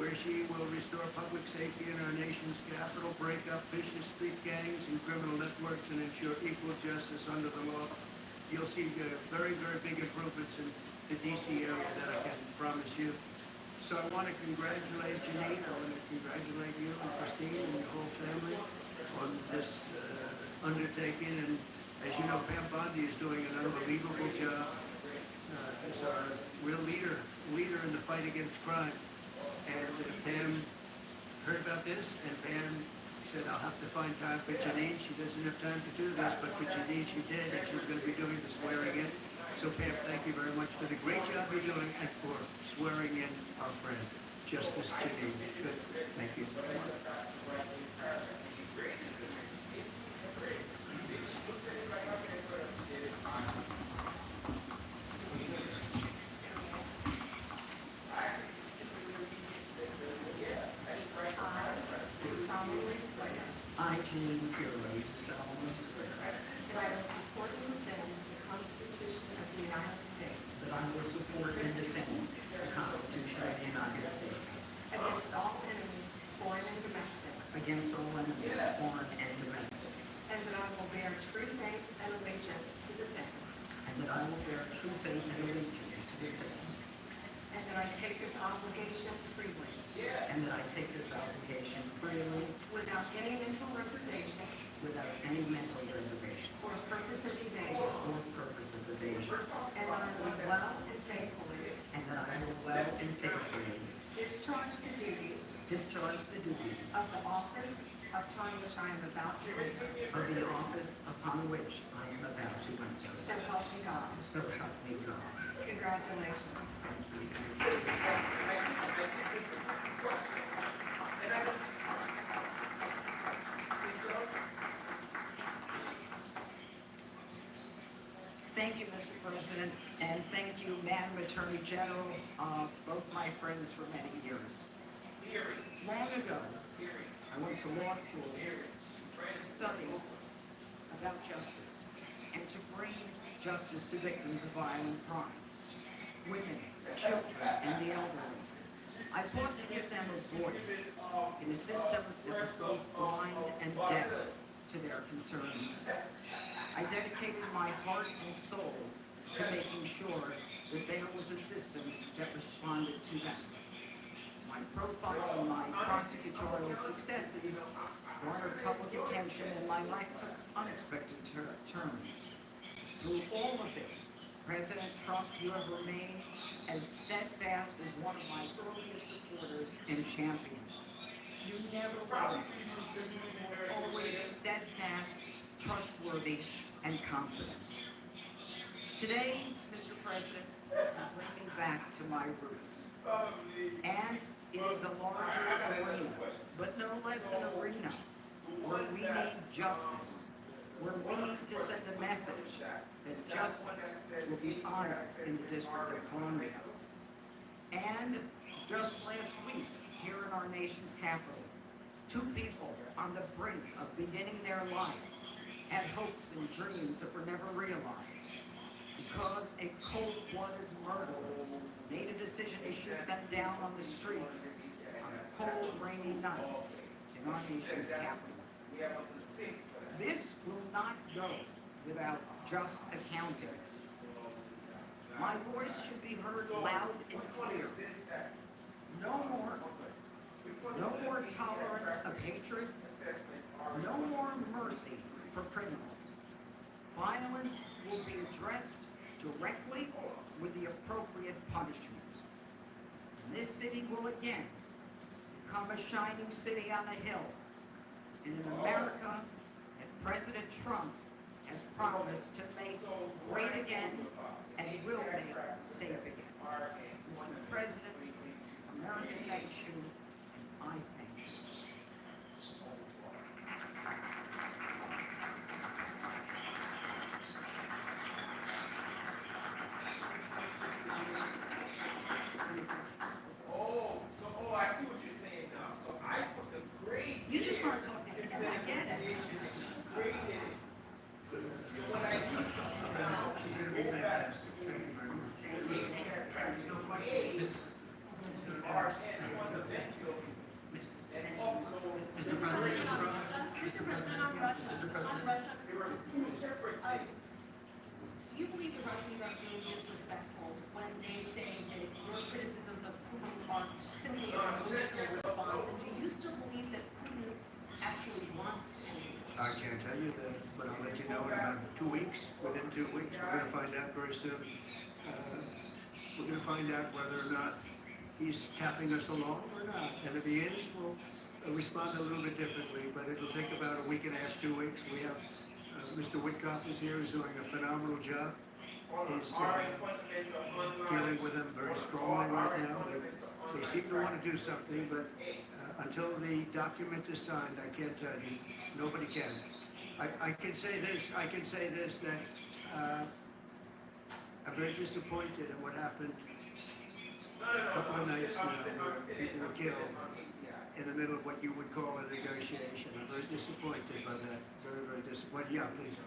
where she will restore public safety in our nation's capital, break up vicious street gangs and criminal networks, and ensure equal justice under the law. You'll see very, very big improvements in the D.C. area that I can promise you. So I want to congratulate Janine, I want to congratulate you and Christine and your whole family on this undertaking. And as you know, Pam Bondi is doing an unbelievable job as our real leader in the fight against crime. And Pam heard about this, and Pam said, I'll have to find time for Janine. She doesn't have time to do this, but for Janine she did, and she's going to be doing the swearing in. So Pam, thank you very much for the great job you're doing and for swearing in our friend, Justice Janine. Good. Thank you. I, Janine Pirro, solemnly swear That I will support and defend the Constitution of the United States that I will support and defend the Constitution of the United States against all enemies, foreign and domestic, against all enemies, foreign and domestic, and that I will bear true faith and allegiance to the same, and that I will bear true faith and allegiance to the same, and that I take this obligation freely, and that I take this obligation freely without any mental reservation without any mental reservation or purpose of evasion, or purpose of evasion, and that I will well and faithfully and that I will well and faithfully discharge the duties of the office upon which I am about to enter. of the office upon which I am about to enter. So help me God. So help me God. Congratulations. Thank you, Mr. President, and thank you, Madam Attorney General, both my friends for many years. Long ago, I went to law school to study about justice and to bring justice to victims of violent crimes, women, children, and the elderly. I fought to give them a voice in a system that was both blind and deaf to their concerns. I dedicated my heart and soul to making sure that there was a system that responded to them. My profile and my prosecutorial successes garnered public attention, and my life took unexpected turns. Through all of this, President Trump, you have remained as steadfast as one of my earliest supporters and champions. You never wavered. You were always steadfast, trustworthy, and confident. Today, Mr. President, I'm bringing back to my roots. And it is a larger arena, but no less an arena where we need justice, where we need to send a message that justice will be honored in the District of Columbia. And just last week, here in our nation's capital, two people on the brink of beginning their life had hopes and dreams that were never realized because a cold-blooded murderer made a decision to shoot them down on the streets on a cold, rainy night in our nation's capital. This will not go without just accounting. My voice should be heard loud and clear. No more tolerance of hatred. No more mercy for criminals. Violence will be addressed directly with the appropriate punishments. And this city will again become a shining city on a hill in an America that President Trump has promised to make great again and will make safe again. Mr. President, America thanks you, and I thank you. absolutely wants to? I can't tell you that, but I'll let you know in about 2 weeks. Within 2 weeks, we're gonna find out very soon. We're gonna find out whether or not he's tapping us along or not. And if he is, we'll respond a little bit differently, but it'll take about a week and a half, 2 weeks. We have, Mr. Witkoff is here, he's doing a phenomenal job. He's dealing with them very strongly right now. They seem to want to do something, but until the document is signed, I can't tell you. Nobody can. I can say this, that I'm very disappointed in what happened a couple of nights now, where people were killed in the middle of what you would call a negotiation. I'm very disappointed by that. Very, very disappointed. Yeah, please.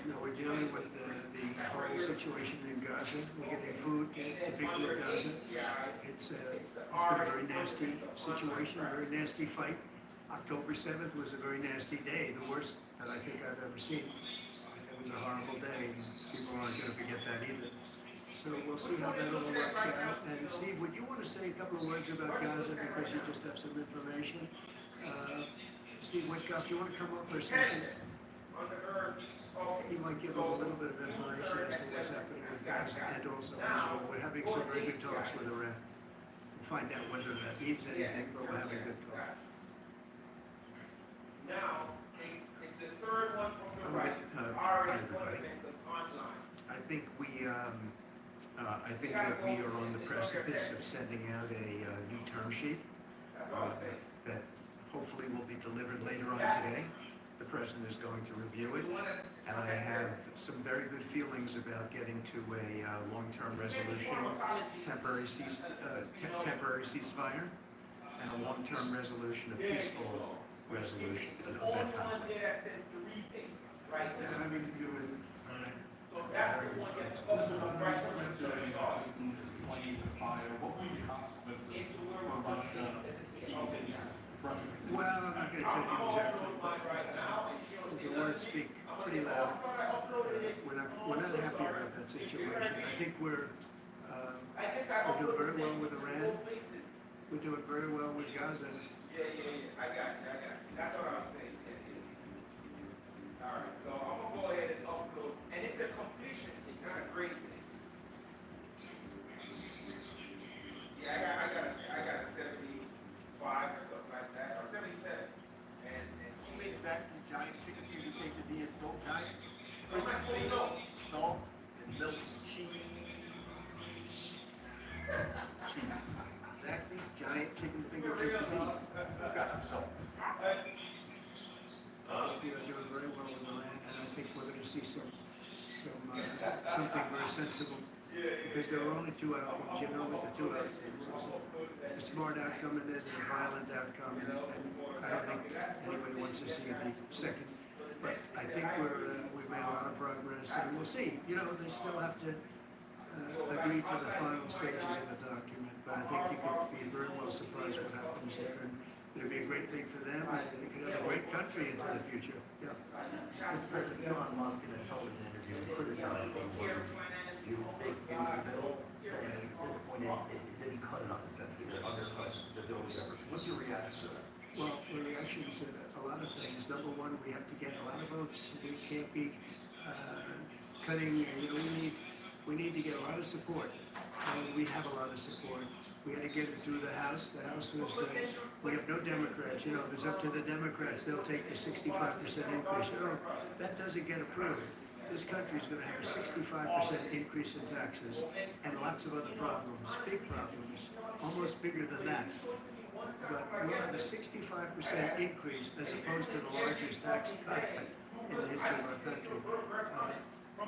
No, we're dealing with the whole situation in Gaza. We're getting food to the people of Gaza. It's been a very nasty situation, a very nasty fight. October 7th was a very nasty day, the worst that I think I've ever seen. It was a horrible day, and people aren't going to forget that either. So we'll see how that all works out. And Steve, would you want to say a couple of words about Gaza because you just have some information? Steve Witkoff, do you want to come up for a second? He might give a little bit of information as to what's happening with Gaza and also Israel. We're having some very good talks with Iran. We'll find out whether that means anything, but we're having good talks. Now, it's the third one from the right. Hi, everybody. I think that we are on the precipice of sending out a new term sheet that hopefully will be delivered later on today. The president is going to review it, and I have some very good feelings about getting to a long-term resolution, temporary ceasefire, and a long-term resolution, a peaceful resolution of that conflict. So that's the one that's supposed to come right from the start. Well, I'm not going to tell you exactly, but the words speak pretty loud. We're not happy about that situation. I think we're doing very well with Iran. We're doing very well with Gaza. Yeah, I got you. That's what I'm saying. All right, so I'm gonna go ahead and upload, and it's a completion, it's not a great thing. Yeah, I got a 75 or something like that, or 77. And Who makes that giant chicken finger quesadilla so giant? What am I supposed to know? Salt and milk, cheese. Zaxby's giant chicken finger quesadilla. It's got salt. We are doing very well with Iran, and I think we're going to see something very sensible. Because there are only two outcomes. You know what the two outcomes are. A smart outcome and then a violent outcome. And I don't think anybody wants to see the second. But I think we've made a lot of progress, and we'll see. You know, they still have to agree to the final stages of the document. But I think you could be very well surprised what happens there. And it'll be a great thing for them, and it could have a great country into the future. Yeah. Mr. President, Elon Musk in a television interview criticized the word you bill, saying he was disappointed it didn't cut enough to sense it undercut the bill's efforts. What's your reaction to that? Well, the reaction is a lot of things. Number one, we have to get a lot of votes. We can't be cutting. We need to get a lot of support. We have a lot of support. We had to get it through the House. The House was, we have no Democrats. You know, if it's up to the Democrats, they'll take the 65% increase. You know, that doesn't get approved. This country is going to have a 65% increase in taxes and lots of other problems, big problems, almost bigger than that. But we'll have a 65% increase as opposed to the largest tax cut in the history of our country.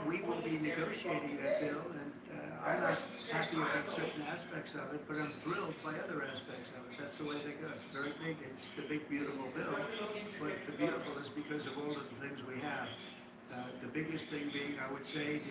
We will be negotiating that bill, and I'm not happy about certain aspects of it, but I'm thrilled by other aspects of it. That's the way they go. It's very big. It's the big, beautiful bill. But the beautiful is because of all of the things we have. The biggest thing being, I would say,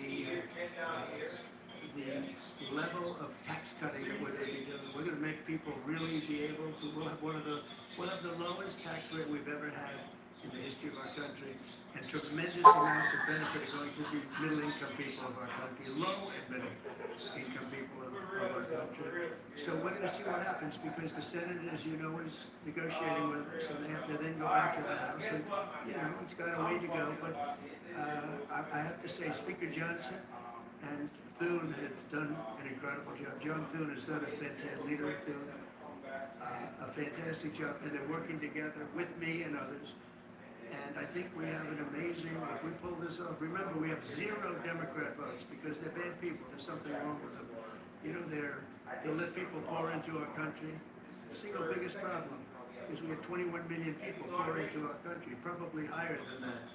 the level of tax cutting that we're going to be doing. We're going to make people really be able to. We'll have the lowest tax rate we've ever had in the history history of our country, and tremendous amounts of benefit are going to the middle-income people of our country, low and middle-income people of our country. So we're going to see what happens, because the Senate, as you know, is negotiating with us, so they have to then go back to the House, and, you know, it's got a way to go, but I have to say, Speaker Johnson and Thune have done an incredible job. John Thune has done a fantastic, leader of Thune, a fantastic job, and they're working together with me and others. And I think we have an amazing, if we pull this off, remember, we have 0 Democrat votes because they're bad people. There's something wrong with them. You know, they'll let people pour into our country. The single biggest problem is we have 21 million people pour into our country, probably higher than that.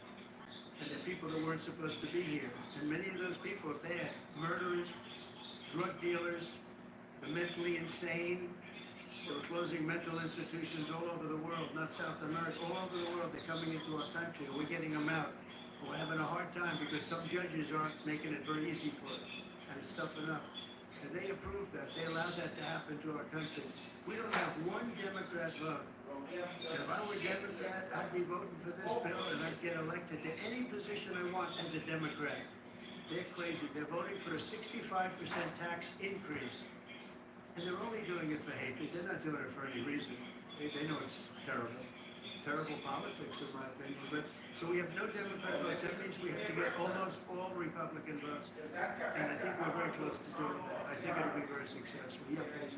And they're people that weren't supposed to be here. And many of those people are bad. Murderers, drug dealers, the mentally insane. They're closing mental institutions all over the world, not South America, all over the world. They're coming into our country, and we're getting them out. We're having a hard time because some judges aren't making it very easy for us, and it's tough enough. And they approve that. They allow that to happen to our country. We don't have one Democrat vote. And if I were a Democrat, I'd be voting for this bill, and I'd get elected to any position I want as a Democrat. They're crazy. They're voting for a 65% tax increase. And they're only doing it for hatred. They're not doing it for any reason. They know it's terrible. Terrible politics, in my opinion. But so we have no Democrat votes. That means we have to get almost all Republican votes. And I think we're very close to doing that. I think it'll be very successful. Yeah, please.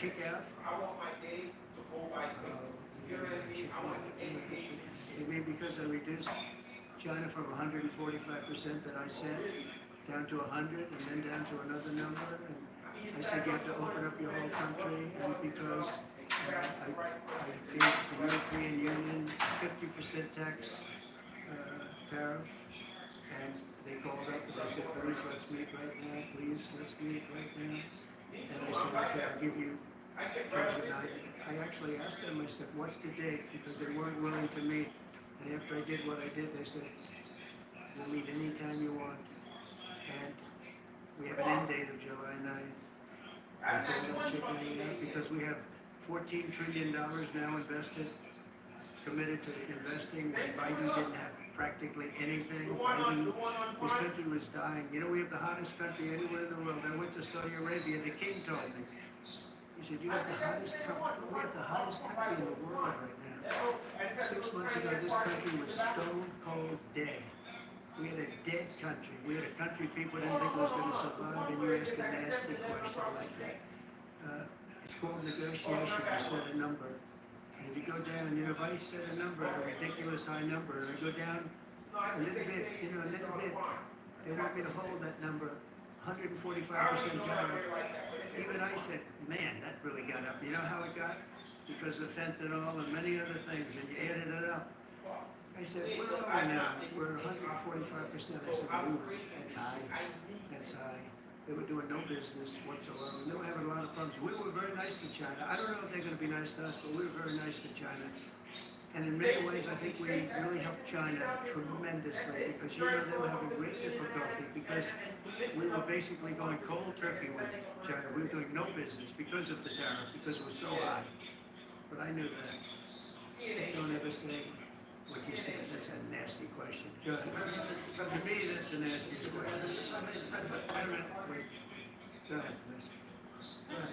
Kick out. Maybe because I reduced China from 145% that I said down to 100 and then down to another number. And I said you have to open up your whole country, and because I gave the European Union 50% tax tariff, and they called up and they said, please, let's meet right now, please, let's meet right now. And I said, okay, I'll give you I actually asked them, I said, what's the date? Because they weren't willing to meet. And after I did what I did, they said, we'll meet anytime you want. And we have an end date of July 9th. I told that chicken out because we have $14 trillion now invested, committed to investing, and Biden didn't have practically anything. Biden, this country was dying. You know, we have the hottest country anywhere in the world. I went to Saudi Arabia, the king told me. He said, you have the hottest country, we have the hottest country in the world right now. 6 months ago, this country was stone cold dead. We had a dead country. We had a country people didn't think was going to survive, and you ask a nasty question like that. It's called negotiation. You set a number. And if you go down, you know, if I set a number, a ridiculous high number, and I go down a little bit, you know, a little bit, they want me to hold that number, 145% tariff. Even I said, man, that really got up. You know how it got? Because of fentanyl and many other things, and you added it up. I said, where are we now? We're 145%. I said, ooh, that's high. That's high. They were doing no business whatsoever. They were having a lot of problems. We were very nice to China. I don't know if they're going to be nice to us, but we were very nice to China. And in many ways, I think we really helped China tremendously because, you know, they were having great difficulty because we were basically going cold turkey with China. We were doing no business because of the tariff, because it was so high. But I knew that. Don't ever say what you said. That's a nasty question. Go ahead. To me, that's the nastiest question. Wait. Go ahead, please. Go ahead.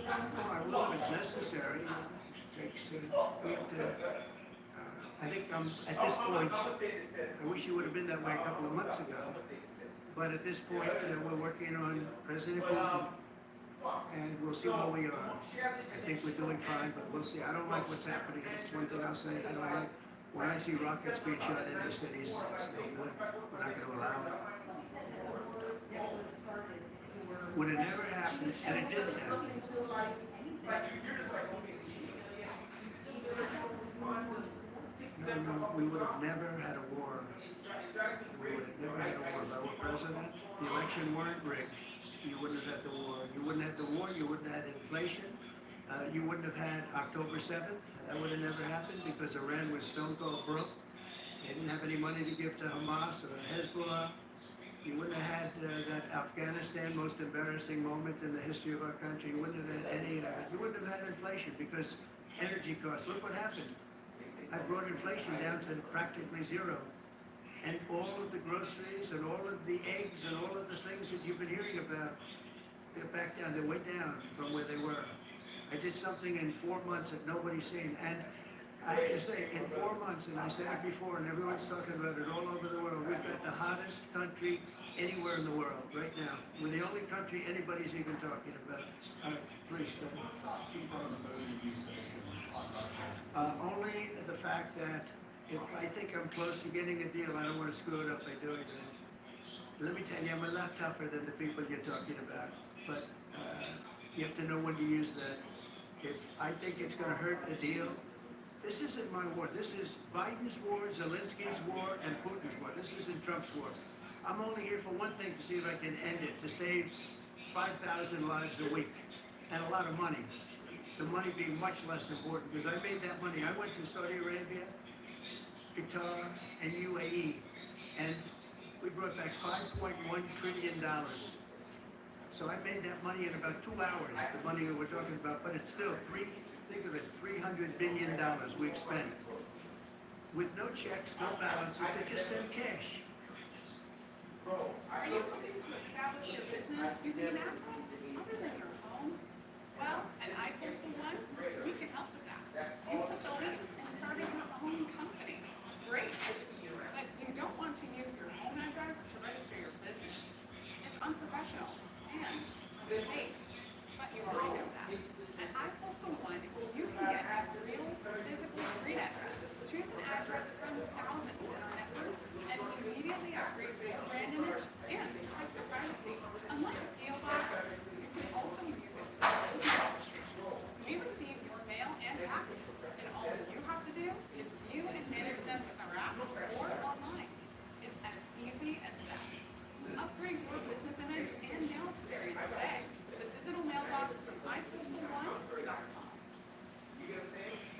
I will if it's necessary. We have to, I think at this point, I wish you would have been that way a couple of months ago, but at this point, we're working on President Putin, and we'll see where we are. I think we're doing fine, but we'll see. I don't like what's happening. That's one thing I'll say. I don't like when I see rockets being shot into cities. It's no good. We're not going to allow it. Would it never happen, and it didn't happen. No, we would have never had a war. We would have never had a war. If I were president, the election weren't rigged. You wouldn't have had the war. You wouldn't have the war, you wouldn't have had inflation. You wouldn't have had October 7th. That would have never happened because Iran was stone cold broke. They didn't have any money to give to Hamas or Hezbollah. You wouldn't have had that Afghanistan most embarrassing moment in the history of our country. You wouldn't have had any of it. You wouldn't have had inflation because energy costs. Look what happened. I brought inflation down to practically zero. And all of the groceries and all of the eggs and all of the things that you've been hearing about, they're back down. They're way down from where they were. I did something in 4 months that nobody's seen. And I have to say, in 4 months, and I said it before, and everyone's talking about it all over the world, we've got the hottest country anywhere in the world right now. We're the only country anybody's even talking about. Please, go ahead. Only the fact that if I think I'm close to getting a deal, I don't want to screw it up by doing that. Let me tell you, I'm a lot tougher than the people you're talking about. But you have to know when to use that. If I think it's going to hurt the deal, this isn't my war. This is Biden's war, Zelensky's war, and Putin's war. This isn't Trump's war. I'm only here for one thing, to see if I can end it, to save 5,000 lives a week, and a lot of money. The money being much less important, because I made that money. I went to Saudi Arabia, Qatar, and UAE, and we brought back $5.1 trillion. So I made that money in about 2 hours, the money that we're talking about, but it's still think of it, $300 billion we've spent. With no checks, no balances, they just send cash. Are you looking to establish your business using an app other than your home? Well, at iPostal1, we can help with that. You took the leap and started your own company. Great. But you don't want to use your home address to register your business. It's unprofessional and unsafe. But you already know that. At iPostal1, you can get a real physical street address. Choose an address from thousands in our network and immediately upgrade to your brand image and protect your privacy. Unlike a PO box, you can also use it for business registration. We receive your mail and packages, and all you have to do is view and manage them with our app or online. It's as easy as that. Upgrade your business image and mail experience today. The digital mailbox from iPostal1.com.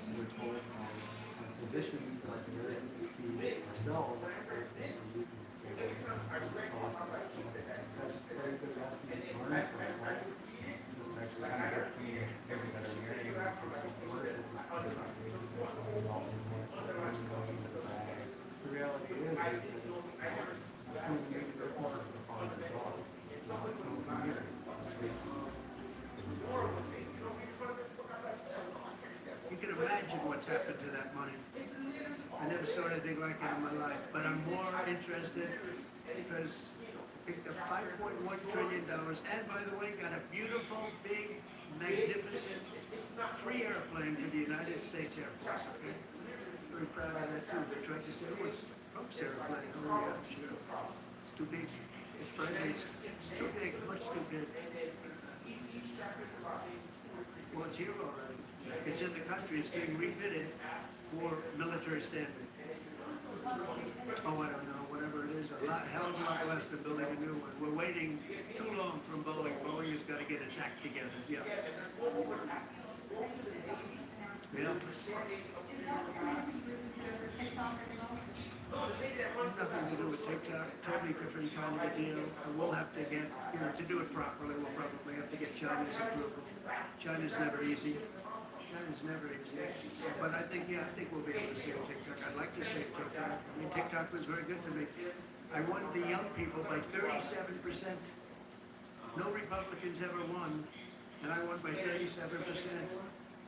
We're told positions like we're in ourselves, the reality is You can imagine what's happened to that money. I never saw anything like it in my life, but I'm more interested because I picked up $5.1 trillion, and by the way, got a beautiful, big, magnificent, free airplane for the United States Air Force, okay? Very proud of that too. They tried to say, oh, it's Trump's airplane. Oh yeah, sure. It's too big. It's friendly. It's too big, much too big. Well, it's here already. It's in the country. It's being refitted for military standard. Oh, I don't know. Whatever it is, a hell of a lot less than building a new one. We're waiting too long from Boeing. Boeing has got to get its act together. Yeah. Yeah. Nothing to do with TikTok. Totally different kind of a deal. We'll have to get, to do it properly, we'll probably have to get China's approval. China's never easy. China's never easy. But I think we'll be able to save TikTok. I'd like to save TikTok. I mean, TikTok was very good to me. I won the young people by 37%. No Republicans ever won, and I won by 37%.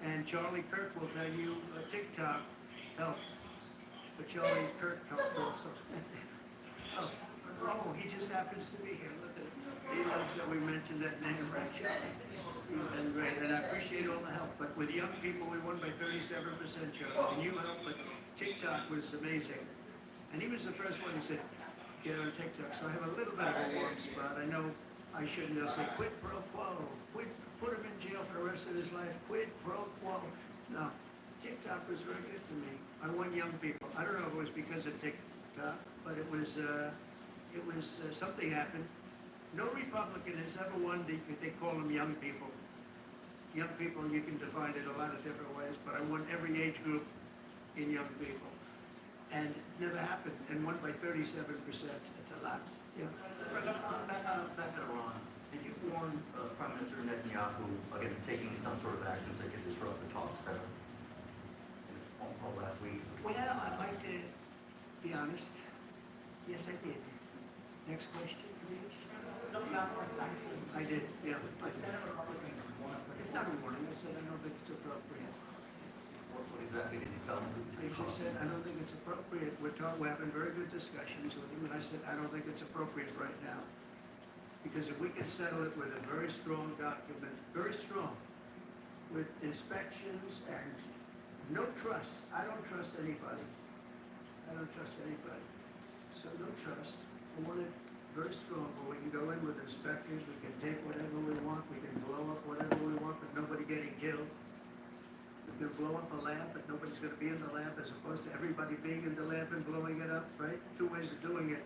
And Charlie Kirk will tell you TikTok helped. But Charlie Kirk helped also. Oh, he just happens to be here. Look at him. He loves that we mentioned that name, right, Charlie? He's done great, and I appreciate all the help. But with young people, we won by 37%, Charlie. And you helped, but TikTok was amazing. And he was the first one who said, get on TikTok. So I have a little bit of a warm spot. I know I shouldn't. They'll say, quid pro quo. Put him in jail for the rest of his life. Quid pro quo. No, TikTok was very good to me. I won young people. I don't know if it was because of TikTok, but it was something happened. No Republican has ever won they call them young people. young people, you can define it a lot of different ways, but I want every age group in young people. And it never happened, and won by 37%. That's a lot, yeah. Back on Iran, did you warn Prime Minister Netanyahu against taking some sort of actions that could disrupt the talks there? In his phone call last week. Well, I'd like to be honest. Yes, I did. Next question, please. I did, yeah. It's not a warning, I said I don't think it's appropriate. What exactly did you tell him? I just said, I don't think it's appropriate. We're having very good discussions with him, and I said, I don't think it's appropriate right now. Because if we can settle it with a very strong document, very strong, with inspections and no trust. I don't trust anybody. I don't trust anybody. So no trust. I want it very strong, but we can go in with inspectors, we can take whatever we want, we can blow up whatever we want, but nobody getting killed. We can blow up a lab, but nobody's gonna be in the lab, as opposed to everybody being in the lab and blowing it up, right? Two ways of doing it.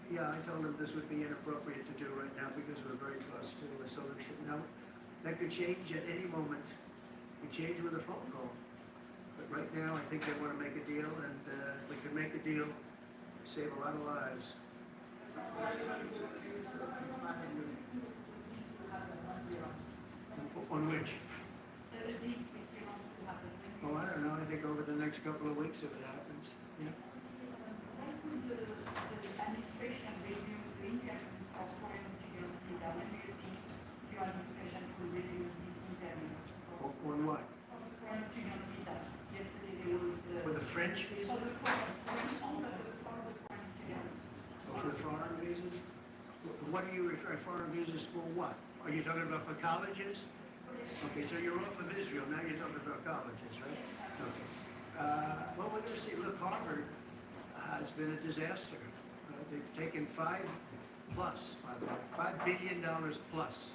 Yeah, I told him this would be inappropriate to do right now because we're very close to a solution. Now, that could change at any moment. It could change with a phone call. But right now, I think they want to make a deal, and we can make a deal, save a lot of lives. On which? Oh, I don't know. I think over the next couple of weeks if it happens. Yeah. The administration resumed the interviews for foreign students visa. When do you think your administration will resume these interviews? On what? Foreign student visa. Yesterday there was the... For the French For visa? the foreign students. For foreign visas? What do you refer, foreign visas for what? Are you talking about for colleges? Okay, so you're off of Israel, now you're talking about colleges, right? Okay. Well, we're gonna see, look, Harvard has been a disaster. They've taken $5 billion plus.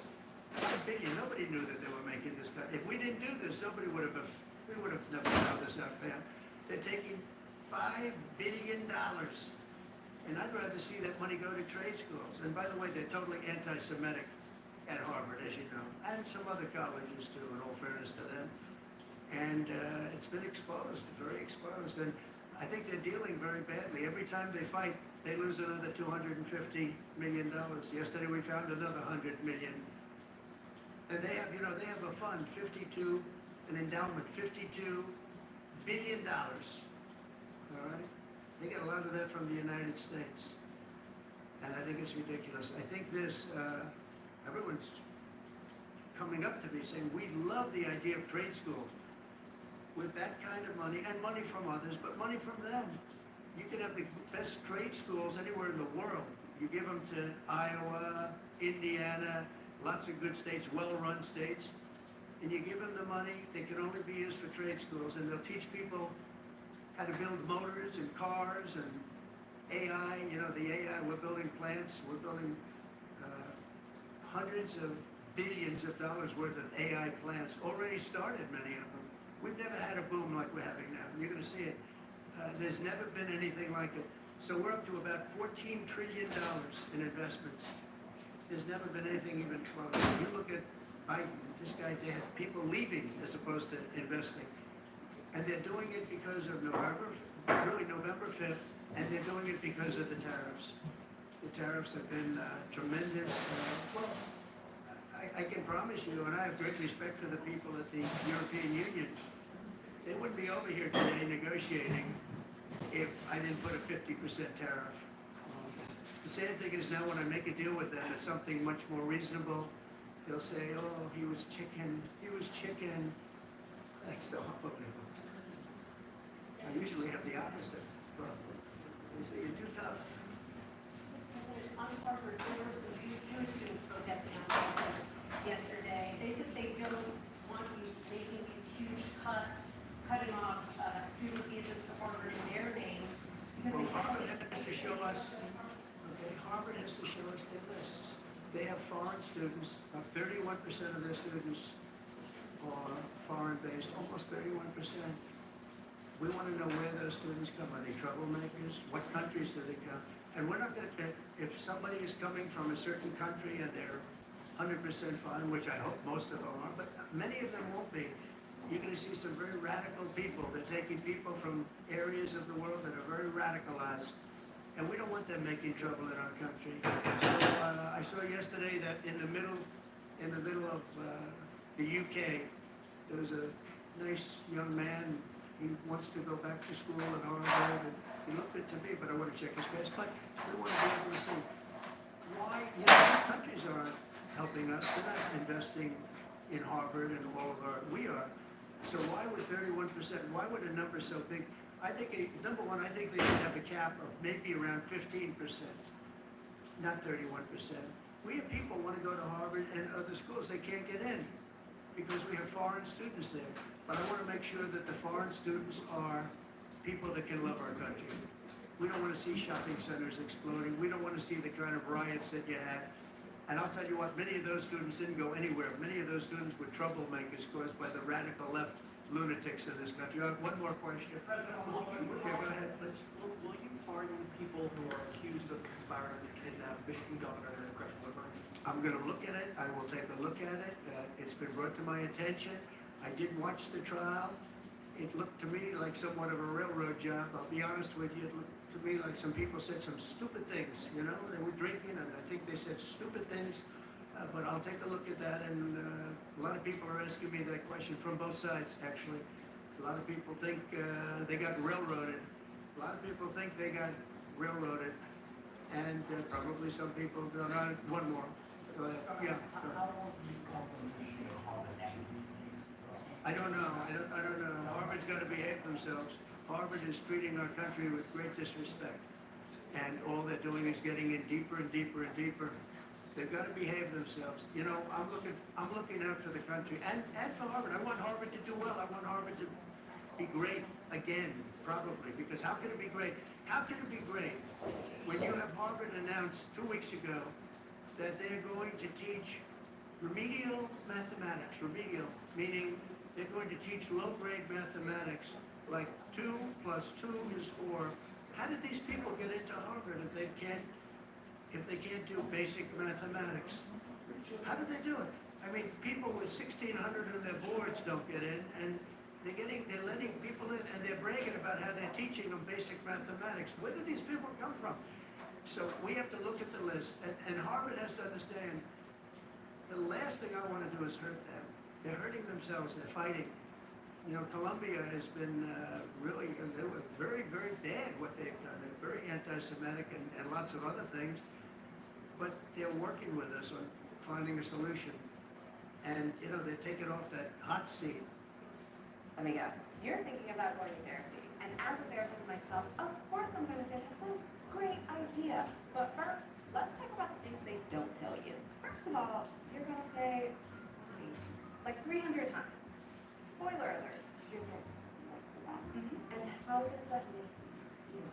$5 billion, nobody knew that they were making this. If we didn't do this, we would have never found this out there. They're taking $5 billion. And I'd rather see that money go to trade schools. And by the way, they're totally anti-Semitic at Harvard, as you know, and some other colleges too, in all fairness to them. And it's been exposed, very exposed. And I think they're dealing very badly. Every time they fight, they lose another $250 million. Yesterday we found another $100 million. And they have, they have a fund, an endowment, $52 billion. All right? They get a lot of that from the United States. And I think it's ridiculous. I think this, everyone's coming up to me saying, we love the idea of trade schools. With that kind of money, and money from others, but money from them. You can have the best trade schools anywhere in the world. You give them to Iowa, Indiana, lots of good states, well-run states, and you give them the money, they can only be used for trade schools, and they'll teach people how to build motors and cars and AI, the AI, we're building plants, we're building hundreds of billions of dollars worth of AI plants, already started, many of them. We've never had a boom like we're having now. You're going to see it. There's never been anything like it. So we're up to about $14 trillion in investments. There's never been anything even close. You look at Biden, this guy, they have people leaving as opposed to investing. And they're doing it because of November 5th, and they're doing it because of the tariffs. The tariffs have been tremendous. I can promise you, and I have great respect for the people at the European Union, they wouldn't be over here today negotiating if I didn't put a 50% tariff. The sad thing is now when I make a deal with them, it's something much more reasonable. They'll say, oh, he was chicken. That's so unbelievable. I usually have the opposite problem. They say, you're too tough. On Harvard, there were some Jewish students protesting on campus yesterday. They said they don't want you making these huge cuts, cutting off student visas to Harvard in their name. Well, Harvard has to show us, Harvard has to show us their lists. They have foreign students, about 31% of their students are foreign-based, almost 31%. We want to know where those students come. Are they troublemakers? What countries do they come? And we're not going to, if somebody is coming from a certain country and they're 100% fine, which I hope most of them are, but many of them won't be. You're going to see some very radical people. They're taking people from areas of the world that are very radicalized, and we don't want them making trouble in our country. So I saw yesterday that in the middle of the UK, there was a nice young man. He wants to go back to school at Harvard, and he looked good to me, but I want to check his passport. We want to be able to see why, these countries aren't helping us. They're not investing in Harvard and all of we are. So why would 31%, why would a number so big? I think, number one, I think they should have a cap of maybe around 15%, not 31%. We have people who want to go to Harvard and other schools. They can't get in because we have foreign students there. But I want to make sure that the foreign students are people that can love our country. We don't want to see shopping centers exploding. We don't want to see the kind of riots that you had. And I'll tell you what, many of those students didn't go anywhere. Many of those students were troublemakers caused by the radical left lunatics in this country. I have one more question. President, Yeah, go ahead, please. will you pardon people who are accused of conspiring to kidnap Michigan Governor Gretchen Whitmer? I'm going to look at it. I will take a look at it. It's been brought to my attention. I did watch the trial. It looked to me like somewhat of a railroad job. I'll be honest with you. It looked to me like some people said some stupid things. You know, they were drinking, and I think they said stupid things. But I'll take a look at that. And a lot of people are asking me that question from both sides, actually. A lot of people think they got railroaded. A lot of people think they got railroaded. And probably some people don't. One more. Go ahead. Yeah. How long do you call them to Harvard? I don't know. I don't know. Harvard's got to behave themselves. Harvard is treating our country with great disrespect. And all they're doing is getting in deeper and deeper and deeper. They've got to behave themselves. You know, I'm looking out for the country and for Harvard. I want Harvard to do well. I want Harvard to be great again, probably. Because how can it be great? How can it be great when you have Harvard announced 2 weeks ago that they're going to teach remedial mathematics, remedial, meaning they're going to teach low-grade mathematics, like 2 plus 2 is 4. How did these people get into Harvard if they can't do basic mathematics? How did they do it? I mean, people with 1,600 on their boards don't get in, and they're letting people in, and they're bragging about how they're teaching them basic mathematics. Where did these people come from? So we have to look at the list, and Harvard has to understand the last thing I want to do is hurt them. They're hurting themselves. They're fighting. You know, Columbia has been really, they were very, very bad what they've done. They're very anti-Semitic and lots of other things. But they're working with us on finding a solution. And, you know, they're taking off that hot seat. Let me go. You're thinking about going to therapy. And as a therapist myself, of course I'm going to say that's a great idea. But first, let's talk about the things they don't tell you. First of all, you're going to say, like 300 times. Spoiler alert, your therapist doesn't like that. And how does that make you feel?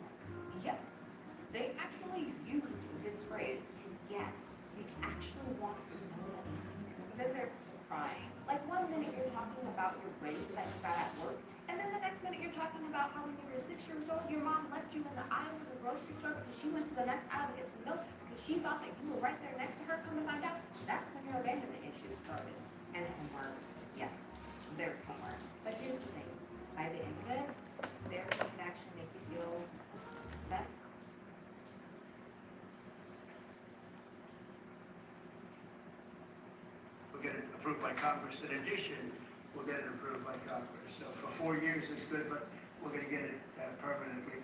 Yes, they actually use this phrase, yes, we actually want to know that answer. Then there's crying. Like 1 minute you're talking about your race that you got at work, and then the next minute you're talking about how when you were 6 years old, your mom left you in the aisle of the grocery store because she went to the next aisle to get some milk because she thought that you were right there next to her. Come to find out, that's when your abandonment issue started. And homework, yes, there's homework. But here's the thing, by the end of it, therapy can actually make you feel better. We'll get it approved by Congress. In addition, we'll get it approved by Congress. So for 4 years, it's good, but we're going to get it permanently.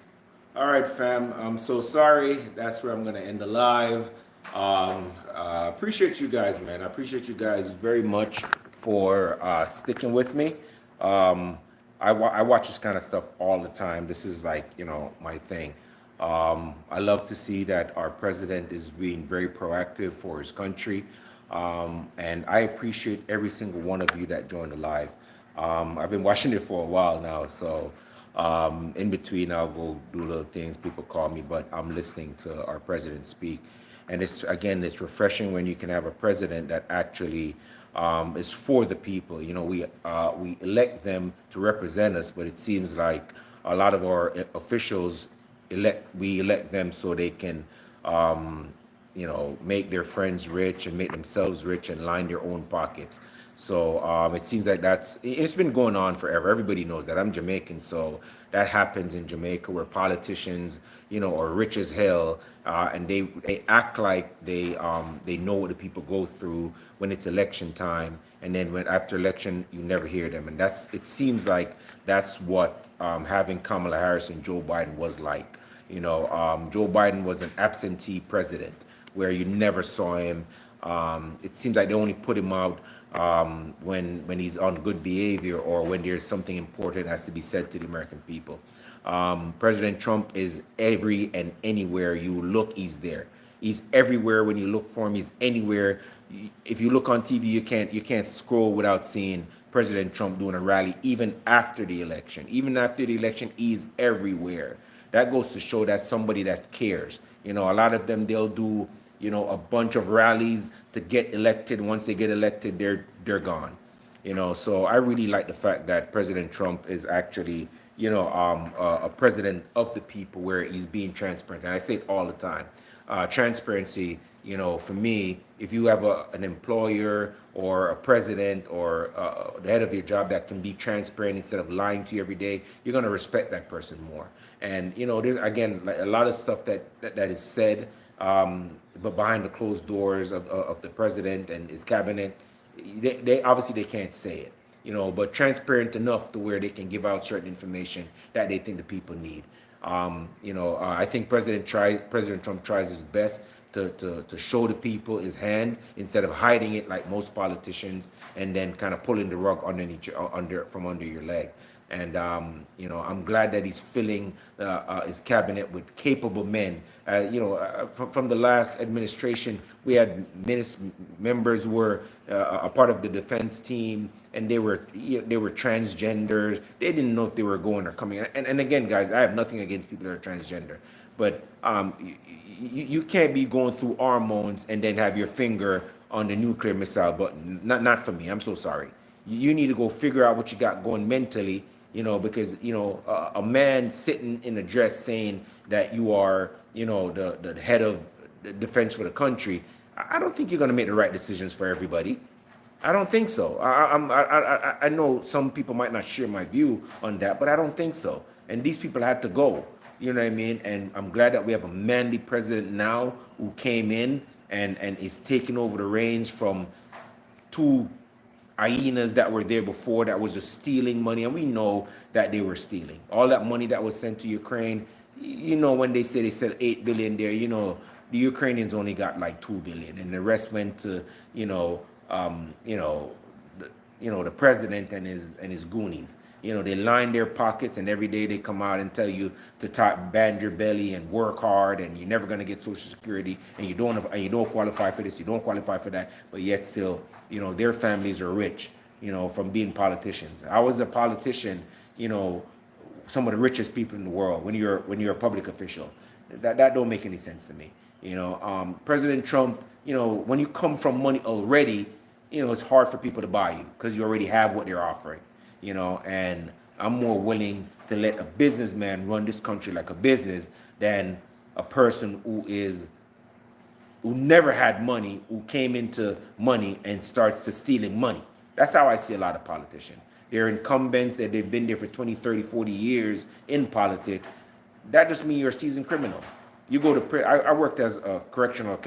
All right, fam. I'm so sorry. That's where I'm going to end the live. Appreciate you guys, man. I appreciate you guys very much for sticking with me. I watch this kind of stuff all the time. This is like, you know, my thing. I love to see that our president is being very proactive for his country. And I appreciate every single one of you that joined the live. I've been watching it for a while now, so in between I'll go do little things. People call me, but I'm listening to our president speak. And it's refreshing when you can have a president that actually is for the people. You know, we elect them to represent us, but it seems like a lot of our officials we elect them so they can make their friends rich and make themselves rich and line their own pockets. So it seems like it's been going on forever. Everybody knows that. I'm Jamaican, so that happens in Jamaica where politicians, are rich as hell, and they act like they know what the people go through when it's election time, and then when after election you never hear them. And it seems like that's what having Kamala Harris and Joe Biden was like. Joe Biden was an absentee president where you never saw him. It seems like they only put him out when he's on good behavior or when there's something important has to be said to the American people. President Trump is every and anywhere you look, he's there. He's everywhere. When you look for him, he's anywhere. If you look on TV, you can't scroll without seeing President Trump doing a rally. Even after the election, he's everywhere. That goes to show that somebody that cares. A lot of them, they'll do a bunch of rallies to get elected. Once they get elected, they're gone. So I really like the fact that President Trump is actually a president of the people, where he's being transparent. And I say it all the time. Transparency, for me, if you have an employer or a president or the head of your job that can be transparent instead of lying to you every day, you're going to respect that person more. And, there's, again, like a lot of stuff that is said, but behind the closed doors of the president and his cabinet, they obviously they can't say it. But transparent enough to where they can give out certain information that they think the people need. I think President Trump tries his best to show the people his hand instead of hiding it like most politicians and then kind of pulling the rug from under your leg. And I'm glad that he's filling his cabinet with capable men. From the last administration, we had members who were a part of the defense team, and they were transgenders. They didn't know if they were going or coming. And again, guys, I have nothing against people that are transgender, but you can't be going through hormones and then have your finger on the nuclear missile button. Not for me. I'm so sorry. You need to go figure out what you got going mentally. Because a man sitting in a dress saying that you are the head of the defense for the country, I don't think you're going to make the right decisions for everybody. I don't think so. I know some people might not share my view on that, but I don't think so. And these people had to go. You know what I mean? And I'm glad that we have a manly president now who came in and is taking over the reins from two hyenas that were there before that was just stealing money. And we know that they were stealing. All that money that was sent to Ukraine, when they said 8 billion there, the Ukrainians only got like 2 billion, and the rest went to, the president and his goonies. They line their pockets, and every day they come out and tell you to band your belly and work hard, and you're never going to get Social Security, and you don't qualify for this, you don't qualify for that, but yet still, their families are rich, from being politicians. I was a politician, some of the richest people in the world when you're a public official. That don't make any sense to me. President Trump, when you come from money already, it's hard for people to buy you because you already have what they're offering. And I'm more willing to let a businessman run this country like a business than a person who never had money, who came into money and starts to stealing money. That's how I see a lot of politicians. They're incumbents, that they've been there for 20, 30, 40 years in politics. That just means you're a seasoned criminal. You go to I worked as a correctional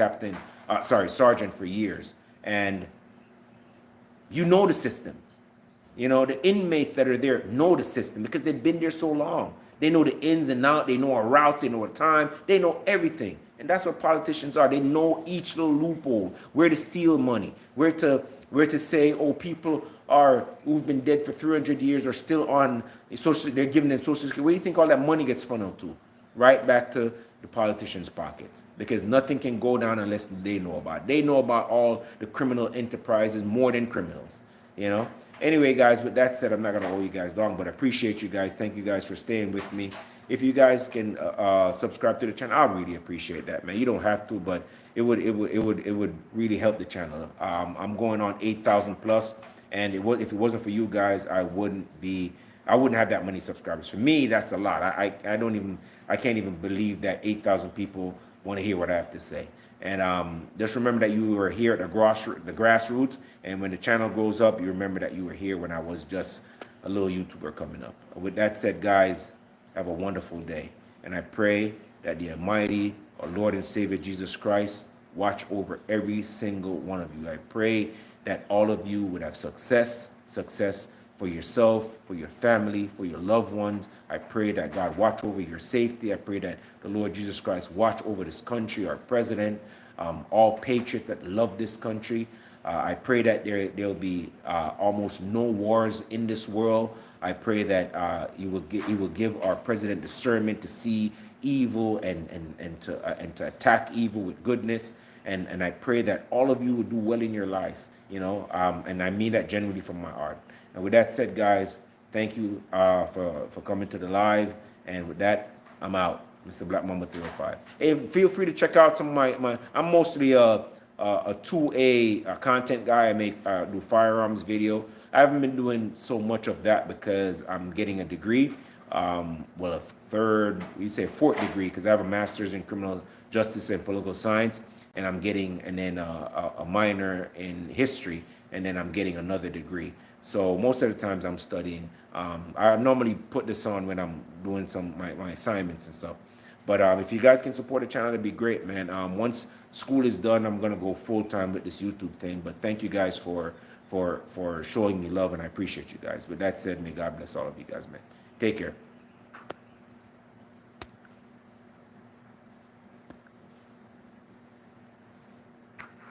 sergeant for years, and the system. The inmates that are there know the system because they've been there so long. They know the ins and outs, they know our routes, they know our time, they know everything. And that's what politicians are. They know each little loophole, where to steal money, where to say, people who've been dead for 300 years are still on social, they're giving them Social Security. Where do you think all that money gets funneled to? Right back to the politicians' pockets, because nothing can go down unless they know about it. They know about all the criminal enterprises more than criminals, Anyway, guys, with that said, I'm not going to hold you guys long, but I appreciate you guys. Thank you guys for staying with me. If you guys can subscribe to the channel, I'd really appreciate that, man. You don't have to, but it would really help the channel. I'm going on 8,000 plus, and if it wasn't for you guys, I wouldn't have that many subscribers. For me, that's a lot. I can't even believe that 8,000 people want to hear what I have to say. And just remember that you were here at the grassroots. And when the channel goes up, you remember that you were here when I was just a little YouTuber coming up. With that said, guys, have a wonderful day. And I pray that the Almighty, our Lord and Savior Jesus Christ, watch over every single one of you. I pray that all of you would have success for yourself, for your family, for your loved ones. I pray that God watch over your safety. I pray that the Lord Jesus Christ watch over this country, our president, all patriots that love this country. I pray that there'll be almost no wars in this world. I pray that He will give our president discernment to see evil and to attack evil with goodness. And I pray that all of you would do well in your lives, you know, and I mean that genuinely from my heart. And with that said, guys, thank you for coming to the live. And with that, I'm out. Mr. Black Mamba 305. Hey, feel free to check out some of my I'm mostly a 2A content guy. I make do firearms video. I haven't been doing so much of that because I'm getting a degree. Well, a fourth degree, because I have a master's in criminal justice and political science, and I'm getting, and then a minor in history, and then I'm getting another degree. So most of the times I'm studying. I normally put this on when I'm doing my assignments and stuff. But if you guys can support the channel, it'd be great, man. Once school is done, I'm gonna go full time with this YouTube thing. But thank you guys for showing me love, and I appreciate you guys. With that said, may God bless all of you guys, man. Take care.